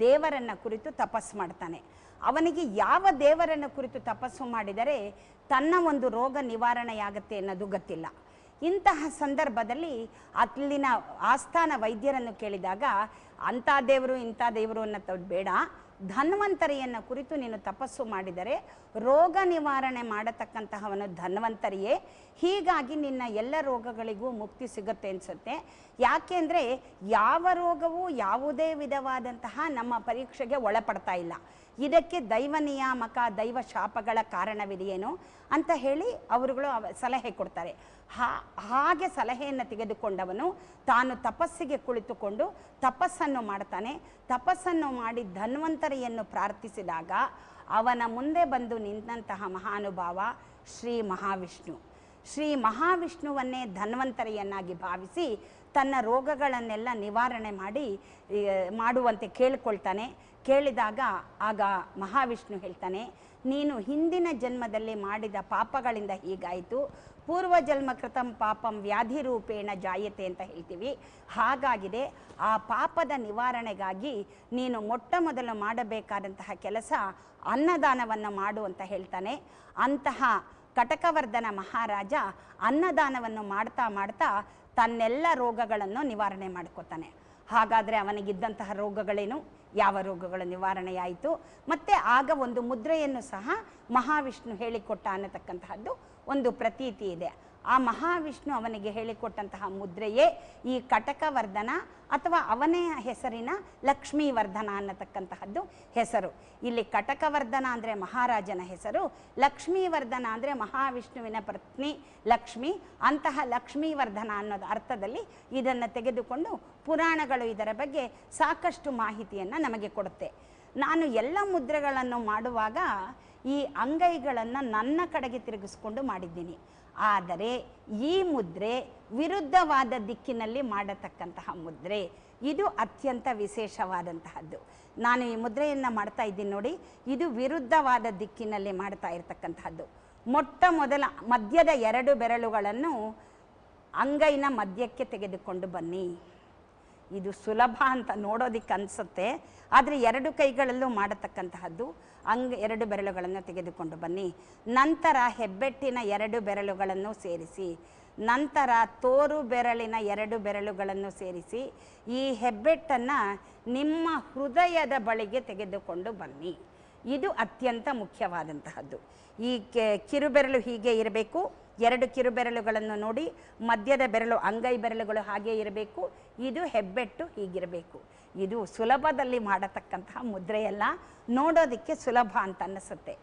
ದೇವರನ್ನು ಕುರಿತು ತಪಸ್ಸು ಮಾಡ್ತಾನೆ. ಅವನಿಗೆ ಯಾವ ದೇವರನ್ನು ಕುರಿತು ತಪಸ್ಸು ಮಾಡಿದರೆ ತನ್ನ ಒಂದು ರೋಗ ನಿವಾರಣೆಯಾಗತ್ತೆ ಅನ್ನೋದು ಗೊತ್ತಿಲ್ಲ. ಇಂತಹ ಸಂದರ್ಭದಲ್ಲಿ ಅಲ್ಲಿನ ಆಸ್ಥಾನ ವೈದ್ಯರನ್ನು ಕೇಳಿದಾಗ, ಅಂಥ ದೇವರು ಇಂಥ ದೇವರು ಅನ್ನೋದು ಬೇಡ, ಧನ್ವಂತರಿಯನ್ನು ಕುರಿತು ನೀನು ತಪಸ್ಸು ಮಾಡಿದರೆ ರೋಗ ನಿವಾರಣೆ ಮಾಡತಕ್ಕಂತಹವನು ಧನ್ವಂತರಿಯೇ. ಹೀಗಾಗಿ ನಿನ್ನ ಎಲ್ಲ ರೋಗಗಳಿಗೂ ಮುಕ್ತಿ ಸಿಗುತ್ತೆ ಅನಿಸುತ್ತೆ. ಯಾಕೆಂದರೆ ಯಾವ ರೋಗವೂ ಯಾವುದೇ ವಿಧವಾದಂತಹ ನಮ್ಮ ಪರೀಕ್ಷೆಗೆ ಒಳಪಡ್ತಾ ಇಲ್ಲ. ಇದಕ್ಕೆ ದೈವ ನಿಯಾಮಕ, ದೈವ ಶಾಪಗಳ ಕಾರಣವಿದೆಯೇನೋ ಅಂತ ಹೇಳಿ ಅವರುಗಳು ಸಲಹೆ ಕೊಡ್ತಾರೆ. ಹಾಗೆ ಸಲಹೆಯನ್ನು ತೆಗೆದುಕೊಂಡವನು ತಾನು ತಪಸ್ಸಿಗೆ ಕುಳಿತುಕೊಂಡು ತಪಸ್ಸನ್ನು ಮಾಡ್ತಾನೆ. ತಪಸ್ಸನ್ನು ಮಾಡಿ ಧನ್ವಂತರಿಯನ್ನು ಪ್ರಾರ್ಥಿಸಿದಾಗ ಅವನ ಮುಂದೆ ಬಂದು ನಿಂತಹ ಮಹಾನುಭಾವ ಶ್ರೀ ಮಹಾವಿಷ್ಣು. ಶ್ರೀ ಮಹಾವಿಷ್ಣುವನ್ನೇ ಧನ್ವಂತರಿಯನ್ನಾಗಿ ಭಾವಿಸಿ ತನ್ನ ರೋಗಗಳನ್ನೆಲ್ಲ ನಿವಾರಣೆ ಮಾಡುವಂತೆ ಕೇಳಿಕೊಳ್ತಾನೆ. ಕೇಳಿದಾಗ ಆಗ ಮಹಾವಿಷ್ಣು ಹೇಳ್ತಾನೆ, ನೀನು ಹಿಂದಿನ ಜನ್ಮದಲ್ಲಿ ಮಾಡಿದ ಪಾಪಗಳಿಂದ ಹೀಗಾಯಿತು, ಪೂರ್ವ ಜನ್ಮ ಕೃತಂ ಪಾಪಂ ವ್ಯಾಧಿ ರೂಪೇಣ ಜಾಯತೆ ಅಂತ ಹೇಳ್ತೀವಿ, ಹಾಗಾಗಿದೆ. ಆ ಪಾಪದ ನಿವಾರಣೆಗಾಗಿ ನೀನು ಮೊಟ್ಟ ಮೊದಲು ಮಾಡಬೇಕಾದಂತಹ ಕೆಲಸ ಅನ್ನದಾನವನ್ನು ಮಾಡು ಅಂತ ಹೇಳ್ತಾನೆ. ಅಂತಹ ಕಟಕವರ್ಧನ ಮಹಾರಾಜ ಅನ್ನದಾನವನ್ನು ಮಾಡ್ತಾ ಮಾಡ್ತಾ ತನ್ನೆಲ್ಲ ರೋಗಗಳನ್ನು ನಿವಾರಣೆ ಮಾಡ್ಕೋತಾನೆ. ಹಾಗಾದರೆ ಅವನಿಗಿದ್ದಂತಹ ರೋಗಗಳೇನು, ಯಾವ ರೋಗಗಳ ನಿವಾರಣೆಯಾಯಿತು? ಮತ್ತು ಆಗ ಒಂದು ಮುದ್ರೆಯನ್ನು ಸಹ ಮಹಾವಿಷ್ಣು ಹೇಳಿಕೊಟ್ಟ ಅನ್ನತಕ್ಕಂತಹದ್ದು ಒಂದು ಪ್ರತೀತಿ ಇದೆ. ಆ ಮಹಾವಿಷ್ಣು ಅವನಿಗೆ ಹೇಳಿಕೊಟ್ಟಂತಹ ಮುದ್ರೆಯೇ ಈ ಕಟಕವರ್ಧನ ಅಥವಾ ಅವನೇ ಹೆಸರಿನ ಲಕ್ಷ್ಮೀವರ್ಧನ ಅನ್ನತಕ್ಕಂತಹದ್ದು ಹೆಸರು. ಇಲ್ಲಿ ಕಟಕವರ್ಧನ ಅಂದರೆ ಮಹಾರಾಜನ ಹೆಸರು, ಲಕ್ಷ್ಮೀವರ್ಧನ ಅಂದರೆ ಮಹಾವಿಷ್ಣುವಿನ ಪತ್ನಿ ಲಕ್ಷ್ಮಿ. ಅಂತಹ ಲಕ್ಷ್ಮೀವರ್ಧನ ಅನ್ನೋದು ಅರ್ಥದಲ್ಲಿ ಇದನ್ನು ತೆಗೆದುಕೊಂಡು ಪುರಾಣಗಳು ಇದರ ಬಗ್ಗೆ ಸಾಕಷ್ಟು ಮಾಹಿತಿಯನ್ನು ನಮಗೆ ಕೊಡುತ್ತೆ. ನಾನು ಎಲ್ಲ ಮುದ್ರೆಗಳನ್ನು ಮಾಡುವಾಗ ಈ ಅಂಗೈಗಳನ್ನು ನನ್ನ ಕಡೆಗೆ ತಿರುಗಿಸ್ಕೊಂಡು ಮಾಡಿದ್ದೀನಿ. ಆದರೆ ಈ ಮುದ್ರೆ ವಿರುದ್ಧವಾದ ದಿಕ್ಕಿನಲ್ಲಿ ಮಾಡತಕ್ಕಂತಹ ಮುದ್ರೆ, ಇದು ಅತ್ಯಂತ ವಿಶೇಷವಾದಂತಹದ್ದು. ನಾನು ಈ ಮುದ್ರೆಯನ್ನು ಮಾಡ್ತಾ ಇದ್ದೀನಿ ನೋಡಿ, ಇದು ವಿರುದ್ಧವಾದ ದಿಕ್ಕಿನಲ್ಲಿ ಮಾಡ್ತಾ ಇರತಕ್ಕಂತಹದ್ದು. ಮೊಟ್ಟ ಮೊದಲ ಮಧ್ಯದ 2 ಬೆರಳುಗಳನ್ನು ಅಂಗೈನ ಮಧ್ಯಕ್ಕೆ ತೆಗೆದುಕೊಂಡು ಬನ್ನಿ. ಇದು ಸುಲಭ ಅಂತ ನೋಡೋದಿಕ್ಕೆ ಅನಿಸುತ್ತೆ, ಆದರೆ 2 ಕೈಗಳಲ್ಲೂ ಮಾಡತಕ್ಕಂತಹದ್ದು. 2 ಬೆರಳುಗಳನ್ನು ತೆಗೆದುಕೊಂಡು ಬನ್ನಿ. ನಂತರ ಹೆಬ್ಬೆಟ್ಟಿನ 2 ಬೆರಳುಗಳನ್ನು ಸೇರಿಸಿ, ನಂತರ ತೋರು ಬೆರಳಿನ 2 ಬೆರಳುಗಳನ್ನು ಸೇರಿಸಿ ಈ ಹೆಬ್ಬೆಟ್ಟನ್ನು ನಿಮ್ಮ ಹೃದಯದ ಬಳಿಗೆ ತೆಗೆದುಕೊಂಡು ಬನ್ನಿ. ಇದು ಅತ್ಯಂತ ಮುಖ್ಯವಾದಂತಹದ್ದು. ಈ ಕಿರುಬೆರಳು ಹೀಗೆ ಇರಬೇಕು, 2 ಕಿರುಬೆರಳುಗಳನ್ನು ನೋಡಿ, ಮಧ್ಯದ ಬೆರಳು ಅಂಗೈ ಬೆರಳುಗಳು ಹಾಗೆ ಇರಬೇಕು, ಇದು ಹೆಬ್ಬೆಟ್ಟು ಹೀಗಿರಬೇಕು. ಇದು ಸುಲಭದಲ್ಲಿ ಮಾಡತಕ್ಕಂತಹ ಮುದ್ರೆಯಲ್ಲ, ನೋಡೋದಕ್ಕೆ ಸುಲಭ ಅಂತ ಅನ್ನಿಸುತ್ತೆ.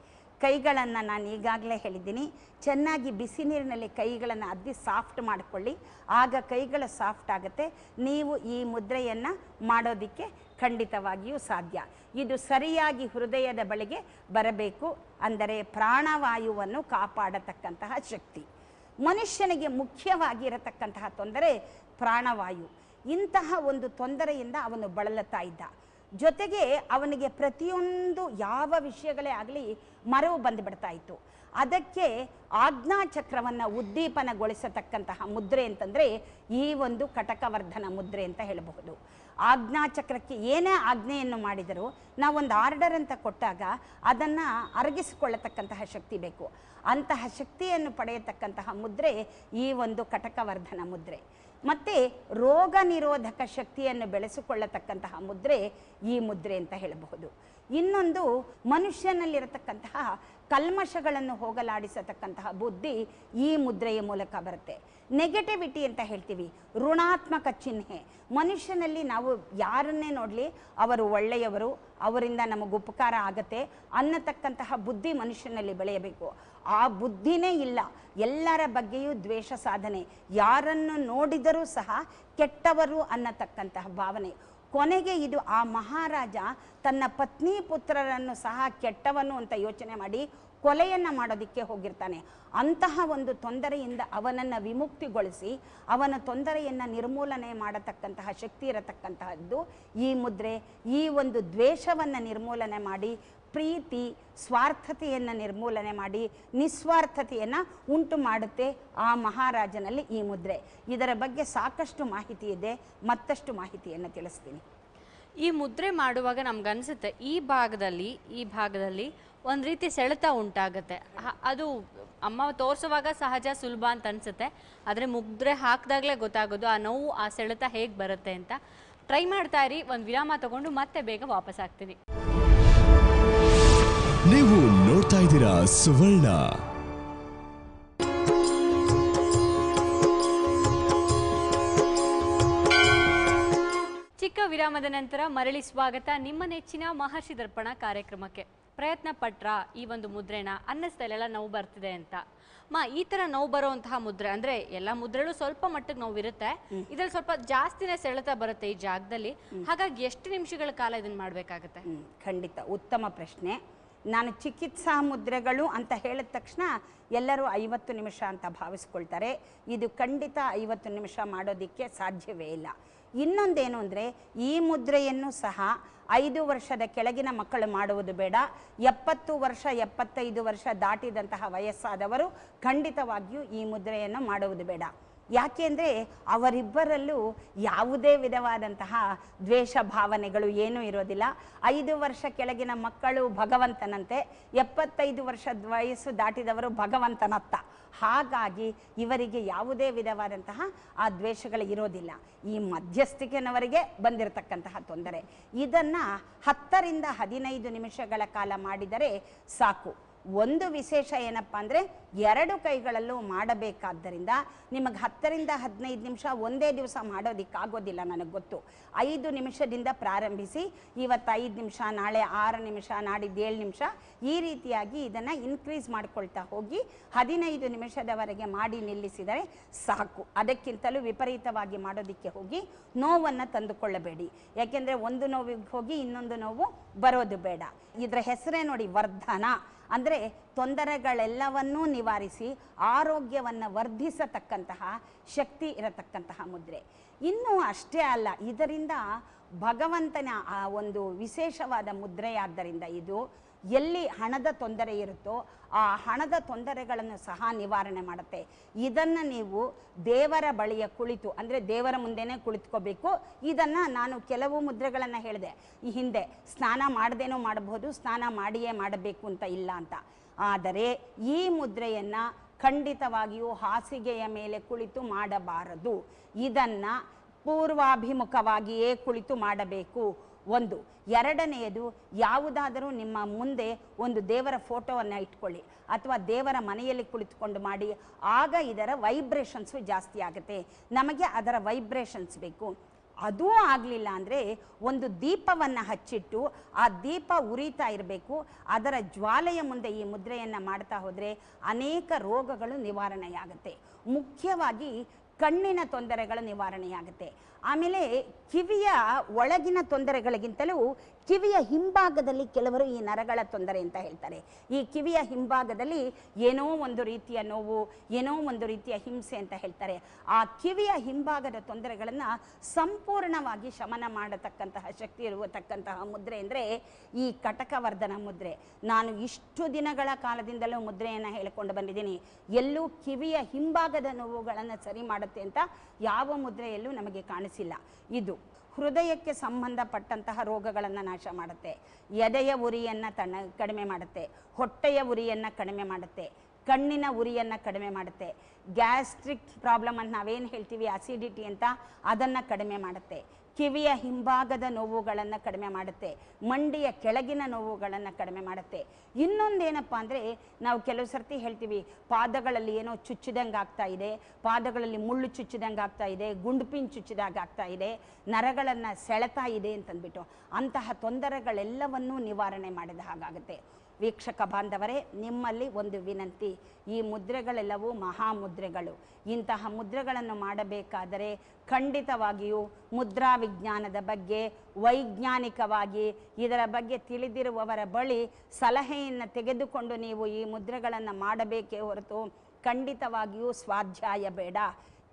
ಕೈಗಳನ್ನು ನಾನು ಈಗಾಗಲೇ ಹೇಳಿದ್ದೀನಿ, ಚೆನ್ನಾಗಿ ಬಿಸಿ ನೀರಿನಲ್ಲಿ ಕೈಗಳನ್ನು ಅದ್ದಿ ಸಾಫ್ಟ್ ಮಾಡಿಕೊಳ್ಳಿ, ಆಗ ಕೈಗಳು ಸಾಫ್ಟ್ ಆಗುತ್ತೆ. ನೀವು ಈ ಮುದ್ರೆಯನ್ನು ಮಾಡೋದಕ್ಕೆ ಖಂಡಿತವಾಗಿಯೂ ಸಾಧ್ಯ. ಇದು ಸರಿಯಾಗಿ ಹೃದಯದ ಬಳಿಗೆ ಬರಬೇಕು, ಅಂದರೆ ಪ್ರಾಣವಾಯುವನ್ನು ಕಾಪಾಡತಕ್ಕಂತಹ ಶಕ್ತಿ. ಮನುಷ್ಯನಿಗೆ ಮುಖ್ಯವಾಗಿ ಇರತಕ್ಕಂತಹ ತೊಂದರೆ ಪ್ರಾಣವಾಯು. ಇಂತಹ ಒಂದು ತೊಂದರೆಯಿಂದ ಅವನು ಬಳಲುತ್ತಾ ಇದ್ದ. ಜೊತೆಗೆ ಅವನಿಗೆ ಪ್ರತಿಯೊಂದು ಯಾವ ವಿಷಯಗಳೇ ಆಗಲಿ ಮರವು ಬಂದುಬಿಡ್ತಾ ಇತ್ತು. ಅದಕ್ಕೆ ಆಜ್ಞಾಚಕ್ರವನ್ನು ಉದ್ದೀಪನಗೊಳಿಸತಕ್ಕಂತಹ ಮುದ್ರೆ ಅಂತಂದರೆ ಈ ಒಂದು ಕಟಕವರ್ಧನ ಮುದ್ರೆ ಅಂತ ಹೇಳಬಹುದು. ಆಜ್ಞಾಚಕ್ರಕ್ಕೆ ಏನೇ ಆಜ್ಞೆಯನ್ನು ಮಾಡಿದರೂ ನಾವೊಂದು ಆರ್ಡರ್ ಅಂತ ಕೊಟ್ಟಾಗ ಅದನ್ನು ಅರಗಿಸಿಕೊಳ್ಳತಕ್ಕಂತಹ ಶಕ್ತಿ ಬೇಕು. ಅಂತಹ ಶಕ್ತಿಯನ್ನು ಪಡೆಯತಕ್ಕಂತಹ ಮುದ್ರೆ ಈ ಒಂದು ಕಟಕವರ್ಧನ ಮುದ್ರೆ. ಮತ್ತು ರೋಗ ನಿರೋಧಕ ಶಕ್ತಿಯನ್ನು ಬೆಳೆಸಿಕೊಳ್ಳತಕ್ಕಂತಹ ಮುದ್ರೆ ಈ ಮುದ್ರೆ ಅಂತ ಹೇಳಬಹುದು. ಇನ್ನೊಂದು, ಮನುಷ್ಯನಲ್ಲಿರತಕ್ಕಂತಹ ಕಲ್ಮಶಗಳನ್ನು ಹೋಗಲಾಡಿಸತಕ್ಕಂತಹ ಬುದ್ಧಿ ಈ ಮುದ್ರೆಯ ಮೂಲಕ ಬರುತ್ತೆ. ನೆಗೆಟಿವಿಟಿ ಅಂತ ಹೇಳ್ತೀವಿ, ಋಣಾತ್ಮಕ ಚಿಹ್ನೆ. ಮನುಷ್ಯನಲ್ಲಿ ನಾವು ಯಾರನ್ನೇ ನೋಡಲಿ ಅವರು ಒಳ್ಳೆಯವರು, ಅವರಿಂದ ನಮಗೆ ಉಪಕಾರ ಆಗತ್ತೆ ಅನ್ನತಕ್ಕಂತಹ ಬುದ್ಧಿ ಮನುಷ್ಯನಲ್ಲಿ ಬೆಳೆಯಬೇಕು. ಆ ಬುದ್ಧಿನೇ ಇಲ್ಲ, ಎಲ್ಲರ ಬಗ್ಗೆಯೂ ದ್ವೇಷ ಸಾಧನೆ, ಯಾರನ್ನು ನೋಡಿದರೂ ಸಹ ಕೆಟ್ಟವರು ಅನ್ನತಕ್ಕಂತಹ ಭಾವನೆ. ಕೊನೆಗೆ ಇದು ಆ ಮಹಾರಾಜ ತನ್ನ ಪತ್ನಿ ಪುತ್ರರನ್ನು ಸಹ ಕೆಟ್ಟವನು ಅಂತ ಯೋಚನೆ ಮಾಡಿ ಕೊಲೆಯನ್ನು ಮಾಡೋದಕ್ಕೆ ಹೋಗಿರ್ತಾನೆ. ಅಂತಹ ಒಂದು ತೊಂದರೆಯಿಂದ ಅವನನ್ನು ವಿಮುಕ್ತಿಗೊಳಿಸಿ ಅವನ ತೊಂದರೆಯನ್ನು ನಿರ್ಮೂಲನೆ ಮಾಡತಕ್ಕಂತಹ ಶಕ್ತಿ ಇರತಕ್ಕಂತಹದ್ದು ಈ ಮುದ್ರೆ. ಈ ಒಂದು ದ್ವೇಷವನ್ನು ನಿರ್ಮೂಲನೆ ಮಾಡಿ ಪ್ರೀತಿ ಸ್ವಾರ್ಥತೆಯನ್ನು ನಿರ್ಮೂಲನೆ ಮಾಡಿ ನಿಸ್ವಾರ್ಥತೆಯನ್ನು ಉಂಟು ಮಾಡುತ್ತೆ ಆ ಮಹಾರಾಜನಲ್ಲಿ ಈ ಮುದ್ರೆ. ಇದರ ಬಗ್ಗೆ ಸಾಕಷ್ಟು ಮಾಹಿತಿ ಇದೆ, ಮತ್ತಷ್ಟು ಮಾಹಿತಿಯನ್ನು ತಿಳಿಸ್ತೀನಿ. ಈ ಮುದ್ರೆ ಮಾಡುವಾಗ ನಮ್ಗನ್ಸುತ್ತೆ ಈ ಭಾಗದಲ್ಲಿ ಒಂದು ರೀತಿ ಸೆಳೆತ ಉಂಟಾಗುತ್ತೆ. ಅದು ಅಮ್ಮ ತೋರಿಸುವಾಗ ಸಹಜ ಸುಲಭ ಅಂತ ಅನ್ಸುತ್ತೆ, ಆದರೆ ಮುದ್ರೆ ಹಾಕಿದಾಗಲೇ ಗೊತ್ತಾಗೋದು ಆ ನೋವು ಆ ಸೆಳೆತ ಹೇಗೆ ಬರುತ್ತೆ ಅಂತ. ಟ್ರೈ ಮಾಡ್ತಾ ಇರಿ, ಒಂದು ವಿರಾಮ ತಗೊಂಡು ಮತ್ತೆ ಬೇಗ ವಾಪಸ್ ಆಗ್ತೀನಿ. ನೀವು ನೋಡ್ತಾ ಇದ್ದೀರಾ ಸುವರ್ಣ. ಚಿಕ್ಕ ವಿರಾಮದ ನಂತರ ಮರಳಿ ಸ್ವಾಗತ ನಿಮ್ಮ ನೆಚ್ಚಿನ ಮಹರ್ಷಿ ದರ್ಪಣ ಕಾರ್ಯಕ್ರಮಕ್ಕೆ. ಪ್ರಯತ್ನ ಪಟ್ರ ಈ ಒಂದು ಮುದ್ರೆನ ಅನ್ನಿಸ್ದಲ್ಲೆಲ್ಲ ನೋವು ಬರ್ತಿದೆ ಅಂತ. ಈ ತರ ನೋವು ಬರುವಂತಹ ಮುದ್ರೆ ಅಂದ್ರೆ ಎಲ್ಲ ಮುದ್ರೆಗಳು ಸ್ವಲ್ಪ ಮಟ್ಟಿಗೆ ನೋವು ಇರುತ್ತೆ, ಇದ್ರಲ್ಲಿ ಸ್ವಲ್ಪ ಜಾಸ್ತಿನೇ ಸೆಳೆತ ಬರುತ್ತೆ ಈ ಜಾಗದಲ್ಲಿ. ಹಾಗಾಗಿ ಎಷ್ಟು ನಿಮಿಷಗಳ ಕಾಲ ಇದನ್ನ ಮಾಡ್ಬೇಕಾಗತ್ತೆ? ಖಂಡಿತ ಉತ್ತಮ ಪ್ರಶ್ನೆ. ನಾನು ಚಿಕಿತ್ಸಾ ಮುದ್ರೆಗಳು ಅಂತ ಹೇಳಿದ ತಕ್ಷಣ ಎಲ್ಲರೂ 50 ನಿಮಿಷ ಅಂತ ಭಾವಿಸ್ಕೊಳ್ತಾರೆ. ಇದು ಖಂಡಿತ 50 ನಿಮಿಷ ಮಾಡೋದಕ್ಕೆ ಸಾಧ್ಯವೇ ಇಲ್ಲ. ಇನ್ನೊಂದೇನು ಅಂದರೆ ಈ ಮುದ್ರೆಯನ್ನು ಸಹ 5 ವರ್ಷದ ಕೆಳಗಿನ ಮಕ್ಕಳು ಮಾಡುವುದು ಬೇಡ. 70 ವರ್ಷ 75 ವರ್ಷ ದಾಟಿದಂತಹ ವಯಸ್ಸಾದವರು ಖಂಡಿತವಾಗಿಯೂ ಈ ಮುದ್ರೆಯನ್ನು ಮಾಡುವುದು ಬೇಡ. ಯಾಕೆಂದರೆ ಅವರಿಬ್ಬರಲ್ಲೂ ಯಾವುದೇ ವಿಧವಾದಂತಹ ದ್ವೇಷ ಭಾವನೆಗಳು ಏನೂ ಇರೋದಿಲ್ಲ. 5 ವರ್ಷ ಕೆಳಗಿನ ಮಕ್ಕಳು ಭಗವಂತನಂತೆ, 75 ವರ್ಷದ ವಯಸ್ಸು ದಾಟಿದವರು ಭಗವಂತನತ್ತ. ಹಾಗಾಗಿ ಇವರಿಗೆ ಯಾವುದೇ ವಿಧವಾದಂತಹ ಆ ದ್ವೇಷಗಳು ಇರೋದಿಲ್ಲ. ಈ ಮಧ್ಯಸ್ಥಿಕೆನವರಿಗೆ ಬಂದಿರತಕ್ಕಂತಹ ತೊಂದರೆ. ಇದನ್ನು 10 ರಿಂದ 15 ನಿಮಿಷಗಳ ಕಾಲ ಮಾಡಿದರೆ ಸಾಕು. ಒಂದು ವಿಶೇಷ ಏನಪ್ಪ ಅಂದರೆ 2 ಕೈಗಳಲ್ಲೂ ಮಾಡಬೇಕಾದ್ದರಿಂದ ನಿಮಗೆ 10 ರಿಂದ 15 ನಿಮಿಷ ಒಂದೇ ದಿವಸ ಮಾಡೋದಕ್ಕಾಗೋದಿಲ್ಲ, ನನಗೆ ಗೊತ್ತು. 5 ನಿಮಿಷದಿಂದ ಪ್ರಾರಂಭಿಸಿ, ಇವತ್ತು 5 ನಿಮಿಷ, ನಾಳೆ 6 ನಿಮಿಷ, ನಾಡಿದ್ದು 7 ನಿಮಿಷ, ಈ ರೀತಿಯಾಗಿ ಇದನ್ನು ಇನ್ಕ್ರೀಸ್ ಮಾಡ್ಕೊಳ್ತಾ ಹೋಗಿ 15 ನಿಮಿಷದವರೆಗೆ ಮಾಡಿ ನಿಲ್ಲಿಸಿದರೆ ಸಾಕು. ಅದಕ್ಕಿಂತಲೂ ವಿಪರೀತವಾಗಿ ಮಾಡೋದಕ್ಕೆ ಹೋಗಿ ನೋವನ್ನು ತಂದುಕೊಳ್ಳಬೇಡಿ. ಯಾಕೆಂದರೆ ಒಂದು ನೋವಿಗೆ ಹೋಗಿ ಇನ್ನೊಂದು ನೋವು ಬರೋದು ಬೇಡ. ಇದರ ಹೆಸರೇ ನೋಡಿ, ವರ್ಧನ. ಅಂದರೆ ತೊಂದರೆಗಳೆಲ್ಲವನ್ನೂ ನಿವಾರಿಸಿ ಆರೋಗ್ಯವನ್ನು ವರ್ಧಿಸತಕ್ಕಂತಹ ಶಕ್ತಿ ಇರತಕ್ಕಂತಹ ಮುದ್ರೆ. ಇನ್ನೂ ಅಷ್ಟೇ ಅಲ್ಲ, ಇದರಿಂದ ಭಗವಂತನ ಆ ಒಂದು ವಿಶೇಷವಾದ ಮುದ್ರೆಯಾದ್ದರಿಂದ ಇದು ಎಲ್ಲಿ ಹಣದ ತೊಂದರೆ ಇರುತ್ತೋ ಆ ಹಣದ ತೊಂದರೆಗಳನ್ನು ಸಹ ನಿವಾರಣೆ ಮಾಡುತ್ತೆ. ಇದನ್ನು ನೀವು ದೇವರ ಬಳಿಯ ಕುಳಿತು, ಅಂದರೆ ದೇವರ ಮುಂದೆನೇ ಕುಳಿತುಕೋಬೇಕು. ಇದನ್ನು ನಾನು ಕೆಲವು ಮುದ್ರೆಗಳನ್ನು ಹೇಳಿದೆ ಈ ಹಿಂದೆ, ಸ್ನಾನ ಮಾಡದೇನೂ ಮಾಡಬಹುದು, ಸ್ನಾನ ಮಾಡಿಯೇ ಮಾಡಬೇಕು ಅಂತ ಇಲ್ಲ ಅಂತ. ಆದರೆ ಈ ಮುದ್ರೆಯನ್ನು ಖಂಡಿತವಾಗಿಯೂ ಹಾಸಿಗೆಯ ಮೇಲೆ ಕುಳಿತು ಮಾಡಬಾರದು. ಇದನ್ನು ಪೂರ್ವಾಭಿಮುಖವಾಗಿಯೇ ಕುಳಿತು ಮಾಡಬೇಕು. ಒಂದು. ಎರಡನೆಯದು, ಯಾವುದಾದರೂ ನಿಮ್ಮ ಮುಂದೆ ಒಂದು ದೇವರ ಫೋಟೋವನ್ನು ಇಟ್ಕೊಳ್ಳಿ ಅಥವಾ ದೇವರ ಮನೆಯಲ್ಲಿ ಕುಳಿತುಕೊಂಡು ಮಾಡಿ. ಆಗ ಇದರ ವೈಬ್ರೇಷನ್ಸು ಜಾಸ್ತಿ ಆಗುತ್ತೆ. ನಮಗೆ ಅದರ ವೈಬ್ರೇಷನ್ಸ್ ಬೇಕು. ಅದೂ ಆಗಲಿಲ್ಲ ಅಂದರೆ ಒಂದು ದೀಪವನ್ನು ಹಚ್ಚಿಟ್ಟು ಆ ದೀಪ ಉರಿತಾ ಇರಬೇಕು. ಅದರ ಜ್ವಾಲೆಯ ಮುಂದೆ ಈ ಮುದ್ರೆಯನ್ನು ಮಾಡ್ತಾ ಹೋದರೆ ಅನೇಕ ರೋಗಗಳು ನಿವಾರಣೆಯಾಗುತ್ತೆ. ಮುಖ್ಯವಾಗಿ ಕಣ್ಣಿನ ತೊಂದರೆಗಳ ನಿವಾರಣೆಯಾಗುತ್ತೆ. ಆಮೇಲೆ ಕಿವಿಯ ಒಳಗಿನ ತೊಂದರೆಗಳಿಗಿಂತಲೂ ಕಿವಿಯ ಹಿಂಭಾಗದಲ್ಲಿ ಕೆಲವರು ಈ ನರಗಳ ತೊಂದರೆ ಅಂತ ಹೇಳ್ತಾರೆ. ಈ ಕಿವಿಯ ಹಿಂಭಾಗದಲ್ಲಿ ಏನೋ ಒಂದು ರೀತಿಯ ನೋವು, ಏನೋ ಒಂದು ರೀತಿಯ ಹಿಂಸೆ ಅಂತ ಹೇಳ್ತಾರೆ. ಆ ಕಿವಿಯ ಹಿಂಭಾಗದ ತೊಂದರೆಗಳನ್ನು ಸಂಪೂರ್ಣವಾಗಿ ಶಮನ ಮಾಡತಕ್ಕಂತಹ ಶಕ್ತಿ ಇರತಕ್ಕಂತಹ ಮುದ್ರೆ ಅಂದರೆ ಈ ಕಟಕವರ್ಧನ ಮುದ್ರೆ. ನಾನು ಇಷ್ಟು ದಿನಗಳ ಕಾಲದಿಂದಲೂ ಮುದ್ರೆಯನ್ನು ಹೇಳಿಕೊಂಡು ಬಂದಿದ್ದೀನಿ. ಎಲ್ಲೂ ಕಿವಿಯ ಹಿಂಭಾಗದ ನೋವುಗಳನ್ನು ಸರಿ ಮಾಡುತ್ತೆ ಅಂತ ಯಾವ ಮುದ್ರೆಯಲ್ಲೂ ನಮಗೆ ಕಾಣಿಸಿಲ್ಲ. ಇದು ಹೃದಯಕ್ಕೆ ಸಂಬಂಧಪಟ್ಟಂತಹ ರೋಗಗಳನ್ನು ನಾಶ ಮಾಡುತ್ತೆ. ಎದೆಯ ಉರಿಯನ್ನು ಕಡಿಮೆ ಮಾಡುತ್ತೆ. ಹೊಟ್ಟೆಯ ಉರಿಯನ್ನು ಕಡಿಮೆ ಮಾಡುತ್ತೆ. ಕಣ್ಣಿನ ಉರಿಯನ್ನು ಕಡಿಮೆ ಮಾಡುತ್ತೆ. ಗ್ಯಾಸ್ಟ್ರಿಕ್ ಪ್ರಾಬ್ಲಮ್ ಅಂತ ನಾವೇನು ಹೇಳ್ತೀವಿ, ಅಸಿಡಿಟಿ ಅಂತ, ಅದನ್ನು ಕಡಿಮೆ ಮಾಡುತ್ತೆ. ಕಿವಿಯ ಹಿಂಭಾಗದ ನೋವುಗಳನ್ನು ಕಡಿಮೆ ಮಾಡುತ್ತೆ. ಮಂಡಿಯ ಕೆಳಗಿನ ನೋವುಗಳನ್ನು ಕಡಿಮೆ ಮಾಡುತ್ತೆ. ಇನ್ನೊಂದೇನಪ್ಪ ಅಂದರೆ, ನಾವು ಕೆಲವು ಸರ್ತಿ ಹೇಳ್ತೀವಿ ಪಾದಗಳಲ್ಲಿ ಏನೋ ಚುಚ್ಚಿದಂಗೆ ಆಗ್ತಾ ಇದೆ, ಪಾದಗಳಲ್ಲಿ ಮುಳ್ಳು ಚುಚ್ಚಿದಂಗೆ ಆಗ್ತಾ ಇದೆ, ಗುಂಡುಪಿನ್ ಚುಚ್ಚಿದಾಗ ಆಗ್ತಾ ಇದೆ, ನರಗಳನ್ನು ಸೆಳೆತಾ ಇದೆ ಅಂತಂದ್ಬಿಟ್ಟು ಅಂತಹ ತೊಂದರೆಗಳೆಲ್ಲವನ್ನೂ ನಿವಾರಣೆ ಮಾಡಿದ ಹಾಗಾಗುತ್ತೆ. ವೀಕ್ಷಕ ಬಾಂಧವರೇ, ನಿಮ್ಮಲ್ಲಿ ಒಂದು ವಿನಂತಿ. ಈ ಮುದ್ರೆಗಳೆಲ್ಲವೂ ಮಹಾಮುದ್ರೆಗಳು. ಇಂತಹ ಮುದ್ರೆಗಳನ್ನು ಮಾಡಬೇಕಾದರೆ ಖಂಡಿತವಾಗಿಯೂ ಮುದ್ರಾ ವಿಜ್ಞಾನದ ಬಗ್ಗೆ ವೈಜ್ಞಾನಿಕವಾಗಿ ಇದರ ಬಗ್ಗೆ ತಿಳಿದಿರುವವರ ಬಳಿ ಸಲಹೆಯನ್ನು ತೆಗೆದುಕೊಂಡು ನೀವು ಈ ಮುದ್ರೆಗಳನ್ನು ಮಾಡಬೇಕೇ ಹೊರತು ಖಂಡಿತವಾಗಿಯೂ ಸ್ವಾಧ್ಯಾಯ ಬೇಡ.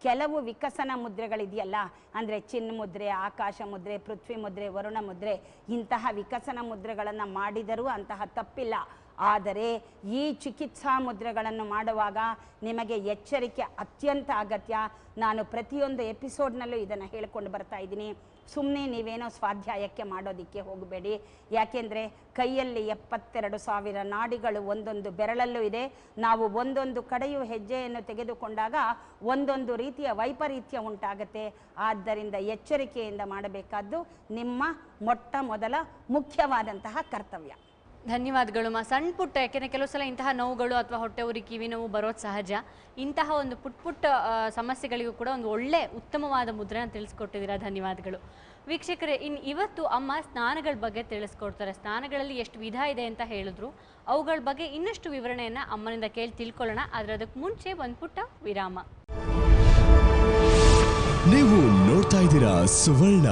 ಕೆಲವು ವಿಕಸನ ಮುದ್ರೆಗಳಿದೆಯಲ್ಲ, ಅಂದರೆ ಚಿನ್ನ ಮುದ್ರೆ, ಆಕಾಶ ಮುದ್ರೆ, ಪೃಥ್ವಿ ಮುದ್ರೆ, ವರುಣ ಮುದ್ರೆ, ಇಂತಹ ವಿಕಸನ ಮುದ್ರೆಗಳನ್ನು ಮಾಡಿದರೂ ಅಂತಹ ತಪ್ಪಿಲ್ಲ. ಆದರೆ ಈ ಚಿಕಿತ್ಸಾ ಮುದ್ರೆಗಳನ್ನು ಮಾಡುವಾಗ ನಿಮಗೆ ಎಚ್ಚರಿಕೆ ಅತ್ಯಂತ ಅಗತ್ಯ. ನಾನು ಪ್ರತಿಯೊಂದು ಎಪಿಸೋಡ್ನಲ್ಲೂ ಇದನ್ನು ಹೇಳ್ಕೊಂಡು ಬರ್ತಾ ಇದ್ದೀನಿ. ಸುಮ್ಮನೆ ನೀವೇನೋ ಸ್ವಾಧ್ಯಾಯಕ್ಕೆ ಮಾಡೋದಕ್ಕೆ ಹೋಗಬೇಡಿ. ಯಾಕೆಂದರೆ ಕೈಯಲ್ಲಿ 72,000 ನಾಡಿಗಳು ಒಂದೊಂದು ಬೆರಳಲ್ಲೂ ಇದೆ. ನಾವು ಒಂದೊಂದು ಕಡೆಯೂ ಹೆಜ್ಜೆಯನ್ನು ತೆಗೆದುಕೊಂಡಾಗ ಒಂದೊಂದು ರೀತಿಯ ವೈಪರೀತ್ಯ ಉಂಟಾಗುತ್ತೆ. ಆದ್ದರಿಂದ ಎಚ್ಚರಿಕೆಯಿಂದ ಮಾಡಬೇಕಾದ್ದು ನಿಮ್ಮ ಮೊಟ್ಟ ಮೊದಲ ಮುಖ್ಯವಾದಂತಹ ಕರ್ತವ್ಯ. ಧನ್ಯವಾದಗಳು ಮಾ. ಸಣ್ಣ ಪುಟ್ಟ, ಯಾಕೆಂದರೆ ಕೆಲವು ಸಲ ಇಂತಹ ನೋವುಗಳು ಅಥವಾ ಹೊಟ್ಟೆ ಉರಿ, ಕಿವಿ ನೋವು ಬರೋದು ಸಹಜ. ಇಂತಹ ಒಂದು ಪುಟ್ಟ ಸಮಸ್ಯೆಗಳಿಗೂ ಕೂಡ ಒಂದು ಒಳ್ಳೆ ಉತ್ತಮವಾದ ಮುದ್ರೆನ ತಿಳಿಸ್ಕೊಟ್ಟಿದ್ದೀರಾ. ಧನ್ಯವಾದಗಳು. ವೀಕ್ಷಕರೇ, ಇವತ್ತು ಅಮ್ಮ ಸ್ನಾನಗಳ ಬಗ್ಗೆ ತಿಳಿಸ್ಕೊಡ್ತಾರೆ. ಸ್ನಾನಗಳಲ್ಲಿ ಎಷ್ಟು ವಿಧ ಇದೆ ಅಂತ ಹೇಳಿದ್ರು. ಅವುಗಳ ಬಗ್ಗೆ ಇನ್ನಷ್ಟು ವಿವರಣೆಯನ್ನು ಅಮ್ಮನಿಂದ ಕೇಳಿ ತಿಳ್ಕೊಳ್ಳೋಣ. ಆದರೆ ಅದಕ್ಕೆ ಮುಂಚೆ ಒಂದು ಪುಟ್ಟ ವಿರಾಮ. ನೀವು ನೋಡ್ತಾ ಇದ್ದೀರಾ ಸುವರ್ಣ.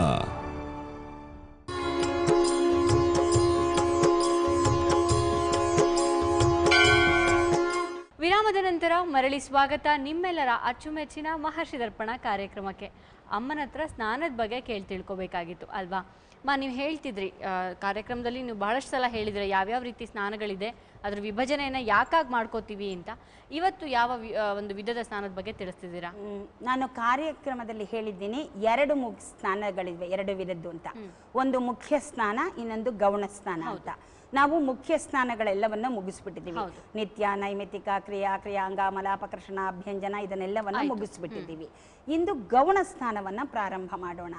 ವಿರಾಮದ ನಂತರ ಮರಳಿ ಸ್ವಾಗತ ನಿಮ್ಮೆಲ್ಲರ ಅಚ್ಚುಮೆಚ್ಚಿನ ಮಹರ್ಷಿ ದರ್ಪಣ ಕಾರ್ಯಕ್ರಮಕ್ಕೆ. ಅಮ್ಮನ ಹತ್ರ ಸ್ನಾನದ ಬಗ್ಗೆ ಕೇಳಿ ತಿಳ್ಕೊಬೇಕಾಗಿತ್ತು ಅಲ್ವಾ? ನೀವು ಹೇಳ್ತಿದ್ರಿ ಕಾರ್ಯಕ್ರಮದಲ್ಲಿ ನೀವು ಬಹಳಷ್ಟು ಸಲ ಹೇಳಿದ್ರೆ ಯಾವ್ಯಾವ ರೀತಿ ಸ್ನಾನಗಳಿದೆ, ಅದ್ರ ವಿಭಜನೆಯನ್ನು ಯಾಕಾಗಿ ಮಾಡ್ಕೋತೀವಿ ಅಂತ. ಇವತ್ತು ಯಾವ ಒಂದು ವಿಧದ ಸ್ನಾನದ ಬಗ್ಗೆ ತಿಳಿಸ್ತಿದ್ದೀರಾ? ನಾನು ಕಾರ್ಯಕ್ರಮದಲ್ಲಿ ಹೇಳಿದ್ದೀನಿ 2 ಸ್ನಾನಗಳಿವೆ, 2 ವಿಧದ್ದು ಅಂತ. ಒಂದು ಮುಖ್ಯ ಸ್ನಾನ, ಇನ್ನೊಂದು ಗೌಣ ಸ್ನಾನ ಅಂತ. ನಾವು ಮುಖ್ಯ ಸ್ನಾನಗಳೆಲ್ಲವನ್ನ ಮುಗಿಸ್ಬಿಟ್ಟಿದ್ದೀವಿ. ನಿತ್ಯ, ನೈಮಿತ್ತಿಕ, ಕ್ರಿಯಾಂಗ, ಮಲಾಪಕರ್ಷಣ, ಅಭ್ಯಂಜನ ಇದನ್ನೆಲ್ಲವನ್ನ ಮುಗಿಸ್ಬಿಟ್ಟಿದ್ದೀವಿ. ಇಂದು ಗೌಣ ಸ್ನಾನವನ್ನ ಪ್ರಾರಂಭ ಮಾಡೋಣ.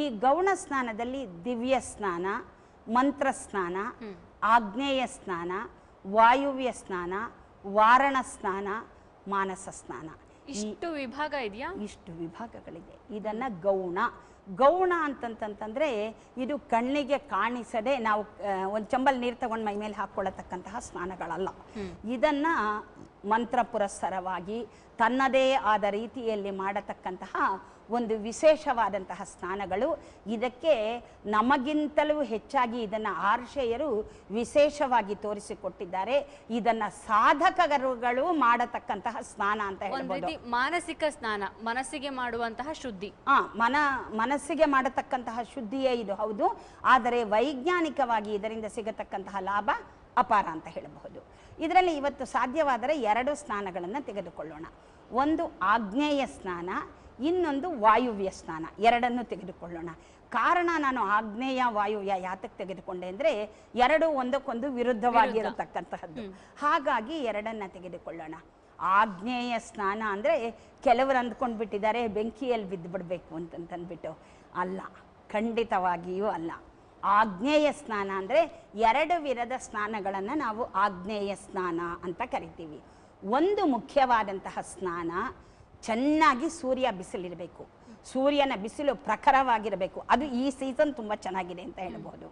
ಈ ಗೌಣ ಸ್ನಾನದಲ್ಲಿ ದಿವ್ಯ ಸ್ನಾನ, ಮಂತ್ರ ಸ್ನಾನ, ಆಗ್ನೇಯ ಸ್ನಾನ, ವಾಯುವ್ಯ ಸ್ನಾನ, ವಾರಣ ಸ್ನಾನ, ಮಾನಸ ಸ್ನಾನ, ಇಷ್ಟು ವಿಭಾಗ ಇದೆಯಾ? ಇಷ್ಟು ವಿಭಾಗಗಳಿದೆ. ಇದನ್ನ ಗೌಣ ಅಂತಂತಂದ್ರೆ ಇದು ಕಣ್ಣಿಗೆ ಕಾಣಿಸದೆ ನಾವು ಒಂದು ಚಂಬಲ್ ನೀರು ತಗೊಂಡು ಮೈ ಮೇಲೆ ಹಾಕೊಳ್ಳತಕ್ಕಂತಹ ಸ್ನಾನಗಳಲ್ಲ. ಇದನ್ನ ಮಂತ್ರ ಪುರಸ್ಸರವಾಗಿ ತನ್ನದೇ ಆದ ರೀತಿಯಲ್ಲಿ ಮಾಡತಕ್ಕಂತಹ ಒಂದು ವಿಶೇಷವಾದಂತಹ ಸ್ನಾನಗಳು. ಇದಕ್ಕೆ ನಮಗಿಂತಲೂ ಹೆಚ್ಚಾಗಿ ಇದನ್ನು ಆರ್ಷೆಯರು ವಿಶೇಷವಾಗಿ ತೋರಿಸಿಕೊಟ್ಟಿದ್ದಾರೆ. ಇದನ್ನ ಸಾಧಕರುಗಳು ಮಾಡತಕ್ಕಂತಹ ಸ್ನಾನ ಅಂತ ಹೇಳ್ಬೋದು. ಮಾನಸಿಕ ಸ್ನಾನ, ಮನಸ್ಸಿಗೆ ಮಾಡುವಂತಹ ಶುದ್ಧಿ. ಮನಸ್ಸಿಗೆ ಮಾಡತಕ್ಕಂತಹ ಶುದ್ಧಿಯೇ ಇದು, ಹೌದು. ಆದರೆ ವೈಜ್ಞಾನಿಕವಾಗಿ ಇದರಿಂದ ಸಿಗತಕ್ಕಂತಹ ಲಾಭ ಅಪಾರ ಅಂತ ಹೇಳಬಹುದು. ಇದರಲ್ಲಿ ಇವತ್ತು ಸಾಧ್ಯವಾದರೆ 2 ಸ್ನಾನಗಳನ್ನು ತೆಗೆದುಕೊಳ್ಳೋಣ. ಒಂದು ಆಗ್ನೇಯ ಸ್ನಾನ, ಇನ್ನೊಂದು ವಾಯುವ್ಯ ಸ್ನಾನ. 2 ತೆಗೆದುಕೊಳ್ಳೋಣ. ಕಾರಣ ನಾನು ಆಗ್ನೇಯ ವಾಯುವ್ಯ ಯಾತಕ್ಕೆ ತೆಗೆದುಕೊಂಡೆ ಅಂದರೆ 2 ಒಂದಕ್ಕೊಂದು ವಿರುದ್ಧವಾಗಿರತಕ್ಕಂತಹದ್ದು. ಹಾಗಾಗಿ 2 ತೆಗೆದುಕೊಳ್ಳೋಣ. ಆಗ್ನೇಯ ಸ್ನಾನ ಅಂದರೆ ಕೆಲವರು ಅಂದ್ಕೊಂಡು ಬಿಟ್ಟಿದ್ದಾರೆ ಬೆಂಕಿಯಲ್ಲಿ ಬಿದ್ದು ಬಿಡಬೇಕು ಅಂತಂದ್ಬಿಟ್ಟು. ಅಲ್ಲ, ಖಂಡಿತವಾಗಿಯೂ ಅಲ್ಲ. ಆಗ್ನೇಯ ಸ್ನಾನ ಅಂದರೆ 2 ವಿಧದ ಸ್ನಾನಗಳನ್ನು ನಾವು ಆಗ್ನೇಯ ಸ್ನಾನ ಅಂತ ಕರಿತೀವಿ. ಒಂದು ಮುಖ್ಯವಾದಂತಹ ಸ್ನಾನ, ಚೆನ್ನಾಗಿ ಸೂರ್ಯ ಬಿಸಿಲಿರಬೇಕು, ಸೂರ್ಯನ ಬಿಸಿಲು ಪ್ರಖರವಾಗಿರಬೇಕು. ಅದು ಈ ಸೀಸನ್ ತುಂಬ ಚೆನ್ನಾಗಿದೆ ಅಂತ ಹೇಳ್ಬೋದು.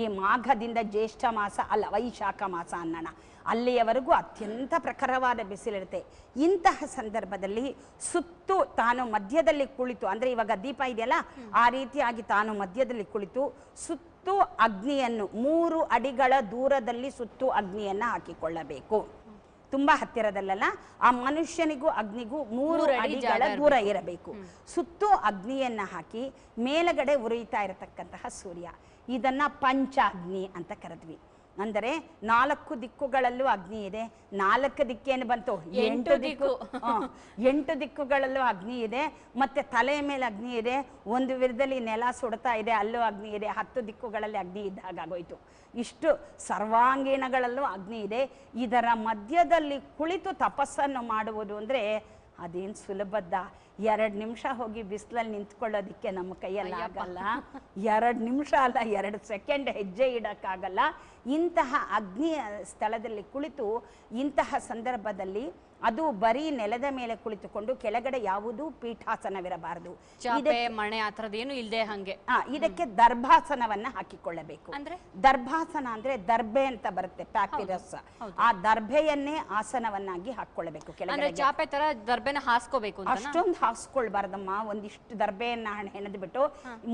ಈ ಮಾಘದಿಂದ ಜ್ಯೇಷ್ಠ ಮಾಸ ಅಲ್ಲ, ವೈಶಾಖ ಮಾಸ ಅನ್ನೋಣ, ಅಲ್ಲಿಯವರೆಗೂ ಅತ್ಯಂತ ಪ್ರಖರವಾದ ಬಿಸಿಲಿರುತ್ತೆ. ಇಂತಹ ಸಂದರ್ಭದಲ್ಲಿ ಸುತ್ತು ತಾನು ಮಧ್ಯದಲ್ಲಿ ಕುಳಿತು, ಅಂದರೆ ಇವಾಗ ದೀಪ ಇದೆಯಲ್ಲ ಆ ರೀತಿಯಾಗಿ ತಾನು ಮಧ್ಯದಲ್ಲಿ ಕುಳಿತು ಸುತ್ತು ಅಗ್ನಿಯನ್ನು 3 ಅಡಿಗಳ ದೂರದಲ್ಲಿ ಸುತ್ತು ಅಗ್ನಿಯನ್ನು ಹಾಕಿಕೊಳ್ಳಬೇಕು. ತುಂಬ ಹತ್ತಿರದಲ್ಲ, ಆ ಮನುಷ್ಯನಿಗೂ ಅಗ್ನಿಗೂ 3 ಅಡಿಗಳ ದೂರ ಇರಬೇಕು. ಸುತ್ತು ಅಗ್ನಿಯನ್ನ ಹಾಕಿ ಮೇಲಗಡೆ ಉರಿಯುತ್ತಾ ಇರತಕ್ಕಂತಹ ಸೂರ್ಯ, ಇದನ್ನ ಪಂಚಾಗ್ನಿ ಅಂತ ಕರೆದ್ವಿ. ಅಂದರೆ 4 ದಿಕ್ಕುಗಳಲ್ಲೂ ಅಗ್ನಿ ಇದೆ. 4 ದಿಕ್ಕೇನು ಬಂತು? 8 ದಿಕ್ಕು. 8 ದಿಕ್ಕುಗಳಲ್ಲೂ ಅಗ್ನಿ ಇದೆ. ಮತ್ತೆ ತಲೆಯ ಮೇಲೆ ಅಗ್ನಿ ಇದೆ. ಒಂದು ವಿಧದಲ್ಲಿ ನೆಲ ಸುಡ್ತಾ ಇದೆ, ಅಲ್ಲೂ ಅಗ್ನಿ ಇದೆ. 10 ದಿಕ್ಕುಗಳಲ್ಲಿ ಅಗ್ನಿ ಇದ್ದ ಹಾಗಾಗೋಯ್ತು. ಇಷ್ಟು ಸರ್ವಾಂಗೀಣಗಳಲ್ಲೂ ಅಗ್ನಿ ಇದೆ. ಇದರ ಮಧ್ಯದಲ್ಲಿ ಕುಳಿತು ತಪಸ್ಸನ್ನು ಮಾಡುವುದು ಅಂದರೆ ಅದೇನು ಸುಲಭದ? 2 ನಿಮಿಷ ಹೋಗಿ ಬಿಸಿಲಲ್ಲಿ ನಿಂತ್ಕೊಳ್ಳೋದಿಕ್ಕೆ ನಮ್ಮ ಕೈಯಲ್ಲಿ ಆಗಲ್ಲ. 2 ನಿಮಿಷ ಅಲ್ಲ, 2 ಸೆಕೆಂಡ್ ಹೆಜ್ಜೆ ಇಡೋಕ್ಕಾಗಲ್ಲ. ಇಂತಹ ಅಗ್ನಿಯ ಸ್ಥಳದಲ್ಲಿ ಕುಳಿತು ಇಂತಹ ಸಂದರ್ಭದಲ್ಲಿ ಅದು ಬರೀ ನೆಲದ ಮೇಲೆ ಕುಳಿತುಕೊಂಡು ಕೆಳಗಡೆ ಯಾವುದೂ ಪೀಠಾಸನವಿರಬಾರದು, ಮಣೆ ಆ ಥರದ್ದೇನು ಇಲ್ಲದೆ ಹಂಗೆ. ಇದಕ್ಕೆ ದರ್ಭಾಸನವನ್ನ ಹಾಕಿಕೊಳ್ಳಬೇಕು. ದರ್ಭಾಸನ ಅಂದ್ರೆ ದರ್ಭೆ ಅಂತ ಬರುತ್ತೆ, ಪ್ಯಾಪಿರಸ್. ಆ ದರ್ಭೆಯನ್ನೇ ಆಸನವನ್ನಾಗಿ ಹಾಕೊಳ್ಳಬೇಕು. ಕೆಳಗಡೆ ಚಾಪೆ ತರ ದರ್ಭೆನ ಹಾಸ್ಕೋಬೇಕು. ಅಷ್ಟೊಂದು ಹಾಕ್ಸ್ಕೊಳ್ಬಾರ್ದಮ್ಮ. ಒಂದಿಷ್ಟು ದರ್ಭೆಯನ್ನ ಹೆಣೆದ್ಬಿಟ್ಟು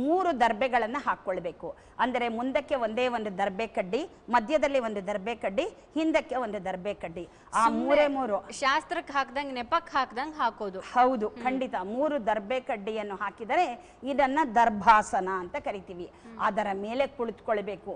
3 ದರ್ಭೆಗಳನ್ನ ಹಾಕೊಳ್ಬೇಕು. ಅಂದ್ರೆ ಮುಂದಕ್ಕೆ ಒಂದೇ ಒಂದು ದರ್ಭೆ ಕಡ್ಡಿ, ಮಧ್ಯದಲ್ಲಿ ಒಂದು ದರ್ಭೆ ಕಡ್ಡಿ, ಹಿಂದಕ್ಕೆ ಒಂದು ದರ್ಭೆ ಕಡ್ಡಿ. ಆ 3 ಶಾಸ್ತ್ರಕ್ಕೆ ಹಾಕ್ದಂಗೆ ನೆಪಕ್ಕೆ ಹಾಕ್ದಂಗೆ ಹಾಕೋದು. ಹೌದು, ಖಂಡಿತ. 3 ದರ್ಭೆ ಕಡ್ಡಿಯನ್ನು ಹಾಕಿದರೆ ಇದನ್ನ ದರ್ಭಾಸನ ಅಂತ ಕರಿತೀವಿ. ಅದರ ಮೇಲೆ ಕುಳಿತುಕೊಳ್ಬೇಕು.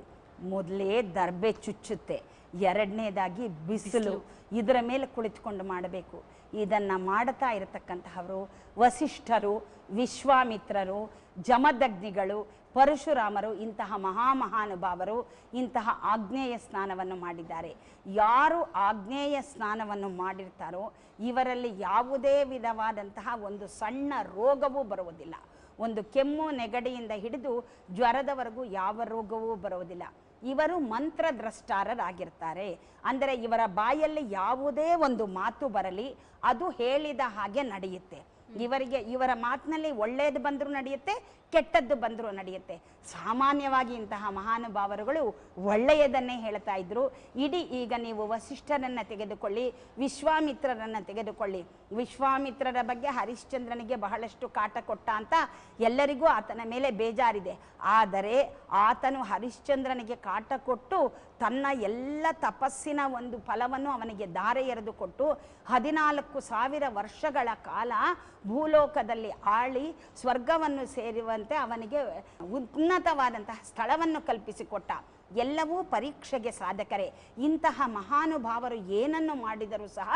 ಮೊದಲೇ ದರ್ಭೆ ಚುಚ್ಚುತ್ತೆ, 2ನೇದಾಗಿ ಬಿಸಿಲು, ಇದರ ಮೇಲೆ ಕುಳಿತುಕೊಂಡು ಮಾಡಬೇಕು. ಇದನ್ನ ಮಾಡ್ತಾ ಇರತಕ್ಕಂತಹವರು ವಸಿಷ್ಠರು, ವಿಶ್ವಾಮಿತ್ರರು, ಜಮದಗ್ನಿಗಳು, ಪರಶುರಾಮರು, ಇಂತಹ ಮಹಾಮಹಾನುಭಾವರು ಇಂತಹ ಆಗ್ನೇಯ ಸ್ನಾನವನ್ನು ಮಾಡಿದ್ದಾರೆ. ಯಾರು ಆಗ್ನೇಯ ಸ್ನಾನವನ್ನು ಮಾಡಿರ್ತಾರೋ ಇವರಲ್ಲಿ ಯಾವುದೇ ವಿಧವಾದಂತಹ ಒಂದು ಸಣ್ಣ ರೋಗವೂ ಬರುವುದಿಲ್ಲ. ಒಂದು ಕೆಮ್ಮು ನೆಗಡಿಯಿಂದ ಹಿಡಿದು ಜ್ವರದವರೆಗೂ ಯಾವ ರೋಗವೂ ಬರುವುದಿಲ್ಲ. ಇವರು ಮಂತ್ರದ್ರಷ್ಟಾರರಾಗಿರ್ತಾರೆ. ಅಂದರೆ ಇವರ ಬಾಯಲ್ಲಿ ಯಾವುದೇ ಒಂದು ಮಾತು ಬರಲಿ ಅದು ಹೇಳಿದ ಹಾಗೆ ನಡೆಯುತ್ತೆ. ಇವರ ಮಾತಿನಲ್ಲಿ ಒಳ್ಳೆಯದು ಬಂದರೂ ನಡೆಯುತ್ತೆ, ಕೆಟ್ಟದ್ದು ಬಂದರೂ ನಡೆಯುತ್ತೆ. ಸಾಮಾನ್ಯವಾಗಿ ಇಂತಹ ಮಹಾನುಭಾವರುಗಳು ಒಳ್ಳೆಯದನ್ನೇ ಹೇಳ್ತಾ ಇದ್ರು. ಇಡೀ ಈಗ ನೀವು ವಸಿಷ್ಠರನ್ನ ತೆಗೆದುಕೊಳ್ಳಿ, ವಿಶ್ವಾಮಿತ್ರರನ್ನ ತೆಗೆದುಕೊಳ್ಳಿ. ವಿಶ್ವಾಮಿತ್ರರ ಬಗ್ಗೆ ಹರಿಶ್ಚಂದ್ರನಿಗೆ ಬಹಳಷ್ಟು ಕಾಟ ಕೊಟ್ಟ ಅಂತ ಎಲ್ಲರಿಗೂ ಆತನ ಮೇಲೆ ಬೇಜಾರಿದೆ. ಆದರೆ ಆತನು ಹರಿಶ್ಚಂದ್ರನಿಗೆ ಕಾಟ ಕೊಟ್ಟು ತನ್ನ ಎಲ್ಲ ತಪಸ್ಸಿನ ಒಂದು ಫಲವನ್ನು ಅವನಿಗೆ ಧಾರೆ ಎರೆದು ಕೊಟ್ಟು 14,000 ವರ್ಷಗಳ ಕಾಲ ಭೂಲೋಕದಲ್ಲಿ ಆಳಿ ಸ್ವರ್ಗವನ್ನು ಬರುವಂತೆ ಅವನಿಗೆ ಉನ್ನತವಾದಂತಹ ಸ್ಥಳವನ್ನು ಕಲ್ಪಿಸಿಕೊಟ್ಟ. ಎಲ್ಲವೂ ಪರೀಕ್ಷೆಗೆ ಸಾಧಕರೇ. ಇಂತಹ ಮಹಾನುಭಾವರು ಏನನ್ನು ಮಾಡಿದರೂ ಸಹ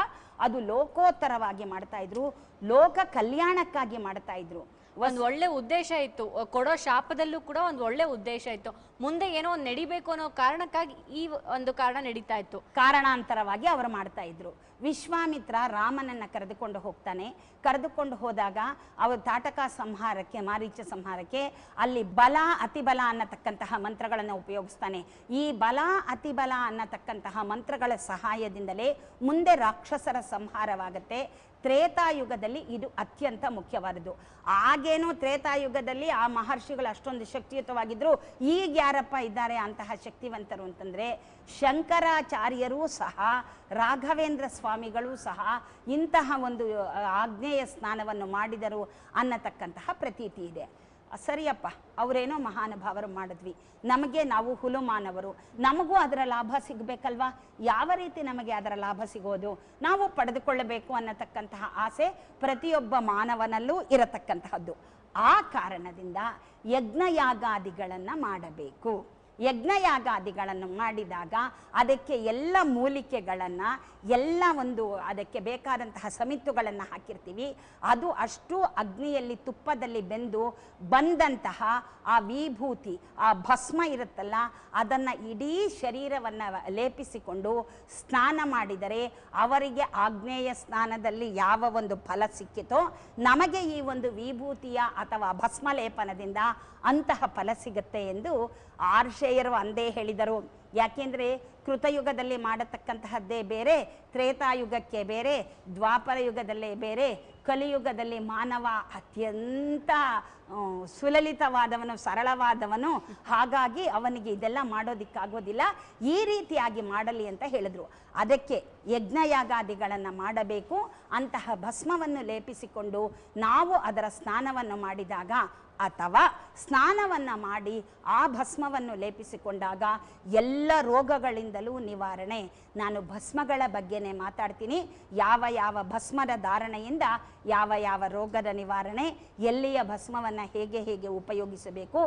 ಅದು ಲೋಕೋತ್ತರವಾಗಿ ಮಾಡ್ತಾ ಇದ್ರು, ಲೋಕ ಕಲ್ಯಾಣಕ್ಕಾಗಿ ಮಾಡ್ತಾ ಇದ್ರು. ಒಂದು ಒಳ್ಳೆ ಉದ್ದೇಶ ಇತ್ತು, ಕೊಡೋ ಶಾಪದಲ್ಲೂ ಕೂಡ ಒಂದು ಒಳ್ಳೆ ಉದ್ದೇಶ ಇತ್ತು. ಮುಂದೆ ಏನೋ ಒಂದು ನಡಿಬೇಕು ಅನ್ನೋ ಕಾರಣಕ್ಕಾಗಿ ಈ ಒಂದು ಕಾರಣ ನಡೀತಾ ಇತ್ತು, ಕಾರಣಾಂತರವಾಗಿ ಅವರು ಮಾಡ್ತಾ ಇದ್ರು. ವಿಶ್ವಾಮಿತ್ರ ರಾಮನನ್ನ ಕರೆದುಕೊಂಡು ಹೋಗ್ತಾನೆ. ಕರೆದುಕೊಂಡು ಹೋದಾಗ ಅವರು ತಾಟಕ ಸಂಹಾರಕ್ಕೆ, ಮಾರೀಚ ಸಂಹಾರಕ್ಕೆ ಅಲ್ಲಿ ಬಲ ಅತಿಬಲ ಅನ್ನತಕ್ಕಂತಹ ಮಂತ್ರಗಳನ್ನು ಉಪಯೋಗಿಸ್ತಾನೆ. ಈ ಬಲ ಅತಿಬಲ ಅನ್ನತಕ್ಕಂತಹ ಮಂತ್ರಗಳ ಸಹಾಯದಿಂದಲೇ ಮುಂದೆ ರಾಕ್ಷಸರ ಸಂಹಾರವಾಗುತ್ತೆ. ತ್ರೇತಾಯುಗದಲ್ಲಿ ಇದು ಅತ್ಯಂತ ಮುಖ್ಯವಾದದ್ದು. ಆಗೇನೋ ತ್ರೇತಾಯುಗದಲ್ಲಿ ಆ ಮಹರ್ಷಿಗಳು ಅಷ್ಟೊಂದು ಶಕ್ತಿಯುತವಾಗಿದ್ರು, ಈಗ ಯಾರಪ್ಪ ಇದ್ದಾರೆ ಅಂತಹ ಶಕ್ತಿವಂತರು ಅಂತಂದರೆ ಶಂಕರಾಚಾರ್ಯರೂ ಸಹ, ರಾಘವೇಂದ್ರ ಸ್ವಾಮಿಗಳು ಸಹ ಇಂತಹ ಒಂದು ಆಗ್ನೇಯ ಸ್ನಾನವನ್ನು ಮಾಡಿದರು ಅನ್ನತಕ್ಕಂತಹ ಪ್ರತೀತಿ ಇದೆ. ಸರಿಯಪ್ಪ, ಅವರೇನೋ ಮಹಾನುಭಾವರು ಮಾಡಿದ್ವಿ, ನಮಗೆ ನಾವು ಹುಲುಮಾನವರು, ನಮಗೂ ಅದರ ಲಾಭ ಸಿಗಬೇಕಲ್ವಾ? ಯಾವ ರೀತಿ ನಮಗೆ ಅದರ ಲಾಭ ಸಿಗೋದು? ನಾವು ಪಡೆದುಕೊಳ್ಳಬೇಕು ಅನ್ನತಕ್ಕಂತಹ ಆಸೆ ಪ್ರತಿಯೊಬ್ಬ ಮಾನವನಲ್ಲೂ ಇರತಕ್ಕಂತಹದ್ದು. ಆ ಕಾರಣದಿಂದ ಯಜ್ಞಯಾಗಾದಿಗಳನ್ನು ಮಾಡಬೇಕು. ಯಜ್ಞಯಾಗಾದಿಗಳನ್ನು ಮಾಡಿದಾಗ ಅದಕ್ಕೆ ಎಲ್ಲ ಮೂಲಿಕೆಗಳನ್ನು, ಎಲ್ಲ ಒಂದು ಅದಕ್ಕೆ ಬೇಕಾದಂತಹ ಸಮಿತ್ತುಗಳನ್ನು ಹಾಕಿರ್ತೀವಿ. ಅದು ಅಷ್ಟು ಅಗ್ನಿಯಲ್ಲಿ ತುಪ್ಪದಲ್ಲಿ ಬೆಂದು ಬಂದಂತಹ ಆ ವಿಭೂತಿ, ಆ ಭಸ್ಮ ಇರುತ್ತಲ್ಲ, ಅದನ್ನು ಇಡೀ ಶರೀರವನ್ನು ಲೇಪಿಸಿಕೊಂಡು ಸ್ನಾನ ಮಾಡಿದರೆ ಅವರಿಗೆ ಆಗ್ನೇಯ ಸ್ನಾನದಲ್ಲಿ ಯಾವ ಒಂದು ಫಲ ಸಿಕ್ಕಿತೋ ನಮಗೆ ಈ ಒಂದು ವಿಭೂತಿಯ ಅಥವಾ ಭಸ್ಮ ಲೇಪನದಿಂದ ಅಂತಹ ಫಲ ಸಿಗುತ್ತೆ ಎಂದು ಆರ್ಷೇಯರು ಅಂದೇ ಹೇಳಿದರು. ಯಾಕೆಂದರೆ ಕೃತಯುಗದಲ್ಲಿ ಮಾಡತಕ್ಕಂತಹದ್ದೇ ಬೇರೆ, ತ್ರೇತಾಯುಗಕ್ಕೆ ಬೇರೆ, ದ್ವಾಪರ ಯುಗದಲ್ಲೇ ಬೇರೆ, ಕಲಿಯುಗದಲ್ಲಿ ಮಾನವ ಅತ್ಯಂತ ಸುಲಲಿತವಾದವನು, ಸರಳವಾದವನು. ಹಾಗಾಗಿ ಅವನಿಗೆ ಇದೆಲ್ಲ ಮಾಡೋದಿಕ್ಕಾಗೋದಿಲ್ಲ, ಈ ರೀತಿಯಾಗಿ ಮಾಡಲಿ ಅಂತ ಹೇಳಿದ್ರು. ಅದಕ್ಕೆ ಯಜ್ಞಯಾಗಾದಿಗಳನ್ನು ಮಾಡಬೇಕು. ಅಂತಹ ಭಸ್ಮವನ್ನು ಲೇಪಿಸಿಕೊಂಡು ನಾವು ಅದರ ಸ್ನಾನವನ್ನು ಮಾಡಿದಾಗ ಅಥವಾ ಸ್ನಾನವನ್ನು ಮಾಡಿ ಆ ಭಸ್ಮವನ್ನು ಲೇಪಿಸಿಕೊಂಡಾಗ ಎಲ್ಲ ರೋಗಗಳಿಂದಲೂ ನಿವಾರಣೆ. ನಾನು ಭಸ್ಮಗಳ ಬಗ್ಗೆನೇ ಮಾತಾಡ್ತೀನಿ. ಯಾವ ಯಾವ ಭಸ್ಮದ ಧಾರಣೆಯಿಂದ ಯಾವ ಯಾವ ರೋಗದ ನಿವಾರಣೆ, ಎಲ್ಲಿಯ ಭಸ್ಮವನ್ನು ಹೇಗೆ ಹೇಗೆ ಉಪಯೋಗಿಸಬೇಕು,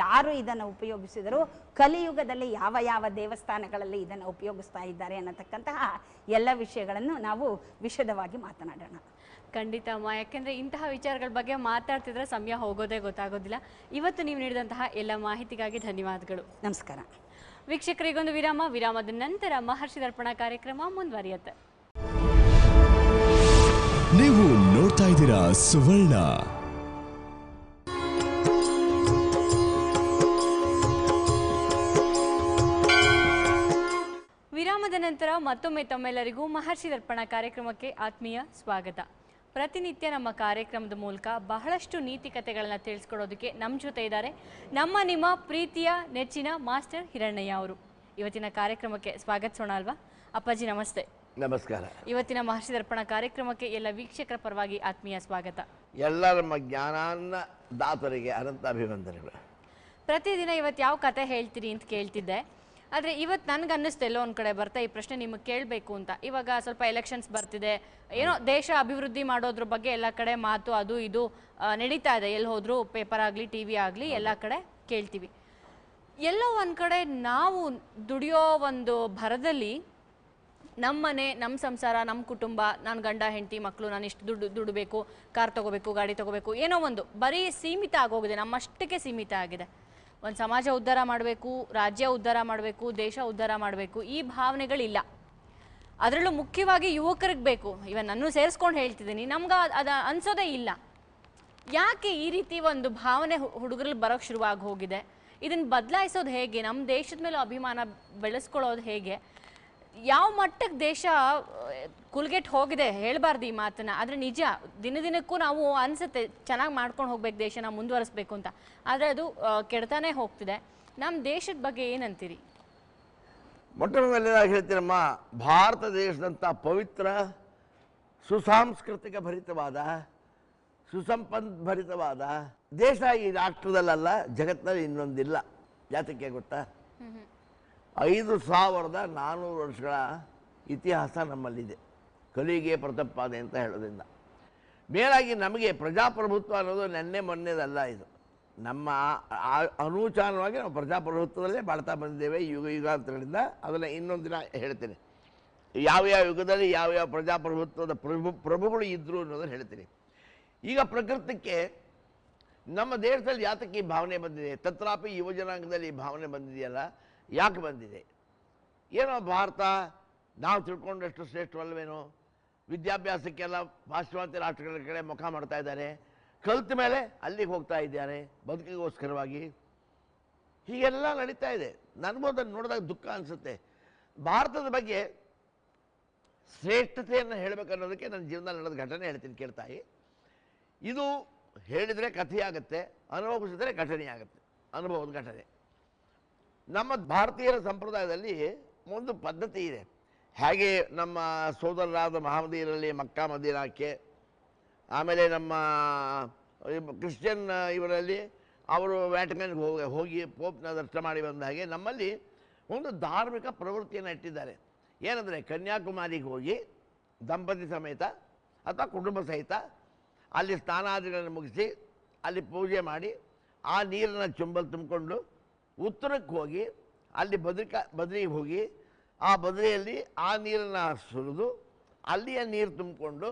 ಯಾರು ಇದನ್ನು ಉಪಯೋಗಿಸಿದರು, ಕಲಿಯುಗದಲ್ಲಿ ಯಾವ ಯಾವ ದೇವಸ್ಥಾನಗಳಲ್ಲಿ ಇದನ್ನು ಉಪಯೋಗಿಸ್ತಾ ಇದ್ದಾರೆ ಅನ್ನತಕ್ಕಂತಹ ಎಲ್ಲ ವಿಷಯಗಳನ್ನು ನಾವು ವಿಶದವಾಗಿ ಮಾತನಾಡೋಣ. ಖಂಡಿತ ಅಮ್ಮ, ಯಾಕೆಂದರೆ ಇಂತಹ ವಿಚಾರಗಳ ಬಗ್ಗೆ ಮಾತಾಡ್ತಿದ್ರೆ ಸಮಯ ಹೋಗೋದೇ ಗೊತ್ತಾಗೋದಿಲ್ಲ. ಇವತ್ತು ನೀವು ನೀಡಿದಂತಹ ಎಲ್ಲ ಮಾಹಿತಿಗಾಗಿ ಧನ್ಯವಾದಗಳು. ನಮಸ್ಕಾರ ವೀಕ್ಷಕರಿಗೊಂದು ವಿರಾಮ. ವಿರಾಮದ ನಂತರ ಮಹರ್ಷಿ ದರ್ಪಣ ಕಾರ್ಯಕ್ರಮ ಮುಂದುವರಿಯುತ್ತೆ. ನೀವು ನೋಡ್ತಾ ಇದ್ದೀರಾ ಸುವರ್ಣ. ವಿರಾಮದ ನಂತರ ಮತ್ತೊಮ್ಮೆ ತಮ್ಮೆಲ್ಲರಿಗೂ ಮಹರ್ಷಿ ದರ್ಪಣ ಕಾರ್ಯಕ್ರಮಕ್ಕೆ ಆತ್ಮೀಯ ಸ್ವಾಗತ. ಪ್ರತಿನಿತ್ಯ ನಮ್ಮ ಕಾರ್ಯಕ್ರಮದ ಮೂಲಕ ಬಹಳಷ್ಟು ನೀತಿ ಕಥೆಗಳನ್ನು ತಿಳಿಸ್ಕೊಡೋದಕ್ಕೆ ನಮ್ಮ ಜೊತೆ ಇದ್ದಾರೆ ನಿಮ್ಮ ಪ್ರೀತಿಯ ನೆಚ್ಚಿನ ಮಾಸ್ಟರ್ ಹಿರಣ್ಣಯ್ಯ ಅವರು. ಇವತ್ತಿನ ಕಾರ್ಯಕ್ರಮಕ್ಕೆ ಸ್ವಾಗತಿಸೋಣ ಅಲ್ವಾ? ಅಪ್ಪಾಜಿ ನಮಸ್ತೆ. ನಮಸ್ಕಾರ. ಇವತ್ತಿನ ಮಹರ್ಷಿ ದರ್ಪಣ ಕಾರ್ಯಕ್ರಮಕ್ಕೆ ಎಲ್ಲ ವೀಕ್ಷಕರ ಪರವಾಗಿ ಆತ್ಮೀಯ ಸ್ವಾಗತ. ಎಲ್ಲ ನಮ್ಮ ಜ್ಞಾನಾನ್ನ ದಾತರಿಗೆ ಅನಂತ ಅಭಿವಂದನೆಗಳು. ಪ್ರತಿದಿನ ಇವತ್ತು ಯಾವ ಕತೆ ಹೇಳ್ತೀರಿ ಅಂತ ಕೇಳ್ತಿದ್ದೆ, ಆದರೆ ಇವತ್ತು ನನಗೆ ಅನ್ನಿಸ್ತು ಎಲ್ಲೋ ಒಂದು ಕಡೆ ಬರ್ತಾ ಈ ಪ್ರಶ್ನೆ ನಿಮಗೆ ಕೇಳಬೇಕು ಅಂತ. ಇವಾಗ ಸ್ವಲ್ಪ ಎಲೆಕ್ಷನ್ಸ್ ಬರ್ತಿದೆ, ಏನೋ ದೇಶ ಅಭಿವೃದ್ಧಿ ಮಾಡೋದ್ರ ಬಗ್ಗೆ ಎಲ್ಲ ಕಡೆ ಮಾತು ಅದು ಇದು ನಡೀತಾ ಇದೆ. ಎಲ್ಲಿ ಹೋದರೂ ಪೇಪರ್ ಆಗಲಿ ಟಿ ವಿ ಆಗಲಿ ಎಲ್ಲ ಕಡೆ ಕೇಳ್ತೀವಿ. ಎಲ್ಲೋ ಒಂದು ಕಡೆ ನಾವು ದುಡಿಯೋ ಒಂದು ಭರದಲ್ಲಿ ನಮ್ಮ ಮನೆ, ನಮ್ಮ ಸಂಸಾರ, ನಮ್ಮ ಕುಟುಂಬ, ನಾನು ಗಂಡ ಹೆಂಡತಿ ಮಕ್ಕಳು, ನಾನು ಇಷ್ಟು ದುಡಬೇಕು, ಕಾರ್ ತೊಗೋಬೇಕು, ಗಾಡಿ ತೊಗೋಬೇಕು, ಏನೋ ಒಂದು ಬರೀ ಸೀಮಿತ ಆಗೋಗಿದೆ, ನಮ್ಮಷ್ಟಕ್ಕೆ ಸೀಮಿತ ಆಗಿದೆ. ಒಂದು ಸಮಾಜ ಉದ್ಧಾರ ಮಾಡಬೇಕು, ರಾಜ್ಯ ಉದ್ಧಾರ ಮಾಡಬೇಕು, ದೇಶ ಉದ್ಧಾರ ಮಾಡಬೇಕು, ಈ ಭಾವನೆಗಳಿಲ್ಲ. ಅದರಲ್ಲೂ ಮುಖ್ಯವಾಗಿ ಯುವಕರಿಗೆ ಬೇಕು. ಇವನ್ ನಾನು ಸೇರಿಸ್ಕೊಂಡು ಹೇಳ್ತಿದ್ದೀನಿ, ನಮ್ಗೆ ಅದು ಅನ್ಸೋದೇ ಇಲ್ಲ. ಯಾಕೆ ಈ ರೀತಿ ಒಂದು ಭಾವನೆ ಹುಡುಗರಲ್ಲಿ ಬರೋಕ್ಕೆ ಶುರುವಾಗಿ ಹೋಗಿದೆ? ಇದನ್ನು ಬದಲಾಯಿಸೋದು ಹೇಗೆ? ನಮ್ಮ ದೇಶದ ಮೇಲೆ ಅಭಿಮಾನ ಬೆಳೆಸ್ಕೊಳ್ಳೋದು ಹೇಗೆ? ಯಾವ ಮಟ್ಟಕ್ಕೆ ದೇಶ ಕುಲ್ಗೆಟ್ ಹೋಗಿದೆ ಹೇಳಬಾರ್ದು ಈ ಮಾತನ್ನ, ಆದರೆ ನಿಜ. ದಿನದಿನಕ್ಕೂ ನಾವು ಅನಿಸುತ್ತೆ ಚೆನ್ನಾಗಿ ಮಾಡ್ಕೊಂಡು ಹೋಗ್ಬೇಕು, ದೇಶನ ಮುಂದುವರಿಸ್ಬೇಕು ಅಂತ. ಆದರೆ ಅದು ಕೆಡ್ತಾನೆ ಹೋಗ್ತಿದೆ. ನಮ್ಮ ದೇಶದ ಬಗ್ಗೆ ಏನಂತೀರಿ? ಮೊಟ್ಟಮೊದಲನೇದಾಗಿ ಹೇಳ್ತೀರಮ್ಮ, ಭಾರತ ದೇಶದಂಥ ಪವಿತ್ರ, ಸುಸಾಂಸ್ಕೃತಿಕ ಭರಿತವಾದ, ಸುಸಂಪದ್ಭರಿತವಾದ ದೇಶ ಈ ರಾಷ್ಟ್ರದಲ್ಲ, ಜಗತ್ತಿನಲ್ಲಿ ಇನ್ನೊಂದಿಲ್ಲ. ಯಾತಕ್ಕೆ ಗೊತ್ತಾ? 5400 ವರ್ಷಗಳ ಇತಿಹಾಸ ನಮ್ಮಲ್ಲಿದೆ, ಕಲಿಗೆ ಪ್ರತಪಾದೆ ಅಂತ ಹೇಳೋದ್ರಿಂದ. ಮೇಲಾಗಿ ನಮಗೆ ಪ್ರಜಾಪ್ರಭುತ್ವ ಅನ್ನೋದು ನೆನ್ನೆ ಮೊನ್ನೆದಲ್ಲ. ಇದು ನಮ್ಮ ಅನೂಚಾನವಾಗಿ ನಾವು ಪ್ರಜಾಪ್ರಭುತ್ವದಲ್ಲೇ ಬಾಳ್ತಾ ಬಂದಿದ್ದೇವೆ ಯುಗಾಂತರಗಳಿಂದ. ಅದನ್ನು ಇನ್ನೊಂದು ದಿನ ಹೇಳ್ತೀನಿ, ಯಾವ್ಯಾವ ಯುಗದಲ್ಲಿ ಯಾವ್ಯಾವ ಪ್ರಜಾಪ್ರಭುತ್ವದ ಪ್ರಭುಗಳು ಇದ್ದರು ಅನ್ನೋದನ್ನು ಹೇಳ್ತೀನಿ. ಈಗ ಪ್ರಕೃತಕ್ಕೆ ನಮ್ಮ ದೇಶದಲ್ಲಿ ಯಾತಕ್ಕೆ ಈ ಭಾವನೆ ಬಂದಿದೆ, ತತ್ರಾಪಿ ಯುವಜನಾಂಗದಲ್ಲಿ ಈ ಭಾವನೆ ಬಂದಿದೆಯಲ್ಲ, ಯಾಕೆ ಬಂದಿದೆ? ಏನೋ ಭಾರತ ನಾವು ತಿಳ್ಕೊಂಡಷ್ಟು ಶ್ರೇಷ್ಠವಲ್ವೇನೋ, ವಿದ್ಯಾಭ್ಯಾಸಕ್ಕೆಲ್ಲ ಪಾಶ್ಚಿಮಾತ್ಯ ರಾಷ್ಟ್ರಗಳ ಕಡೆ ಮುಖ ಮಾಡ್ತಾ ಇದ್ದಾರೆ, ಕಲಿತ ಮೇಲೆ ಅಲ್ಲಿಗೆ ಹೋಗ್ತಾ ಇದ್ದಾರೆ ಬದುಕಿಗೋಸ್ಕರವಾಗಿ. ಹೀಗೆಲ್ಲ ನಡೀತಾ ಇದೆ. ನನಗೂ ಅದನ್ನು ನೋಡಿದಾಗ ದುಃಖ ಅನಿಸುತ್ತೆ. ಭಾರತದ ಬಗ್ಗೆ ಶ್ರೇಷ್ಠತೆಯನ್ನು ಹೇಳಬೇಕನ್ನೋದಕ್ಕೆ ನನ್ನ ಜೀವನದಲ್ಲಿ ನಡೆದ ಘಟನೆ ಹೇಳ್ತೀನಿ, ಕೇಳ್ತಾಯಿ. ಇದು ಹೇಳಿದರೆ ಕಥೆಯಾಗುತ್ತೆ, ಅನುಭವಿಸಿದರೆ ಘಟನೆ ಆಗುತ್ತೆ, ಅನುಭವದ ಘಟನೆ. ನಮ್ಮ ಭಾರತೀಯರ ಸಂಪ್ರದಾಯದಲ್ಲಿ ಒಂದು ಪದ್ಧತಿ ಇದೆ. ಹಾಗೆ ನಮ್ಮ ಸೋದರರಾದ ಮಹಮ್ಮದೀಯರಲ್ಲಿ ಮಕ್ಕಾ ಮದೀನಾಕ್ಕೆ, ಆಮೇಲೆ ನಮ್ಮ ಕ್ರಿಶ್ಚಿಯನ್ ಇವರಲ್ಲಿ ಅವರು ವ್ಯಾಟಿಕನ್ಗೆ ಹೋಗಿ ಪೋಪ್ನ ದರ್ಶನ ಮಾಡಿ ಬಂದ ಹಾಗೆ ನಮ್ಮಲ್ಲಿ ಒಂದು ಧಾರ್ಮಿಕ ಪ್ರವೃತ್ತಿಯನ್ನು ಇಟ್ಟಿದ್ದಾರೆ. ಏನಂದರೆ ಕನ್ಯಾಕುಮಾರಿಗೆ ಹೋಗಿ ದಂಪತಿ ಸಮೇತ ಅಥವಾ ಕುಟುಂಬ ಸಹಿತ ಅಲ್ಲಿ ಸ್ನಾನಾದಿಗಳನ್ನು ಮುಗಿಸಿ ಅಲ್ಲಿ ಪೂಜೆ ಮಾಡಿ ಆ ನೀರನ್ನು ಚುಂಬಲ್ ತುಂಬಿಕೊಂಡು ಉತ್ತರಕ್ಕೆ ಹೋಗಿ ಅಲ್ಲಿ ಬದ್ರಿಗೆ ಹೋಗಿ ಆ ಬದ್ರಿಯಲ್ಲಿ ಆ ನೀರನ್ನು ಸುರಿದು ಅಲ್ಲಿಯ ನೀರು ತುಂಬಿಕೊಂಡು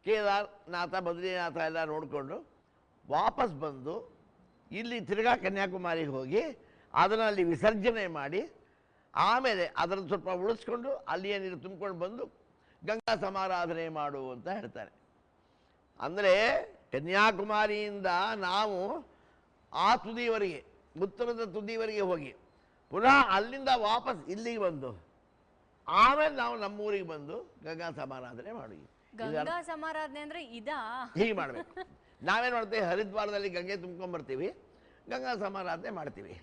ಕೇದಾರನಾಥ ಬದ್ರಿನಾಥ ಎಲ್ಲ ನೋಡಿಕೊಂಡು ವಾಪಸ್ ಬಂದು ಇಲ್ಲಿ ತಿರ್ಗಾ ಕನ್ಯಾಕುಮಾರಿಗೆ ಹೋಗಿ ಅದನ್ನು ಅಲ್ಲಿ ವಿಸರ್ಜನೆ ಮಾಡಿ ಆಮೇಲೆ ಅದನ್ನು ಸ್ವಲ್ಪ ಉಳಿಸ್ಕೊಂಡು ಅಲ್ಲಿಯ ನೀರು ತುಂಬಿಕೊಂಡು ಬಂದು ಗಂಗಾ ಸಮಾರಾಧನೆ ಮಾಡು ಅಂತ ಹೇಳ್ತಾರೆ. ಅಂದರೆ ಕನ್ಯಾಕುಮಾರಿಯಿಂದ ನಾವು ಆ ತುದಿಯವರೆಗೆ, ಉತ್ತರದ ತುದಿಯವರೆಗೆ ಹೋಗಿ ಪುನಃ ಅಲ್ಲಿಂದ ವಾಪಸ್ ಇಲ್ಲಿಗೆ ಬಂದು ಆಮೇಲೆ ನಾವು ನಮ್ಮೂರಿಗೆ ಬಂದು ಗಂಗಾ ಸಮಾರಾಧನೆ ಮಾಡಿ. ಗಂಗಾ ಸಮಾರಾಧನೆ ಅಂದ್ರೆ ಇದಾ? ಹೀಗೆ ಮಾಡಬೇಕು. ನಾವೇನು ಮಾಡ್ತೀವಿ, ಹರಿದ್ವಾರದಲ್ಲಿ ಗಂಗೆ ತುಂಬ್ಕೊಂಡ್ಬರ್ತೀವಿ, ಗಂಗಾ ಸಮಾರಾಧನೆ ಮಾಡ್ತೀವಿ.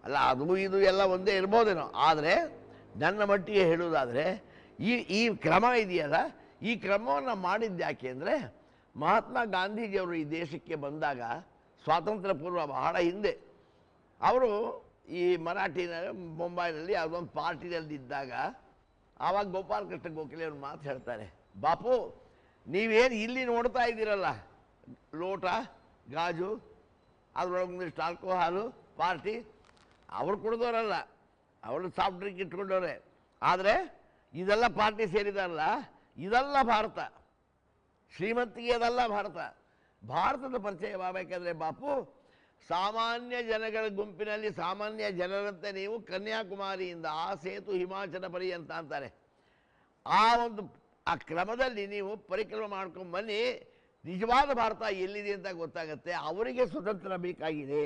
ಅಲ್ಲ, ಅದು ಇದು ಎಲ್ಲ ಒಂದೇ ಇರ್ಬೋದೇನೋ. ಆದರೆ ನನ್ನ ಮಟ್ಟಿಗೆ ಹೇಳುವುದಾದರೆ ಈ ಕ್ರಮ ಇದೆಯಲ್ಲ, ಈ ಕ್ರಮವನ್ನು ಮಾಡಿದ್ದು ಯಾಕೆ ಅಂದರೆ, ಮಹಾತ್ಮ ಗಾಂಧೀಜಿಯವರು ಈ ದೇಶಕ್ಕೆ ಬಂದಾಗ ಸ್ವಾತಂತ್ರ್ಯ ಪೂರ್ವ ಬಹಳ ಹಿಂದೆ ಅವರು ಈ ಮರಾಠಿನ ಮುಂಬೈನಲ್ಲಿ ಯಾವುದೊಂದು ಪಾರ್ಟಿನಲ್ಲಿದ್ದಾಗ ಆವಾಗ ಗೋಪಾಲಕೃಷ್ಣ ಗೋಖಲೆ ಅವ್ರ ಮಾತು ಹೇಳ್ತಾರೆ, ಬಾಪು ನೀವೇನು ಇಲ್ಲಿ ನೋಡ್ತಾ ಇದ್ದೀರಲ್ಲ, ಲೋಟ ಗಾಜು ಅದರೊಳಗೊಂದಿಷ್ಟು ಆಲ್ಕೋಹಾಲು ಪಾರ್ಟಿ, ಅವರು ಕುಡಿದವರಲ್ಲ, ಅವರು ಸಾಫ್ಟ್ ಡ್ರಿಂಕ್ ಇಟ್ಕೊಂಡವ್ರೆ. ಆದರೆ ಇದೆಲ್ಲ ಪಾರ್ಟಿ ಸೇರಿದಾರಲ್ಲ, ಇದೆಲ್ಲ ಭಾರತ, ಶ್ರೀಮಂತಿಗೆ ಅದಲ್ಲ ಭಾರತ. ಭಾರತದ ಪರಿಚಯವಾಗಬೇಕಾದ್ರೆ ಬಾಪು, ಸಾಮಾನ್ಯ ಜನಗಳ ಗುಂಪಿನಲ್ಲಿ ಸಾಮಾನ್ಯ ಜನರಂತೆ ನೀವು ಕನ್ಯಾಕುಮಾರಿಯಿಂದ ಆ ಸೇತು ಹಿಮಾಚಲ ಪರ್ಯಂತ ಅಂತಾರೆ, ಆ ಕ್ರಮದಲ್ಲಿ ನೀವು ಪರಿಕ್ರಮ ಮಾಡ್ಕೊಂಡು ಬನ್ನಿ, ನಿಜವಾದ ಭಾರತ ಎಲ್ಲಿದೆ ಅಂತ ಗೊತ್ತಾಗುತ್ತೆ, ಅವರಿಗೆ ಸ್ವತಂತ್ರ ಬೇಕಾಗಿದೆ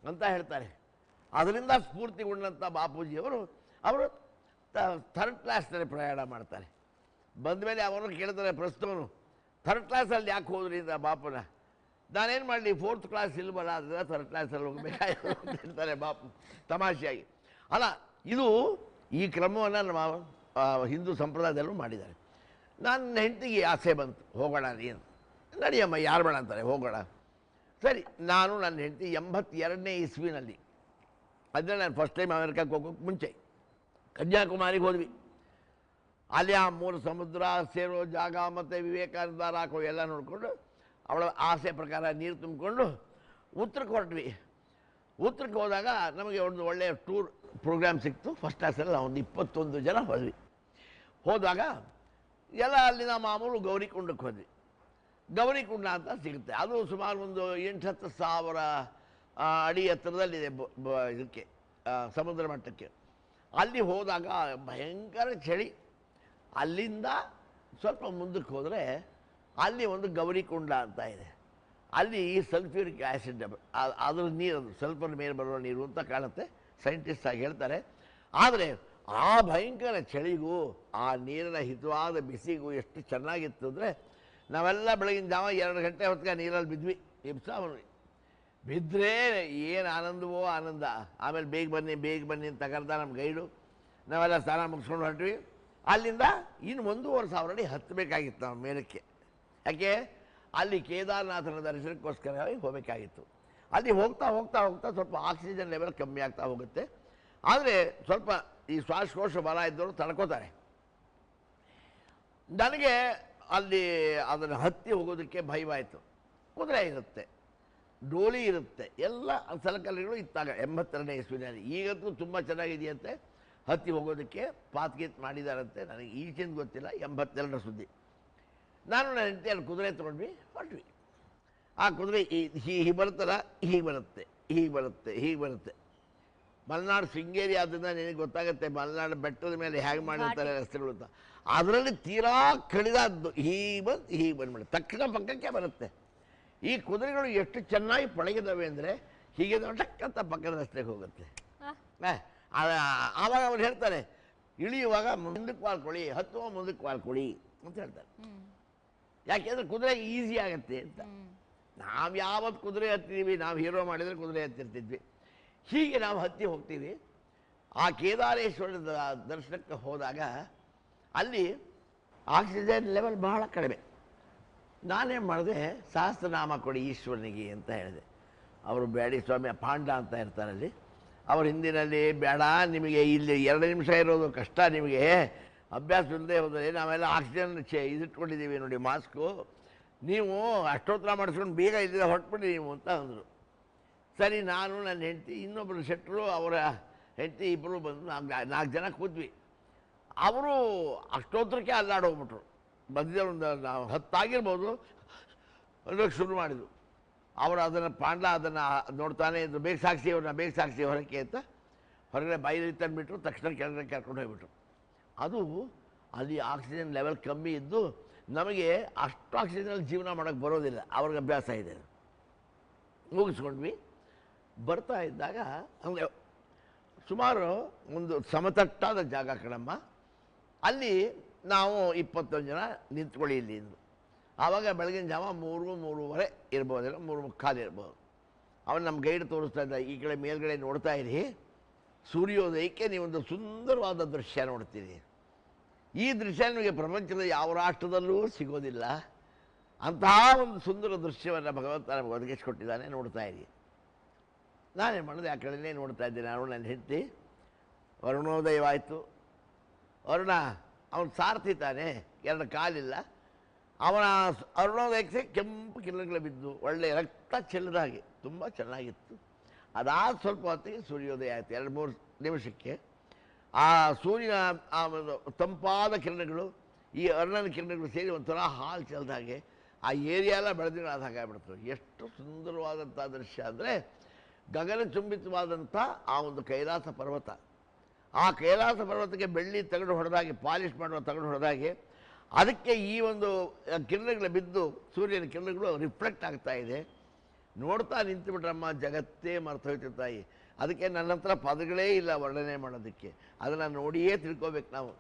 ಅಂತ ಹೇಳ್ತಾರೆ. ಅದರಿಂದ ಸ್ಫೂರ್ತಿಗೊಂಡಂಥ ಬಾಪೂಜಿಯವರು ಥರ್ಡ್ ಕ್ಲಾಸ್ನಲ್ಲಿ ಪ್ರಯಾಣ ಮಾಡ್ತಾರೆ. ಬಂದ ಮೇಲೆ ಅವನು ಕೇಳ್ತಾರೆ ಪ್ರಸ್ತುತನು, ಥರ್ಡ್ ಕ್ಲಾಸಲ್ಲಿ ಯಾಕೆ ಹೋದ್ರಿ ಅಂತ ಬಾಪುನ. ನಾನೇನು ಮಾಡಲಿ, ಫೋರ್ತ್ ಕ್ಲಾಸ್ ಇಲ್ವಲ್ಲ, ಅದರಿಂದ ಥರ್ಡ್ ಕ್ಲಾಸಲ್ಲಿ ಹೋಗಬೇಕಾಗಿರ್ತಾರೆ ಬಾಪು ತಮಾಷೆಯಾಗಿ. ಅಲ್ಲ, ಇದು ಈ ಕ್ರಮವನ್ನು ನಮ್ಮ ಹಿಂದೂ ಸಂಪ್ರದಾಯದಲ್ಲೂ ಮಾಡಿದ್ದಾರೆ. ನನ್ನ ಹೆಂಡತಿಗೆ ಆಸೆ ಬಂತು, ಹೋಗೋಣ ನೀನು, ನಡಿಯಮ್ಮ, ಯಾರು ಬೇಡ ಅಂತಾರೆ, ಹೋಗೋಣ. ಸರಿ, ನಾನು ನನ್ನ ಹೆಂಡತಿ 82ನೇ ಇಸ್ವಿನಲ್ಲಿ, ಅಂದರೆ ನಾನು ಫಸ್ಟ್ ಟೈಮ್ ಅಮೆರಿಕಕ್ಕೆ ಹೋಗೋಕ್ಕೆ ಮುಂಚೆ ಕನ್ಯಾಕುಮಾರಿಗೆ ಹೋದ್ವಿ. ಅಲ್ಲಿ ಆ 3 ಸಮುದ್ರ ಸೇರೋ ಜಾಗ ಮತ್ತು ವಿವೇಕಾನಂದ ಹಾಕೋ ಎಲ್ಲ ನೋಡಿಕೊಂಡು ಅವಳ ಆಸೆ ಪ್ರಕಾರ ನೀರು ತುಂಬಿಕೊಂಡು ಉತ್ತರಕ್ಕೆ ಹೊರಟ್ವಿ. ಉತ್ತರಕ್ಕೆ ಹೋದಾಗ ನಮಗೆ ಒಂದು ಒಳ್ಳೆಯ ಟೂರ್ ಪ್ರೋಗ್ರಾಮ್ ಸಿಕ್ತು. ಫಸ್ಟ್ ಕ್ಲಾಸಲ್ಲಿ ನಾವು ಒಂದು 21 ಜನ ಹೋದ್ವಿ. ಹೋದಾಗ ಎಲ್ಲ ಅಲ್ಲಿನ ಮಾಮೂಲು ಗೌರಿಕುಂಡಕ್ಕೆ ಹೋದ್ವಿ. ಗೌರಿಕುಂಡ ಅಂತ ಸಿಗುತ್ತೆ, ಅದು ಸುಮಾರು ಒಂದು 8-10 ಸಾವಿರ ಅಡಿ ಎತ್ತರದಲ್ಲಿದೆ ಇದಕ್ಕೆ ಸಮುದ್ರ ಮಟ್ಟಕ್ಕೆ. ಅಲ್ಲಿ ಹೋದಾಗ ಭಯಂಕರ ಚಳಿ. ಅಲ್ಲಿಂದ ಸ್ವಲ್ಪ ಮುಂದಕ್ಕೆ ಹೋದರೆ ಅಲ್ಲಿ ಒಂದು ಗೌರಿಕುಂಡ ಅಂತ ಇದೆ. ಅಲ್ಲಿ ಸಲ್ಫ್ಯೂರಿಕ್ ಆ್ಯಸಿಡ್, ಅದ್ರ ನೀರು, ಸಲ್ಫರ್ ಮೇಲೆ ಬರುವ ನೀರು ಅಂತ ಕಾಣುತ್ತೆ, ಸೈಂಟಿಸ್ಟ್ ಆಗಿ ಹೇಳ್ತಾರೆ. ಆದರೆ ಆ ಭಯಂಕರ ಚಳಿಗೂ ಆ ನೀರಿನ ಹಿತವಾದ ಬಿಸಿಗೂ ಎಷ್ಟು ಚೆನ್ನಾಗಿತ್ತು ಅಂದರೆ, ನಾವೆಲ್ಲ ಬೆಳಗಿನ ಜಾವ 2 ಗಂಟೆ ಹೊತ್ತಿಗೆ ನೀರಲ್ಲಿ ಬಿದ್ವಿ. ಬಿದ್ದರೆ ಏನು ಆನಂದವೋ ಆನಂದ. ಆಮೇಲೆ ಬೇಗ ಬನ್ನಿ ಅಂತ ಕರೆದ ನಮ್ಮ ಗೈಡು. ನಾವೆಲ್ಲ ಸ್ನಾನ ಮುಗಿಸ್ಕೊಂಡು ಹೊರಟ್ವಿ. ಅಲ್ಲಿಂದ ಇನ್ನು 1,500 ಅಡಿ ಹತ್ತಬೇಕಾಗಿತ್ತು ನಾವು ಮೇಲಕ್ಕೆ. ಯಾಕೆ, ಅಲ್ಲಿ ಕೇದಾರನಾಥನ ದರ್ಶನಕ್ಕೋಸ್ಕರವಾಗಿ ಹೋಗಬೇಕಾಗಿತ್ತು. ಅಲ್ಲಿ ಹೋಗ್ತಾ ಹೋಗ್ತಾ ಹೋಗ್ತಾ ಸ್ವಲ್ಪ ಆಕ್ಸಿಜನ್ ಲೆವೆಲ್ ಕಮ್ಮಿ ಆಗ್ತಾ ಹೋಗುತ್ತೆ. ಆದರೆ ಸ್ವಲ್ಪ ಈ ಶ್ವಾಸಕೋಶ ಬಲ ಇದ್ದವರು ತಡ್ಕೋತಾರೆ. ನನಗೆ ಅಲ್ಲಿ ಅದನ್ನು ಹತ್ತಿ ಹೋಗೋದಕ್ಕೆ ಭಯವಾಯಿತು. ಕುದುರೆ ಇರುತ್ತೆ, ಡೋಲಿ ಇರುತ್ತೆ, ಎಲ್ಲ ಸಲಕರಣೆಗಳು ಇತ್ತಾಗ 82ನೇ ಇಸ್ವಿನಲ್ಲಿ. ಈಗಂತೂ ತುಂಬ ಚೆನ್ನಾಗಿದೆಯಂತೆ, ಹತ್ತಿ ಹೋಗೋದಕ್ಕೆ ಪಾತ್ಗೀತ್ ಮಾಡಿದಾರಂತೆ. ನನಗೆ ಈಚಿಂದ ಗೊತ್ತಿಲ್ಲ. 82ರ ಸುದ್ದಿ. ನಾನು ನನ್ನ ಹೆಂಡತಿ ಅಲ್ಲಿ ಕುದುರೆ ತೊಗೊಂಡ್ವಿ, ಹೊರಟ್ವಿ. ಆ ಕುದುರೆ ಹೀಗೆ ಬರುತ್ತಲ್ಲ, ಹೀಗೆ ಬರುತ್ತೆ, ಹೀಗೆ ಬರುತ್ತೆ, ಹೀಗೆ ಬರುತ್ತೆ. ಮಲೆನಾಡು ಶೃಂಗೇರಿ ಆದ್ದರಿಂದ ನಿನಗೆ ಗೊತ್ತಾಗುತ್ತೆ ಮಲೆನಾಡು ಬೆಟ್ಟದ ಮೇಲೆ ಹೇಗೆ ಮಾಡಿರ್ತಾರೆ ರಸ್ತೆಗಳು ಅಂತ. ಅದರಲ್ಲಿ ತೀರಾ ಕಡಿದಾದ್ದು ಹೀಗೆ ಬಂದ್ಬಿಡುತ್ತೆ, ತಕ್ಷಣ ಪಕ್ಕಕ್ಕೆ ಬರುತ್ತೆ. ಈ ಕುದುರೆಗಳು ಎಷ್ಟು ಚೆನ್ನಾಗಿ ಪಳಗಿದಾವೆ ಅಂದರೆ ಹೀಗೆ ಟಕ್ಕಂತ ಪಕ್ಕದ ರಸ್ತೆಗೆ ಹೋಗುತ್ತೆ. ಆವಾಗ ಅವ್ರು ಹೇಳ್ತಾರೆ, ಇಳಿಯುವಾಗ ಮುಂದಕ್ಕೆ ವಾಲ್ಕೊಳ್ಳಿ, ಹತ್ತುವ ಮುಂದಕ್ಕೆ ವಾಲ್ಕೊಳ್ಳಿ ಅಂತ ಹೇಳ್ತಾರೆ. ಯಾಕೆಂದರೆ ಕುದುರೆ ಈಸಿ ಆಗುತ್ತೆ ಅಂತ. ನಾವು ಯಾವತ್ತು ಕುದುರೆ ಹತ್ತಿದ್ದೀವಿ, ನಾವು ಹೀರೋ ಮಾಡಿದರೆ ಕುದುರೆ ಹತ್ತಿರ್ತಿದ್ವಿ. ಹೀಗೆ ನಾವು ಹತ್ತಿ ಹೋಗ್ತೀವಿ. ಆ ಕೇದಾರೇಶ್ವರದ ದರ್ಶನಕ್ಕೆ ಹೋದಾಗ ಅಲ್ಲಿ ಆಕ್ಸಿಜನ್ ಲೆವೆಲ್ ಬಹಳ ಕಡಿಮೆ. ನಾನೇನು ಮಾಡಿದೆ, ಸಹಸ್ರನಾಮ ಕೊಡಿ ಈಶ್ವರನಿಗೆ ಅಂತ ಹೇಳಿದೆ. ಅವರು ಬೇಡಿ ಸ್ವಾಮಿ ಪಾಂಡ ಅಂತ ಇರ್ತಾರಲ್ಲಿ, ಅವ್ರ ಹಿಂದಿನಲ್ಲಿ ಬೇಡ, ನಿಮಗೆ ಇಲ್ಲಿ 2 ನಿಮಿಷ ಇರೋದು ಕಷ್ಟ, ನಿಮಗೆ ಅಭ್ಯಾಸ ಇಲ್ಲದೆ ಹೋದರೆ ನಾವೆಲ್ಲ ಆಕ್ಸಿಜನ್ ಇದಿಟ್ಕೊಂಡಿದ್ದೀವಿ ನೋಡಿ ಮಾಸ್ಕು, ನೀವು ಅಷ್ಟೋತ್ತರ ಮಾಡಿಸ್ಕೊಂಡು ಬೇಗ ಇಲ್ಲಿಂದ ಹೊರಟ್ಬಿಡಿ ನೀವು ಅಂತ ಅಂದರು. ಸರಿ, ನಾನು ನನ್ನ ಹೆಂಡತಿ, ಇನ್ನೊಬ್ಬರು ಶೆಟ್ಟರು, ಅವರ ಹೆಂಡತಿ ಇಬ್ಬರು ಬಂದು 4 ಜನ ಕೂತ್ವಿ. ಅವರು ಅಷ್ಟೋತ್ತರಕ್ಕೆ ಅಲ್ಲಾಡೋಗ್ಬಿಟ್ರು. ಬಂದಿದ್ದ ಒಂದು ನಾವು 10 ಆಗಿರ್ಬೋದು ಅನ್ನೋಕ್ಕೆ ಶುರು ಮಾಡಿದ್ರು. ಅವರು ಅದನ್ನು ಪಾಂಡ ಅದನ್ನು ನೋಡ್ತಾನೆ ಇದ್ರು, ಬೇಗ ಸಾಕ್ಷಿ ಅವ್ರನ್ನ ಬೇಗ ಸಾಕ್ಷಿ ಹೊರಕ್ಕೆ ಅಂತ ಹೊರಗಡೆ ಬೈಲಿ ತಂದುಬಿಟ್ರು. ತಕ್ಷಣ ಕೆಳಗಡೆ ಕರ್ಕೊಂಡು ಹೋಗ್ಬಿಟ್ರು. ಅದು ಅಲ್ಲಿ ಆಕ್ಸಿಜನ್ ಲೆವೆಲ್ ಕಮ್ಮಿ ಇದ್ದು ನಮಗೆ ಅಷ್ಟು ಆಕ್ಸಿಜನಲ್ಲಿ ಜೀವನ ಮಾಡೋಕ್ಕೆ ಬರೋದಿಲ್ಲ, ಅವ್ರಿಗೆ ಅಭ್ಯಾಸ ಇದೆ. ಮುಗಿಸ್ಕೊಂಡ್ವಿ. ಬರ್ತಾ ಇದ್ದಾಗ ಅಂದರೆ ಸುಮಾರು ಒಂದು ಸಮತಟ್ಟಾದ ಜಾಗ ಕಣಮ್ಮ, ಅಲ್ಲಿ ನಾವು 21 ಜನ ನಿಂತ್ಕೊಳ್ಳಿ ಇಲ್ಲಿ ಅಂದರು. ಆವಾಗ ಬೆಳಗಿನ ಜಾವ 3-3:30 ಇರ್ಬೋದಿಲ್ಲ, 3:45 ಇರ್ಬೋದು. ಅವನು ನಮ್ಮ ಗೈಡ್ ತೋರಿಸ್ತಾ ಇದ್ದ, ಈ ಕಡೆ ಮೇಲ್ಗಡೆ ನೋಡ್ತಾ ಇರಿ, ಸೂರ್ಯೋದಯಕ್ಕೆ ನೀವೊಂದು ಸುಂದರವಾದ ದೃಶ್ಯ ನೋಡ್ತೀರಿ. ಈ ದೃಶ್ಯ ನಿಮಗೆ ಪ್ರಪಂಚದ ಯಾವ ರಾಷ್ಟ್ರದಲ್ಲೂ ಸಿಗೋದಿಲ್ಲ. ಅಂತಹ ಒಂದು ಸುಂದರ ದೃಶ್ಯವನ್ನು ಭಗವಂತ ನಮಗೆ ಒದಗಿಸ್ಕೊಟ್ಟಿದ್ದಾನೆ, ನೋಡ್ತಾ ಇರಿ. ನಾನೇನು ಮಾಡೋದು, ಆ ಕಡೆಯೇ ನೋಡ್ತಾ ಇದ್ದೀನಿ. ನಾನು ನನ್ನ ಹೆಂಡತಿ. ವರುಣೋದಯವಾಯಿತು. ವರುಣ ಅವನು ಸಾರಥಿ ತಾನೆ, 2 ಕಾಲಿಲ್ಲ. ಅವನ ಅರುಣೋದಯಕ್ಕೆ ಕೆಂಪು ಕಿರಣಗಳು ಬಿದ್ದು ಒಳ್ಳೆಯ ರಕ್ತ ಚೆಲ್ಲದಾಗೆ ತುಂಬ ಚೆನ್ನಾಗಿತ್ತು. ಅದಾದ ಸ್ವಲ್ಪ ಹೊತ್ತಿಗೆ ಸೂರ್ಯೋದಯ ಆಯಿತು. 2-3 ನಿಮಿಷಕ್ಕೆ ಆ ಸೂರ್ಯನ ಆ ಒಂದು ತಂಪಾದ ಕಿರಣಗಳು, ಈ ಅರುಣನ ಕಿರಣಗಳು ಸೇರಿ ಒಂಥರ ಹಾಲು ಚೆಲ್ದಾಗೆ ಆ ಏರಿಯಾ ಎಲ್ಲ ಬೆಳೆದಿರೋ ಆದ ಹಾಗಾಗ್ಬಿಡ್ತವೆ. ಎಷ್ಟು ಸುಂದರವಾದಂಥ ದೃಶ್ಯ ಅಂದರೆ ಗಗನಚುಂಬಿತವಾದಂಥ ಆ ಒಂದು ಕೈಲಾಸ ಪರ್ವತ. ಆ ಕೈಲಾಸ ಪರ್ವತಕ್ಕೆ ಬೆಳ್ಳಿ ತಗಡು ಹೊಡೆದಾಗೆ, ಪಾಲಿಷ್ ಮಾಡುವ ತಗಡು ಹೊಡೆದಾಗೆ ಅದಕ್ಕೆ ಈ ಒಂದು ಕಿರಣಗಳು ಬಿದ್ದು, ಸೂರ್ಯನ ಕಿರಣಗಳು ರಿಫ್ಲೆಕ್ಟ್ ಆಗ್ತಾ ಇದೆ. ನೋಡ್ತಾ ನಿಂತುಬಿಟ್ರಮ್ಮ, ಜಗತ್ತೇ ಮರ್ತೋಯ್ತು ತಾಯಿ. ಅದಕ್ಕೆ ನನ್ನ ಹತ್ರ ಪದಗಳೇ ಇಲ್ಲ ವರ್ಣನೆ ಮಾಡೋದಕ್ಕೆ. ಅದನ್ನು ನೋಡಿಯೇ ತಿಳ್ಕೊಬೇಕು ನಾವು.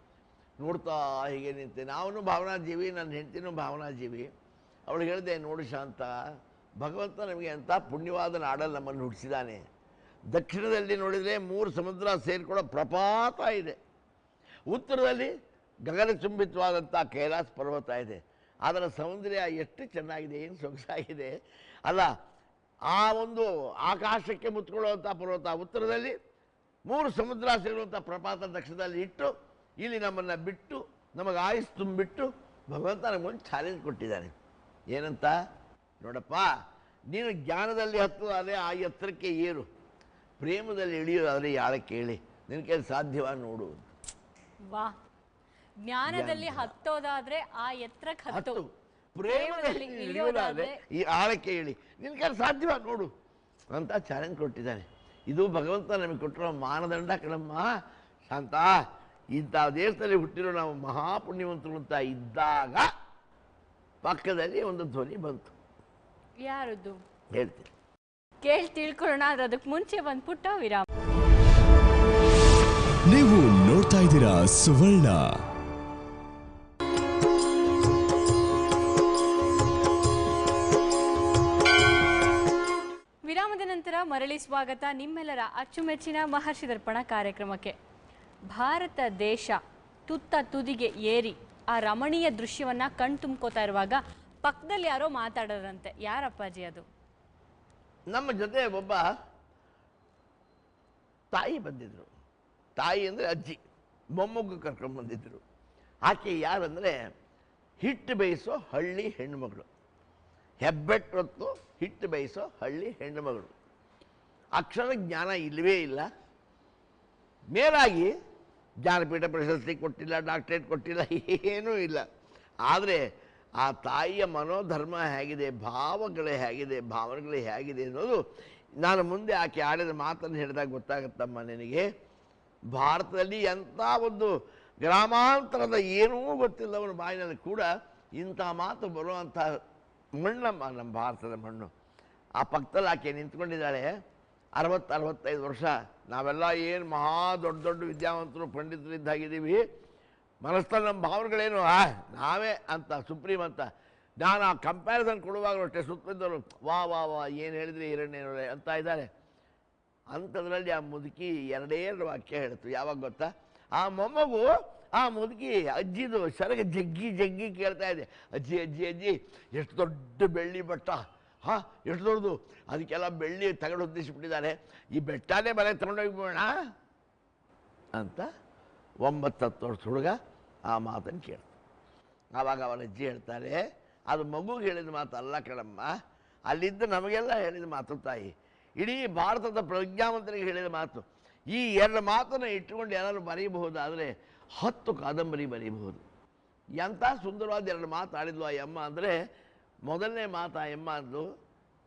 ನೋಡ್ತಾ ಹೀಗೆ ನಿಂತೆ, ನಾವು ಭಾವನಾಜೀವಿ, ನನ್ನ ಹೆಂಡತಿನೂ ಭಾವನಾಜೀವಿ. ಅವಳು ಹೇಳಿದೆ, ನೋಡು ಶಾಂತ, ಭಗವಂತ ನಮಗೆ ಅಂಥ ಪುಣ್ಯವಾದ ನಾಡಲ್ಲಿ ನಮ್ಮನ್ನು ಹುಟ್ಟಿಸಿದ್ದಾನೆ. ದಕ್ಷಿಣದಲ್ಲಿ ನೋಡಿದರೆ 3 ಸಮುದ್ರ ಸೇರಿಕೊಳ್ಳೋ ಪ್ರಪಾತ ಇದೆ. ಉತ್ತರದಲ್ಲಿ ಗಗನಚುಂಬಿತವಾದಂಥ ಕೈಲಾಸ ಪರ್ವತ ಇದೆ. ಅದರ ಸೌಂದರ್ಯ ಎಷ್ಟು ಚೆನ್ನಾಗಿದೆ, ಏನು ಸೊಗಸಾಗಿದೆ ಅಲ್ಲ. ಆ ಒಂದು ಆಕಾಶಕ್ಕೆ ಮುತ್ಕೊಳ್ಳುವಂಥ ಪರ್ವತ ಉತ್ತರದಲ್ಲಿ, 3 ಸಮುದ್ರ ಸೇರುವಂಥ ಪ್ರಪಾತ ದಕ್ಷಿಣದಲ್ಲಿ ಇಟ್ಟು, ಇಲ್ಲಿ ನಮ್ಮನ್ನು ಬಿಟ್ಟು, ನಮಗೆ ಆಯುಸ್ ತುಂಬಿಟ್ಟು ಭಗವಂತ ನಮಗೊಂದು ಚಾಲೆಂಜ್ ಕೊಟ್ಟಿದ್ದಾನೆ. ಏನಂತ ನೋಡಪ್ಪ, ನೀನು ಜ್ಞಾನದಲ್ಲಿ ಹತ್ತೋದಾದರೆ ಆ ಎತ್ತರಕ್ಕೆ ಏರು, ಪ್ರೇಮದಲ್ಲಿ ಇಳಿಯೋದಾದರೆ ಯಾಳಕ್ಕೆ ಹೇಳಿ, ನಿನ್ನ ಕೈ ಸಾಧ್ಯವಾಗಿ ನೋಡು. ವಾ, ಜ್ಞಾನದಲ್ಲಿ ಹತ್ತೋದಾದ್ರೆ ಆ ಎತ್ತರಕ್ಕೆ ಹತ್ತು, ಪ್ರೇಮದಲ್ಲಿ ಇಳಿಯೋದಾದರೆ ಈ ಆಳಕ್ಕೆ ಹೇಳಿ, ನಿನ್ನ ಕೈ ಸಾಧ್ಯವಾಗಿ ನೋಡು ಅಂತ ಚಾಲೆಂಜ್ ಕೊಟ್ಟಿದ್ದಾನೆ. ಇದು ಭಗವಂತ ನಮಗೆ ಕೊಟ್ಟಿರೋ ಮಾನದಂಡ ಕಣಮ್ಮ ಶಾಂತ. ಇಂಥ ದೇಶದಲ್ಲಿ ಹುಟ್ಟಿರೋ ನಾವು ಮಹಾಪುಣ್ಯವಂತರು ಅಂತ ಇದ್ದಾಗ ಪಕ್ಕದಲ್ಲಿ ಒಂದು ಧ್ವನಿ ಬಂತು. ಯಾರದ್ದು ಹೇಳ್ತೀನಿ, ಕೇಳಿ ತಿಳ್ಕೊಳ್ಳೋಣ. ಅದಕ್ಕೆ ಮುಂಚೆ ಒಂದು ಪುಟ್ಟ ವಿರಾಮ. ನೀವು ನೋಡ್ತಾ ಇದ್ದೀರಾ ಸುವರ್ಣ. ವಿರಾಮದ ನಂತರ ಮರಳಿ ಸ್ವಾಗತ ನಿಮ್ಮೆಲ್ಲರ ಅಚ್ಚುಮೆಚ್ಚಿನ ಮಹರ್ಷಿ ದರ್ಪಣ ಕಾರ್ಯಕ್ರಮಕ್ಕೆ. ಭಾರತ ದೇಶ ತುತ್ತ ತುದಿಗೆ ಏರಿ ಆ ರಮಣೀಯ ದೃಶ್ಯವನ್ನ ಕಣ್ತುಂಬ್ಕೋತಾ ಇರುವಾಗ ಪಕ್ಕದಲ್ಲಿ ಯಾರೋ ಮಾತಾಡೋರಂತೆ. ಯಾರಪ್ಪಾಜಿ ಅದು? ನಮ್ಮ ಜೊತೆ ಒಬ್ಬ ತಾಯಿ ಬಂದಿದ್ರು. ತಾಯಿ ಅಂದರೆ ಅಜ್ಜಿ, ಮೊಮ್ಮಗು ಕರ್ಕೊಂಡು ಬಂದಿದ್ದರು. ಆಕೆ ಯಾರಂದರೆ ಹಿಟ್ಟು ಬೇಯಿಸೋ ಹಳ್ಳಿ ಹೆಣ್ಣುಮಗಳು. ಹೆಬ್ಬೆಟ್ಟೊತ್ತು ಹಿಟ್ಟು ಬೇಯಿಸೋ ಹಳ್ಳಿ ಹೆಣ್ಣು ಮಗಳು. ಅಕ್ಷರ ಜ್ಞಾನ ಇಲ್ಲವೇ ಇಲ್ಲ. ಮೇಲಾಗಿ ಜ್ಞಾನಪೀಠ ಪ್ರಶಸ್ತಿ ಕೊಟ್ಟಿಲ್ಲ, ಡಾಕ್ಟ್ರೇಟ್ ಕೊಟ್ಟಿಲ್ಲ, ಏನೂ ಇಲ್ಲ. ಆದರೆ ಆ ತಾಯಿಯ ಮನೋಧರ್ಮ ಹೇಗಿದೆ, ಭಾವಗಳೇ ಹೇಗಿದೆ, ಭಾವನೆಗಳೇ ಹೇಗಿದೆ ಅನ್ನೋದು ನಾನು ಮುಂದೆ ಆಕೆ ಆಡಿದ ಮಾತನ್ನು ಹೇಳಿದಾಗ ಗೊತ್ತಾಗುತ್ತಮ್ಮ ನಿನಗೆ. ಭಾರತದಲ್ಲಿ ಎಂಥ ಒಂದು ಗ್ರಾಮಾಂತರದ ಏನೂ ಗೊತ್ತಿಲ್ಲವನ ಬಾಯಿನಲ್ಲಿ ಕೂಡ ಇಂಥ ಮಾತು ಬರುವಂಥ ಮಣ್ಣಮ್ಮ ನಮ್ಮ ಭಾರತದ ಮಣ್ಣು. ಆ ಪಕ್ಕದಲ್ಲಿ ಆಕೆ ನಿಂತ್ಕೊಂಡಿದ್ದಾಳೆ, 60-65 ವರ್ಷ. ನಾವೆಲ್ಲ ಏನು ಮಹಾ ದೊಡ್ಡ ದೊಡ್ಡ ವಿದ್ಯಾವಂತರು ಪಂಡಿತರು ಇದ್ದಾಗಿದ್ದೀವಿ. ಮನಸ್ಸಲ್ಲಿ ನಮ್ಮ ಭಾವನೆಗಳೇನು ನಾವೇ ಅಂತ ಸುಪ್ರೀಂ ಅಂತ. ನಾನು ಆ ಕಂಪ್ಯಾರಿಸನ್ ಕೊಡುವಾಗಲೂ ಅಷ್ಟೇ ಸುತ್ತಲಿದ್ದವರು ವಾ ವಾ ವಾ ಏನು ಹೇಳಿದ್ರಿ ಹಿರಣ್ಯನವರೇ ಅಂತ ಇದ್ದಾರೆ. ಅಂಥದ್ರಲ್ಲಿ ಆ ಮುದುಕಿ 2 ವಾಕ್ಯ ಹೇಳ್ತು. ಯಾವಾಗ ಗೊತ್ತಾ? ಆ ಮೊಮ್ಮಗು ಆ ಮುದುಕಿ ಅಜ್ಜಿದು ಸರಗ ಜಗ್ಗಿ ಜಗ್ಗಿ ಕೇಳ್ತಾ ಇದೆ, ಅಜ್ಜಿ ಅಜ್ಜಿ ಅಜ್ಜಿ ಎಷ್ಟು ದೊಡ್ಡ ಬೆಳ್ಳಿ ಬಟ್ಟ, ಎಷ್ಟು ದೊಡ್ಡದು, ಅದಕ್ಕೆಲ್ಲ ಬೆಳ್ಳಿ ತಗೊಂಡು ಹೊತ್ತಿಸ್ಬಿಟ್ಟಿದ್ದಾರೆ, ಈ ಬೆಟ್ಟನೇ ಮನೆ ತಗೊಂಡೋಗ್ಬೋಣ ಅಂತ 9-10 ವರ್ಷ ಹುಡುಗ ಆ ಮಾತನ್ನು ಕೇಳ್ತು. ಆವಾಗ ಅವನ ಅಜ್ಜಿ ಹೇಳ್ತಾರೆ, ಅದು ಮಗುಗೆ ಹೇಳಿದ ಮಾತು ಅಲ್ಲ ಕಣಮ್ಮ, ಅಲ್ಲಿದ್ದ ನಮಗೆಲ್ಲ ಹೇಳಿದ ಮಾತು ತಾಯಿ, ಇಡೀ ಭಾರತದ ಪ್ರಜ್ಞಾವಂತರಿಗೆ ಹೇಳಿದ ಮಾತು. ಈ 2 ಮಾತನ್ನು ಇಟ್ಟುಕೊಂಡು ಯಾರು ಬರೀಬಹುದಾದರೆ 10 ಕಾದಂಬರಿ ಬರೀಬಹುದು. ಎಂಥ ಸುಂದರವಾದ 2 ಮಾತು ಆಡಿದ್ಲು ಆ ಅಮ್ಮ ಅಂದರೆ, ಮೊದಲನೇ ಮಾತು ಆ ಅಮ್ಮ ಅಂದು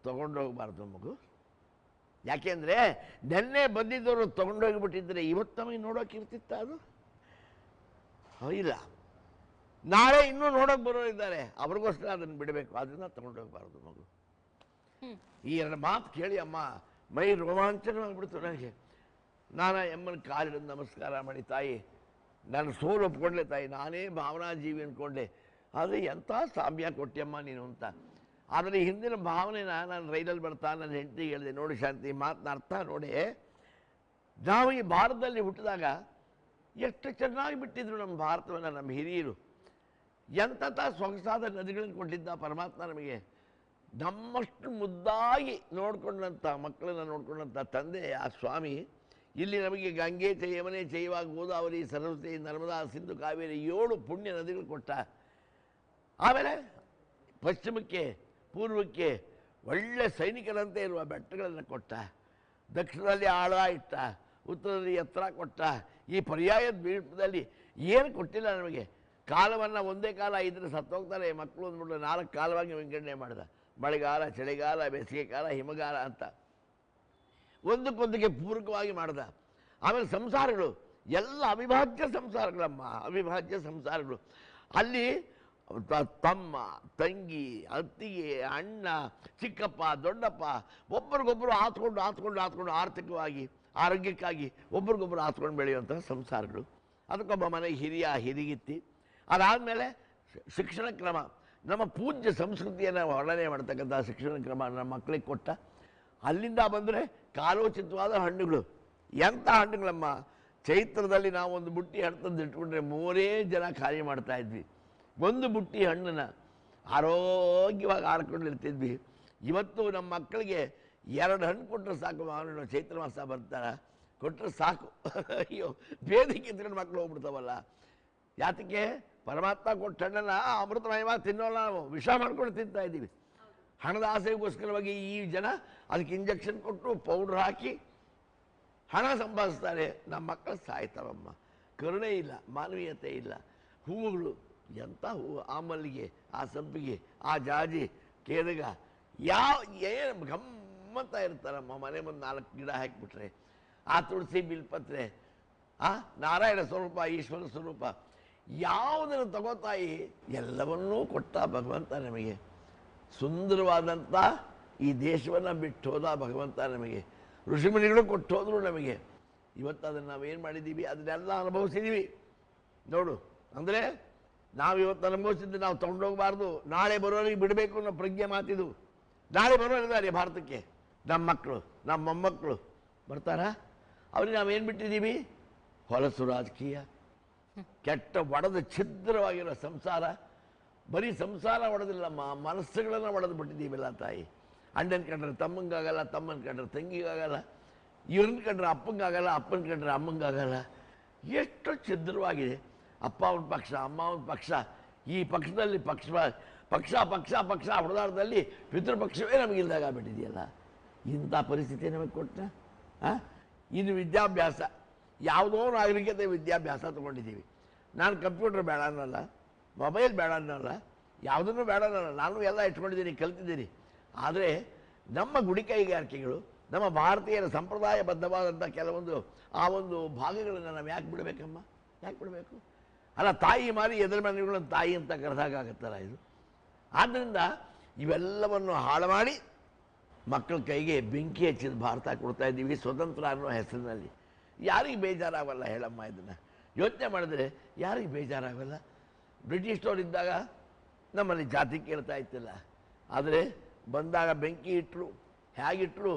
ತೊಗೊಂಡೋಗ್ಬಾರ್ದು ಮಗು. ಯಾಕೆಂದರೆ ನೆನ್ನೆ ಬಂದಿದ್ದವರು ತೊಗೊಂಡೋಗಿಬಿಟ್ಟಿದ್ರೆ ಇವತ್ತು ನಮಗೆ ನೋಡೋಕ್ಕಿರ್ತಿತ್ತ ಅದು? ಇಲ್ಲ, ನಾಳೆ ಇನ್ನೂ ನೋಡೋಕೆ ಬರೋರಿದ್ದಾರೆ, ಅವ್ರಿಗೋಸ್ಕರ ಅದನ್ನು ಬಿಡಬೇಕು, ಅದನ್ನು ತೊಗೊಂಡೋಗ್ಬಾರ್ದು ಮಗು. ಈ 2 ಮಾತು ಕೇಳಿ ಅಮ್ಮ ಮೈ ರೋಮಾಂಚನವಾಗಿಬಿಡ್ತು ನನಗೆ. ನಾನು ಅಮ್ಮನ ಕಾಲಿಡಿದು ನಮಸ್ಕಾರ ಮಾಡಿ, ತಾಯಿ ನಾನು ಸೋಲು ಒಪ್ಕೊಂಡ್ಲೆ ತಾಯಿ, ನಾನೇ ಭಾವನಾ ಜೀವಿ ಅಂದ್ಕೊಂಡೆ, ಆದರೆ ಎಂಥ ಸಾಮ್ಯ ಕೊಟ್ಟಿಯಮ್ಮ ನೀನು ಅಂತ. ಆದರೆ ಹಿಂದಿನ ಭಾವನೆನ ನಾನು ರೈಲಲ್ಲಿ ಬರ್ತಾ ನನ್ನ ಹೆಂಡತಿಗೆ ಹೇಳಿದೆ, ನೋಡಿ ಶಾಂತಿ ಮಾತನ್ನ ಅರ್ಥ ನೋಡಿ, ನಾವು ಈ ಭಾರತದಲ್ಲಿ ಹುಟ್ಟಿದಾಗ ಎಷ್ಟು ಚೆನ್ನಾಗಿ ಬಿಟ್ಟಿದ್ರು ನಮ್ಮ ಭಾರತವನ್ನು ನಮ್ಮ ಹಿರಿಯರು. ಎಂಥ ಸೊಗಸಾದ ನದಿಗಳನ್ನು ಕೊಟ್ಟಿದ್ದ ಪರಮಾತ್ಮ ನಮಗೆ. ನಮ್ಮಷ್ಟು ಮುದ್ದಾಗಿ ನೋಡ್ಕೊಂಡಂಥ ಮಕ್ಕಳನ್ನು ನೋಡ್ಕೊಂಡಂಥ ತಂದೆ ಆ ಸ್ವಾಮಿ ಇಲ್ಲಿ ನಮಗೆ ಗಂಗೆ ಯಮನೆ ಚೈವ ಗೋದಾವರಿ ಸರಸ್ವತಿ ನರ್ಮದಾ ಸಿಂಧು ಕಾವೇರಿ 7 ಪುಣ್ಯ ನದಿಗಳು ಕೊಟ್ಟ. ಆಮೇಲೆ ಪಶ್ಚಿಮಕ್ಕೆ ಪೂರ್ವಕ್ಕೆ ಒಳ್ಳೆ ಸೈನಿಕರಂತೆ ಇರುವ ಬೆಟ್ಟಗಳನ್ನು ಕೊಟ್ಟ, ದಕ್ಷಿಣದಲ್ಲಿ ಆಳ ಇಟ್ಟ, ಉತ್ತರದಲ್ಲಿ ಎತ್ತರ ಕೊಟ್ಟ. ಈ ಪರ್ಯಾಯ ದ್ವೀಪದಲ್ಲಿ ಏನು ಕೊಟ್ಟಿಲ್ಲ ನಮಗೆ. ಕಾಲವನ್ನು ಒಂದೇ ಕಾಲ ಇದ್ದರೆ ಸತ್ತೋಗ್ತಾರೆ ಮಕ್ಕಳು ಅಂದ್ಬಿಟ್ಟು 4 ಕಾಲವಾಗಿ ವಿಂಗಡಣೆ ಮಾಡಿದ. ಮಳೆಗಾಲ, ಚಳಿಗಾಲ, ಬೇಸಿಗೆ ಕಾಲ, ಹಿಮಗಾಲ ಅಂತ ಒಂದಕ್ಕೊಂದಕ್ಕೆ ಪೂರಕವಾಗಿ ಮಾಡ್ದ. ಆಮೇಲೆ ಸಂಸಾರಗಳು ಎಲ್ಲ ಅವಿಭಾಜ್ಯ ಸಂಸಾರಗಳಮ್ಮ, ಅವಿಭಾಜ್ಯ ಸಂಸಾರಗಳು. ಅಲ್ಲಿ ತಮ್ಮ, ತಂಗಿ, ಅತ್ತಿಗೆ, ಅಣ್ಣ, ಚಿಕ್ಕಪ್ಪ, ದೊಡ್ಡಪ್ಪ ಒಬ್ಬರಿಗೊಬ್ಬರು ಆತ್ಕೊಂಡು ಆರ್ಥಿಕವಾಗಿ ಆರೋಗ್ಯಕ್ಕಾಗಿ ಒಬ್ರಿಗೊಬ್ಬರು ಆತ್ಕೊಂಡು ಬೆಳೆಯುವಂಥ ಸಂಸಾರಗಳು. ಅದಕ್ಕೊಬ್ಬ ಮನೆಗೆ ಹಿರಿಯ ಹಿರಿಗಿತ್ತಿ. ಅದಾದಮೇಲೆ ಶಿಕ್ಷಣ ಕ್ರಮ, ನಮ್ಮ ಪೂಜ್ಯ ಸಂಸ್ಕೃತಿಯನ್ನು ವರ್ಣನೆ ಮಾಡ್ತಕ್ಕಂಥ ಶಿಕ್ಷಣ ಕ್ರಮ ನಮ್ಮ ಮಕ್ಕಳಿಗೆ ಕೊಟ್ಟ. ಅಲ್ಲಿಂದ ಬಂದರೆ ಕಾಲೋಚಿತವಾದ ಹಣ್ಣುಗಳು. ಎಂಥ ಹಣ್ಣುಗಳಮ್ಮ, ಚೈತ್ರದಲ್ಲಿ ನಾವು ಒಂದು ಬುಟ್ಟಿ ಹಣ್ಣು ತಂದು ಇಟ್ಕೊಂಡ್ರೆ 3 ಜನ ಖಾಲಿ ಮಾಡ್ತಾ ಇದ್ವಿ. ಒಂದು ಬುಟ್ಟಿ ಹಣ್ಣನ್ನು ಆರೋಗ್ಯವಾಗಿ ಆಡ್ಕೊಂಡಿರ್ತಿದ್ವಿ. ಇವತ್ತು ನಮ್ಮ ಮಕ್ಕಳಿಗೆ 2 ಹಣ್ಣು ಕೊಟ್ಟರೆ ಸಾಕು, ಮಾವನ ಚೈತ್ರ ಮಾಸ ಬರ್ತಾರ ಕೊಟ್ಟರೆ ಸಾಕು, ಅಯ್ಯೋ ಬೇದಿಕೆ ತಿಂಗಳು ಮಕ್ಕಳು ಹೋಗ್ಬಿಡ್ತಾವಲ್ಲ. ಯಾತಕ್ಕೆ? ಪರಮಾತ್ಮ ಕೊಟ್ಟ ಹಣ್ಣನ್ನು ಅಮೃತಮಯವಾಗಿ ತಿನ್ನೋಲ್ಲ, ನಾವು ವಿಷ ಮಾಡ್ಕೊಂಡು ತಿಂತಾ ಇದ್ದೀವಿ. ಹಣದ ಆಸೆಗೋಸ್ಕರವಾಗಿ ಈ ಜನ ಅದಕ್ಕೆ ಇಂಜೆಕ್ಷನ್ ಕೊಟ್ಟು ಪೌಡ್ರ್ ಹಾಕಿ ಹಣ ಸಂಪಾದಿಸ್ತಾರೆ. ನಮ್ಮ ಮಕ್ಕಳು ಸಾಯ್ತಾವಮ್ಮ. ಕರುಣೆ ಇಲ್ಲ, ಮಾನವೀಯತೆ ಇಲ್ಲ. ಹೂವುಗಳು ಎಂಥ ಹೂವು, ಆ ಮಲ್ಲಿಗೆ, ಆ ಸಂಪಿಗೆ, ಆ ಜಾಜಿ, ಕೇದಗ, ಏನು ಗಮ್ಮತ್ತ ಇರ್ತಾರಮ್ಮ. ಮನೆ ಮುಂದೆ 4 ಗಿಡ ಹಾಕಿಬಿಟ್ರೆ, ಆ ತುಳಸಿ ಬಿಲ್ಪತ್ರೆ, ಆ ನಾರಾಯಣ ಸ್ವರೂಪ, ಈಶ್ವರ ಸ್ವರೂಪ, ಯಾವುದನ್ನು ತಗೋತಾಯಿ ಎಲ್ಲವನ್ನೂ ಕೊಟ್ಟ ಭಗವಂತ ನಮಗೆ. ಸುಂದರವಾದಂಥ ಈ ದೇಶವನ್ನು ಬಿಟ್ಟು ಹೋದ ಭಗವಂತ ನಮಗೆ. ಋಷಿಮುನಿಗಳು ಕೊಟ್ಟು ಹೋದರು ನಮಗೆ. ಇವತ್ತು ಅದನ್ನು ನಾವೇನು ಮಾಡಿದ್ದೀವಿ, ಅದನ್ನೆಲ್ಲ ಅನುಭವಿಸಿದ್ದೀವಿ ನೋಡು. ಅಂದರೆ ನಾವು ಇವತ್ತು ಅನುಭವಿಸಿದ್ದು ನಾವು ತೊಗೊಂಡೋಗಬಾರ್ದು, ನಾಳೆ ಬರೋರಿಗೆ ಬಿಡಬೇಕು ಅನ್ನೋ ಪ್ರಜ್ಞೆ ಮಾತಿದು. ನಾಳೆ ಬರೋರಿದ್ದಾರೆ ಭಾರತಕ್ಕೆ, ನಮ್ಮ ಮಕ್ಕಳು, ನಮ್ಮ ಮೊಮ್ಮಕ್ಕಳು ಬರ್ತಾರಾ? ಅವ್ರಿಗೆ ನಾವೇನು ಬಿಟ್ಟಿದ್ದೀವಿ? ಹೊಲಸು ರಾಜಕೀಯ, ಕೆಟ್ಟ ಒಡೆದು ಛಿದ್ರವಾಗಿರೋ ಸಂಸಾರ. ಬರೀ ಸಂಸಾರ ಒಡೆದಿಲ್ಲಮ್ಮ, ಮನಸ್ಸುಗಳನ್ನು ಒಡೆದು ಬಿಟ್ಟಿದ್ದೀವಿಲ್ಲ ತಾಯಿ. ಅಣ್ಣನ ಕಂಡ್ರೆ ತಮ್ಮಂಗಾಗಲ್ಲ, ತಮ್ಮನ ಕಂಡ್ರೆ ತಂಗಿಗಾಗಲ್ಲ, ಇವ್ರನ್ನ ಕಂಡ್ರೆ ಅಪ್ಪಂಗಾಗಲ್ಲ, ಅಪ್ಪನ ಕಂಡ್ರೆ ಅಮ್ಮಂಗಾಗಲ್ಲ. ಎಷ್ಟು ಛಿದ್ರವಾಗಿದೆ. ಅಪ್ಪ ಒಂದು ಪಕ್ಷ, ಅಮ್ಮ ಒಂದು ಪಕ್ಷ. ಈ ಪಕ್ಷದಲ್ಲಿ ಪಕ್ಷ ಪಕ್ಷ ಪಕ್ಷ ಹೊಡೆದಾಟದಲ್ಲಿ ಪಿತೃಪಕ್ಷವೇ ನಮಗಿಲ್ದಾಗ ಆಗ್ಬಿಟ್ಟಿದೆಯಲ್ಲ. ಇಂಥ ಪರಿಸ್ಥಿತಿ ನಮಗೆ ಕೊಟ್ಟ. ಇನ್ನು ವಿದ್ಯಾಭ್ಯಾಸ, ಯಾವುದೋ ನಾಗರಿಕತೆ ವಿದ್ಯಾಭ್ಯಾಸ ತೊಗೊಂಡಿದ್ದೀವಿ. ನಾನು ಕಂಪ್ಯೂಟರ್ ಬೇಡ ಅನ್ನಲ್ಲ, ಮೊಬೈಲ್ ಬೇಡ ಅನ್ನಲ್ಲ, ಯಾವುದನ್ನು ಬೇಡ ಅನ್ನಲ್ಲ, ನಾನು ಎಲ್ಲ ಇಟ್ಕೊಂಡಿದ್ದೀನಿ, ಕಲ್ತಿದ್ದೀನಿ. ಆದರೆ ನಮ್ಮ ಗುಡಿ ಕೈಗಾರಿಕೆಗಳು, ನಮ್ಮ ಭಾರತೀಯರ ಸಂಪ್ರದಾಯಬದ್ಧವಾದಂಥ ಕೆಲವೊಂದು ಆ ಒಂದು ಭಾಗಗಳನ್ನು ನಾವು ಯಾಕೆ ಬಿಡಬೇಕಮ್ಮ? ಯಾಕೆ ಬಿಡಬೇಕು? ಅಲ್ಲ, ತಾಯಿ ಮಾರಿ ಎದುರು ಮನೆಗಳನ್ನು ತಾಯಿ ಅಂತ ಕರೆದಾಗತ್ತಲ್ಲ ಇದು. ಆದ್ದರಿಂದ ಇವೆಲ್ಲವನ್ನು ಹಾಳು ಮಾಡಿ ಮಕ್ಕಳ ಕೈಗೆ ಬೆಂಕಿ ಹಚ್ಚಿದ ಭಾರತ ಕೊಡ್ತಾ ಇದ್ದೀವಿ ಸ್ವತಂತ್ರ ಅನ್ನೋ ಹೆಸರಿನಲ್ಲಿ. ಯಾರಿಗೆ ಬೇಜಾರಾಗಲ್ಲ ಹೇಳಮ್ಮ? ಇದನ್ನು ಯೋಚನೆ ಮಾಡಿದ್ರೆ ಯಾರಿಗೆ ಬೇಜಾರಾಗಲ್ಲ? ಬ್ರಿಟಿಷ್ನವರಿದ್ದಾಗ ನಮ್ಮಲ್ಲಿ ಜಾತಿ ಕೇಳ್ತಾ ಇತ್ತಿಲ್ಲ, ಆದರೆ ಬಂದಾಗ ಬೆಂಕಿ ಇಟ್ಟರು. ಹೇಗಿಟ್ಟರು?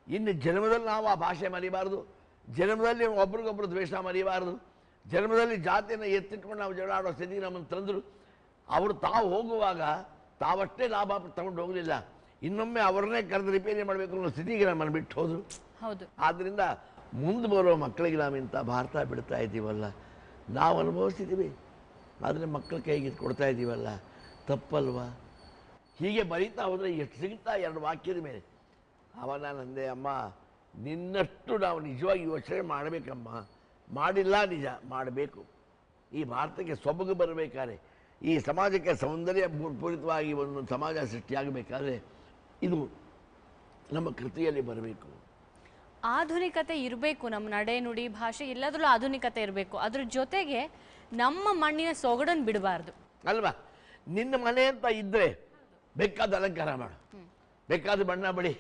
ಇನ್ನು ಜನ್ಮದಲ್ಲಿ ನಾವು ಆ ಭಾಷೆ ಮರಿಬಾರ್ದು, ಜನ್ಮದಲ್ಲಿ ಒಬ್ರಿಗೊಬ್ರು ದ್ವೇಷ ಮರಿಬಾರ್ದು, ಜನ್ಮದಲ್ಲಿ ಜಾತಿಯನ್ನು ಎತ್ತಿಟ್ಕೊಂಡು ನಾವು ಜಗಳ ಆಡೋ ಸ್ಥಿತಿಗೆ ನಮ್ಮನ್ನು ತಂದರು. ಅವರು ತಾವು ಹೋಗುವಾಗ ತಾವಷ್ಟೇ ಲಾಭ ತಗೊಂಡು ಹೋಗಲಿಲ್ಲ, ಇನ್ನೊಮ್ಮೆ ಅವ್ರನ್ನೇ ಕರೆದು ರಿಪೇರಿ ಮಾಡಬೇಕು ಅನ್ನೋ ಸ್ಥಿತಿಗೆ ನಮ್ಮನ್ನು ಬಿಟ್ಟು ಹೋದರು. ಹೌದು. ಆದ್ದರಿಂದ ಮುಂದೆ ಬರೋ ಮಕ್ಕಳಿಗೆ ನಾವು ಇಂಥ ಭಾರತ ಬಿಡ್ತಾ ಇದ್ದೀವಲ್ಲ, ನಾವು ಅನುಭವಿಸ್ತಿದ್ದೀವಿ, ಆದರೆ ಮಕ್ಕಳ ಕೈಗೆ ಕೊಡ್ತಾ ಇದ್ದೀವಲ್ಲ, ತಪ್ಪಲ್ವಾ? ಹೀಗೆ ಬರೀತಾ ಹೋದರೆ ಎಷ್ಟು ಸಿಗ್ತಾ 2 ವಾಕ್ಯದ ಮೇಲೆ. ನಾನಂದೆ, ಅಮ್ಮ ನಿನ್ನಷ್ಟು ನಾವು ನಿಜವಾಗಿ ಯೋಚನೆ ಮಾಡಬೇಕಮ್ಮ. ಮಾಡಿಲ್ಲ, ನಿಜ ಮಾಡಬೇಕು. ಈ ಭಾರತಕ್ಕೆ ಸೊಬಗು ಬರಬೇಕಾದ್ರೆ, ಈ ಸಮಾಜಕ್ಕೆ ಸೌಂದರ್ಯ ಪೂರಿತವಾಗಿ ಒಂದು ಸಮಾಜ ಸೃಷ್ಟಿಯಾಗಬೇಕಾದ್ರೆ ಇದು ನಮ್ಮ ಕೃತಿಯಲ್ಲಿ ಬರಬೇಕು. ಆಧುನಿಕತೆ ಇರಬೇಕು, ನಮ್ಮ ನಡೆ ನುಡಿ ಭಾಷೆ ಎಲ್ಲದರಲ್ಲೂ ಆಧುನಿಕತೆ ಇರಬೇಕು. ಅದ್ರ ಜೊತೆಗೆ ನಮ್ಮ ಮಣ್ಣಿನ ಸೊಗಡನ್ನು ಬಿಡಬಾರ್ದು ಅಲ್ವಾ? ನಿನ್ನ ಮನೆ ಅಂತ ಇದ್ದರೆ ಬೇಕಾದ ಅಲಂಕಾರ ಮಾಡು, ಬೇಕಾದ ಬಣ್ಣ ಬಡಿ,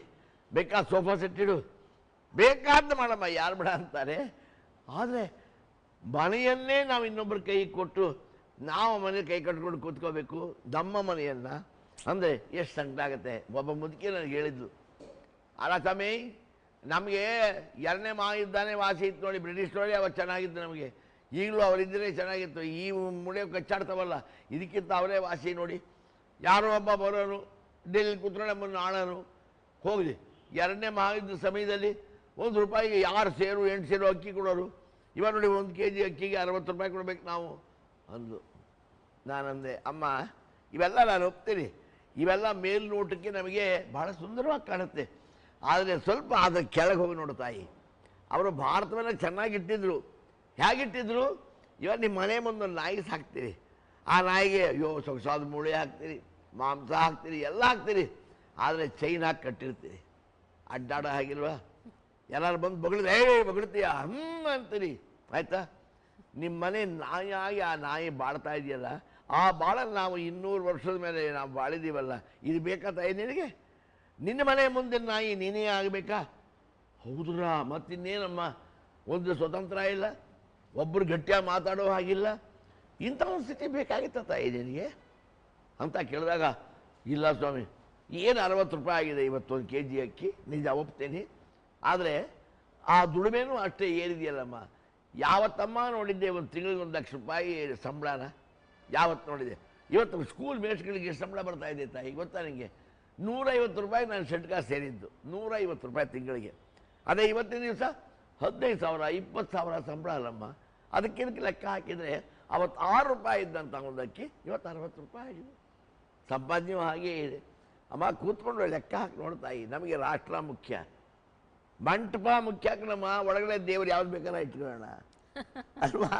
ಬೇಕಾದ ಸೋಫಾ ಸೆಟ್ ಇಡು, ಬೇಕಾದ ಮಾಡಮ್ಮ, ಯಾರು ಬೇಡ ಅಂತಾರೆ. ಆದರೆ ಮನೆಯನ್ನೇ ನಾವು ಇನ್ನೊಬ್ಬರ ಕೈ ಕೊಟ್ಟು ನಾವು ಮನೆ ಕೈ ಕಟ್ಕೊಂಡು ಕೂತ್ಕೋಬೇಕು ನಮ್ಮ ಮನೆಯನ್ನು ಅಂದರೆ ಎಷ್ಟು ಸಂಕಟಾಗತ್ತೆ. ಒಬ್ಬ ಮುದುಕಿ ನನಗೆ ಹೇಳಿದ್ಲು, ಅಲ್ಲ ತಮ್ಮಿ, ನಮಗೆ 2ನೇ ಮಾ ಇದ್ದಾನೆ ವಾಸಿ ಇತ್ತು ನೋಡಿ, ಬ್ರಿಟಿಷ್ನವರೇ ಅವತ್ತು ಚೆನ್ನಾಗಿತ್ತು, ನಮಗೆ ಈಗಲೂ ಅವರಿದ್ದರೆ ಚೆನ್ನಾಗಿತ್ತು. ಈ ಮುಡಿಯೋ ಕಚ್ಚಾಡ್ತಾವಲ್ಲ, ಇದಕ್ಕಿಂತ ಅವರೇ ವಾಸಿ ನೋಡಿ. ಯಾರೋ ಒಬ್ಬ ಬರೋನು ಡೆಲ್ಲಿ ಕೂತ್ಕೊಂಡು ನಮ್ಮನ್ನು ಆಳೋನು, ಹೋಗಲಿ 2ನೇ ಮಹಾಯುದ್ಧ ಸಮಯದಲ್ಲಿ ₹1 6 ಸೇರು 8 ಸೇರು ಅಕ್ಕಿ ಕೊಡೋರು. ಇವಾಗ ನೋಡಿ 1 kg ಅಕ್ಕಿಗೆ ₹60 ಕೊಡಬೇಕು ನಾವು ಅಂದು. ನಾನಂದೆ, ಅಮ್ಮ ಇವೆಲ್ಲ ನಾನು ಒಪ್ತೀನಿ, ಇವೆಲ್ಲ ಮೇಲ್ನೋಟಕ್ಕೆ ನಮಗೆ ಭಾಳ ಸುಂದರವಾಗಿ ಕಾಣುತ್ತೆ, ಆದರೆ ಸ್ವಲ್ಪ ಅದರ ಕೆಳಗೆ ಹೋಗಿ ನೋಡು ತಾಯಿ, ಅವರು ಭಾರತವನ್ನು ಚೆನ್ನಾಗಿಟ್ಟಿದ್ರು. ಹೇಗಿಟ್ಟಿದ್ರು? ಇವಾಗ ನಿಮ್ಮ ಮನೆ ಮುಂದೆ ನಾಯಿ ಸಾಕ್ತೀರಿ, ಆ ನಾಯಿಗೆ ಸೊಗಸಾದ ಮೂಳೆ ಹಾಕ್ತೀರಿ, ಮಾಂಸ ಹಾಕ್ತೀರಿ, ಎಲ್ಲ ಹಾಕ್ತೀರಿ, ಆದರೆ ಚೈನ್ ಹಾಕಿ ಕಟ್ಟಿರ್ತೀರಿ. ಅಡ್ಡಾಡೋ ಹಾಗಿಲ್ವಾ? ಎಲ್ಲರೂ ಬಂದು ಬಗಳ್ತೀಯ ಅಂತೀರಿ, ಆಯಿತಾ? ನಿಮ್ಮ ಮನೆ ನಾಯಿಯಾಗಿ ಆ ನಾಯಿ ಬಾಳ್ತಾ ಇದೆಯಲ್ಲ, ಆ ಬಾಳಲ್ಲಿ ನಾವು 200 ವರ್ಷದ ಮೇಲೆ ನಾವು ಬಾಳಿದ್ದೀವಲ್ಲ, ಇದು ಬೇಕಾ ತಾಯಿ ನಿನಗೆ? ನಿನ್ನ ಮನೆ ಮುಂದೆ ನಾಯಿ ನೀನೇ ಆಗಬೇಕಾ? ಹೌದ್ರಾ? ಮತ್ತಿನ್ನೇನಮ್ಮ, ಒಂದು ಸ್ವತಂತ್ರ ಇಲ್ಲ, ಒಬ್ಬರು ಗಟ್ಟಿಯಾಗಿ ಮಾತಾಡೋ ಹಾಗಿಲ್ಲ, ಇಂಥ ಒಂದು ಸ್ಥಿತಿ ಬೇಕಾಗಿತ್ತ ತಾಯಿ ನಿನಗೆ ಅಂತ ಕೇಳಿದಾಗ, ಇಲ್ಲ ಸ್ವಾಮಿ, ಏನು ₹60 ಆಗಿದೆ ಇವತ್ತು 1 kg ಅಕ್ಕಿ, ನಿಜ ಒಪ್ತೇನೆ, ಆದರೆ ಆ ದುಡಿಮೆನೂ ಅಷ್ಟೇ ಏರಿದೆಯಲ್ಲಮ್ಮ. ಯಾವತ್ತಮ್ಮ ನೋಡಿದ್ದೆ ಒಂದು ತಿಂಗಳಿಗೆ ₹1 ಲಕ್ಷ ಸಂಬಳನ? ಯಾವತ್ತು ನೋಡಿದೆ? ಇವತ್ತು ಸ್ಕೂಲ್ ಮೇಷ್ಗಳಿಗೆ ಸಂಬಳ ಬರ್ತಾ ಇದೆ ತಾಯಿ, ಗೊತ್ತಾ ನಿಮಗೆ? ₹150 ನಾನು ಶೆಟ್ಕ ಸೇರಿದ್ದು, ₹150 ತಿಂಗಳಿಗೆ. ಅದೇ ಇವತ್ತಿನ ದಿವಸ 15,000 20,000 ಸಂಬಳ ಅಲ್ಲಮ್ಮ. ಅದಕ್ಕಿದಕ್ಕೆ ಲೆಕ್ಕ ಹಾಕಿದರೆ ಅವತ್ತು ₹6 ಇದ್ದಂಥ ಒಂದು ಅಕ್ಕಿ ಇವತ್ತು ₹60 ಆಗಿದೆ. ಸಂಪಾದನೆಯೂ ಹಾಗೇ ಇದೆ ಅಮ್ಮ. ಕೂತ್ಕೊಂಡು ಲೆಕ್ಕ ಹಾಕಿ ನೋಡ್ತಾಯಿ, ನಮಗೆ ರಾಷ್ಟ್ರ ಮುಖ್ಯ, ಮಂಟಪ ಮುಖ್ಯ ನಮ್ಮ. ಒಳಗಡೆ ದೇವರು ಯಾವ್ದು ಬೇಕಾದ್ರೆ ಇಟ್ಕೊಳ್ಳೋಣ ಅಲ್ವಾ?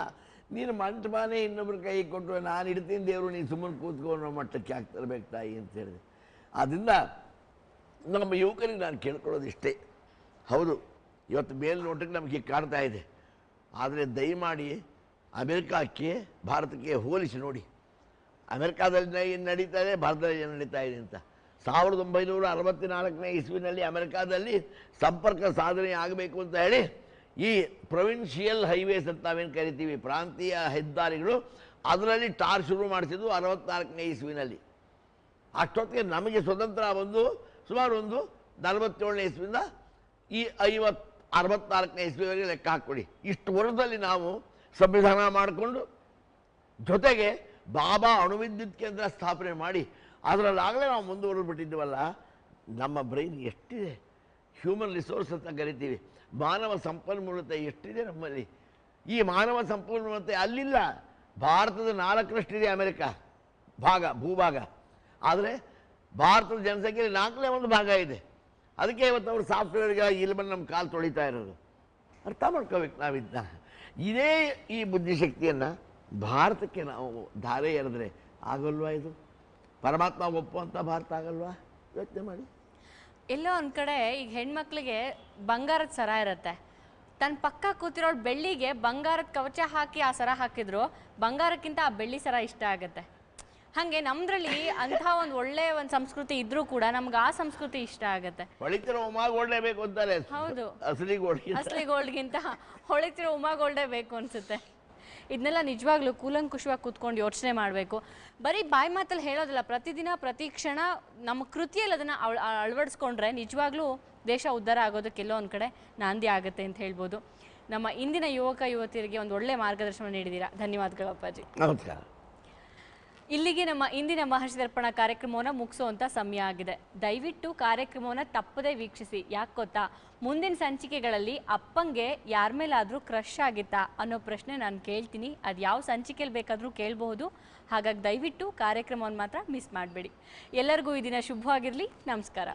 ನೀನು ಮಂಟಪನೇ ಇನ್ನೊಬ್ರ ಕೈ ಕೊಟ್ಟು ನಾನು ಇಡ್ತೀನಿ ದೇವರು, ನೀನು ಸುಮ್ಮನೆ ಕೂತ್ಕೊಂಡು ಮಟ್ಟಕ್ಕೆ ಹಾಕ್ತಿರ್ಬೇಕು ತಾಯಿ ಅಂತ ಹೇಳಿದೆ. ಆದ್ದರಿಂದ ನಮ್ಮ ಯುವಕರಿಗೆ ನಾನು ಕೇಳ್ಕೊಳ್ಳೋದು ಇಷ್ಟೇ. ಹೌದು, ಇವತ್ತು ಮೇಲ್ನೋಟಕ್ಕೆ ನಮಗೆ ಕಾಣ್ತಾ ಇದೆ, ಆದರೆ ದಯಮಾಡಿ ಅಮೆರಿಕಕ್ಕೆ ಭಾರತಕ್ಕೆ ಹೋಲಿಸಿ ನೋಡಿ. ಅಮೆರಿಕಾದಲ್ಲಿ ಏನು ನಡೀತಾ ಇದೆ, ಭಾರತದಲ್ಲಿ ಏನು ನಡೀತಾ ಇದೆ ಅಂತ. 1964ನೇ ಇಸ್ವಿನಲ್ಲಿ ಅಮೆರಿಕಾದಲ್ಲಿ ಸಂಪರ್ಕ ಸಾಧನೆ ಆಗಬೇಕು ಅಂತ ಹೇಳಿ ಈ ಪ್ರೊವಿನ್ಷಿಯಲ್ ಹೈವೇಸ್ ಅಂತ ನಾವೇನು ಕರಿತೀವಿ, ಪ್ರಾಂತೀಯ ಹೆದ್ದಾರಿಗಳು, ಅದರಲ್ಲಿ ಟಾರ್ ಶುರು ಮಾಡಿಸಿದ್ದು 64ನೇ ಇಸ್ವಿನಲ್ಲಿ. ಅಷ್ಟೊತ್ತಿಗೆ ನಮಗೆ ಸ್ವತಂತ್ರ ಬಂದು ಸುಮಾರು ಒಂದು 47ನೇ ಇಸ್ವಿಯಿಂದ ಈ 64ನೇ ಇಸ್ವಿವರೆಗೆ ಲೆಕ್ಕ ಹಾಕ್ಕೊಡಿ. ಇಷ್ಟು ವರ್ಷದಲ್ಲಿ ನಾವು ಸಂವಿಧಾನ ಮಾಡಿಕೊಂಡು ಜೊತೆಗೆ ಬಾಬಾ ಅಣುವಿದ್ಯುತ್ ಕೇಂದ್ರ ಸ್ಥಾಪನೆ ಮಾಡಿ ಅದರಲ್ಲಾಗಲೇ ನಾವು ಮುಂದುವರೆದ್ಬಿಟ್ಟಿದ್ದೀವಲ್ಲ. ನಮ್ಮ ಬ್ರೈನ್ ಎಷ್ಟಿದೆ, ಹ್ಯೂಮನ್ ರಿಸೋರ್ಸ್ ಅಂತ ಕರಿತೀವಿ, ಮಾನವ ಸಂಪನ್ಮೂಲತೆ ಎಷ್ಟಿದೆ ನಮ್ಮಲ್ಲಿ. ಈ ಮಾನವ ಸಂಪನ್ಮೂಲತೆ ಅಲ್ಲಿಲ್ಲ. ಭಾರತದ 4ರಷ್ಟಿದೆ ಅಮೆರಿಕ ಭೂಭಾಗ, ಆದರೆ ಭಾರತದ ಜನಸಂಖ್ಯೆಯಲ್ಲಿ 4ನೇ 1 ಭಾಗ ಇದೆ. ಅದಕ್ಕೆ ಇವತ್ತು ಅವರು ಸಾಫ್ಟ್ವೇರ್ಗೆ ಇಲ್ಲಿ ಬಂದು ನಮ್ಮ ಕಾಲು ತೊಳಿತಾ ಇರೋದು. ಅರ್ಥ ಮಾಡ್ಕೋಬೇಕು ನಾವಿದ್ದ ಇದೇ ಈ ಬುದ್ಧಿಶಕ್ತಿಯನ್ನು ಭಾರತಕ್ಕೆ ನಾವು ಧಾರೆ ಎರೆದ್ರೆ ಆಗಲ್ವಾ? ಇದು ಪರಮಾತ್ಮ ಒಪ್ಪುವಂಥ ಭಾರತ ಆಗಲ್ವಾ? ಯೋಚನೆ ಮಾಡಿ. ಎಲ್ಲೋ ಒಂದು ಕಡೆ ಈಗ ಹೆಣ್ಮಕ್ಳಿಗೆ ಬಂಗಾರದ ಸರ ಇರುತ್ತೆ, ತನ್ನ ಪಕ್ಕ ಕೂತಿರೋಳು ಬೆಳ್ಳಿಗೆ ಬಂಗಾರದ ಕವಚ ಹಾಕಿ ಆ ಸರ ಹಾಕಿದ್ರು ಬಂಗಾರಕ್ಕಿಂತ ಆ ಬೆಳ್ಳಿ ಸರ ಇಷ್ಟ ಆಗುತ್ತೆ. ಹಾಗೆ ನಮ್ದ್ರಲ್ಲಿ ಅಂಥ ಒಂದು ಒಳ್ಳೆ ಒಂದು ಸಂಸ್ಕೃತಿ ಇದ್ರೂ ಕೂಡ ನಮ್ಗೆ ಆ ಸಂಸ್ಕೃತಿ ಇಷ್ಟ ಆಗುತ್ತೆ. ಹೊಳಿತಿರೋ ಉಮಾ ಗೋಲ್ಡೇ ಬೇಕು ಅಂತಾರೆ. ಹೌದು, ಅಸಲಿ ಗೋಲ್ಡ್ಗಿಂತ ಹೊಳಿತಿರೋ ಉಮಾ ಗೋಲ್ಡೇ ಬೇಕು ಅನ್ಸುತ್ತೆ. ಇದನ್ನೆಲ್ಲ ನಿಜವಾಗ್ಲೂ ಕೂಲಂಕುಷವಾಗಿ ಕೂತ್ಕೊಂಡು ಯೋಚನೆ ಮಾಡಬೇಕು. ಬರೀ ಬಾಯಿ ಮಾತಲ್ಲಿ ಹೇಳೋದಿಲ್ಲ, ಪ್ರತಿದಿನ ಪ್ರತಿ ಕ್ಷಣ ನಮ್ಮ ಕೃತಿಯಲ್ಲಿ ಅದನ್ನು ಅಳವಡಿಸ್ಕೊಂಡ್ರೆ ನಿಜವಾಗ್ಲೂ ದೇಶ ಉದ್ಧಾರ ಆಗೋದಕ್ಕೆಲ್ಲೋ ಒಂದು ಕಡೆ ನಾಂದಿ ಆಗುತ್ತೆ ಅಂತ ಹೇಳ್ಬೋದು. ನಮ್ಮ ಇಂದಿನ ಯುವಕ ಯುವತಿಯರಿಗೆ ಒಂದು ಒಳ್ಳೆ ಮಾರ್ಗದರ್ಶನ ನೀಡಿದ್ದೀರಾ. ಧನ್ಯವಾದಗಳು ಅಪ್ಪಾಜಿ. ನಮಸ್ಕಾರ. ಇಲ್ಲಿಗೆ ನಮ್ಮ ಇಂದಿನ ಮಹರ್ಷಿ ದರ್ಪಣ ಕಾರ್ಯಕ್ರಮವನ್ನು ಮುಗಿಸುವಂಥ ಸಮಯ ಆಗಿದೆ. ದಯವಿಟ್ಟು ಕಾರ್ಯಕ್ರಮವನ್ನು ತಪ್ಪದೇ ವೀಕ್ಷಿಸಿ. ಯಾಕೆ ಗೊತ್ತಾ, ಮುಂದಿನ ಸಂಚಿಕೆಗಳಲ್ಲಿ ಅಪ್ಪಂಗೆ ಯಾರ ಮೇಲಾದರೂ ಕ್ರಶ್ ಆಗಿತ್ತಾ ಅನ್ನೋ ಪ್ರಶ್ನೆ ನಾನು ಕೇಳ್ತೀನಿ. ಅದು ಯಾವ ಸಂಚಿಕೆಯಲ್ಲಿ ಬೇಕಾದರೂ ಕೇಳಬಹುದು. ಹಾಗಾಗಿ ದಯವಿಟ್ಟು ಕಾರ್ಯಕ್ರಮವನ್ನು ಮಾತ್ರ ಮಿಸ್ ಮಾಡಬೇಡಿ. ಎಲ್ಲರಿಗೂ ಈ ದಿನ ಶುಭವಾಗಿರಲಿ. ನಮಸ್ಕಾರ.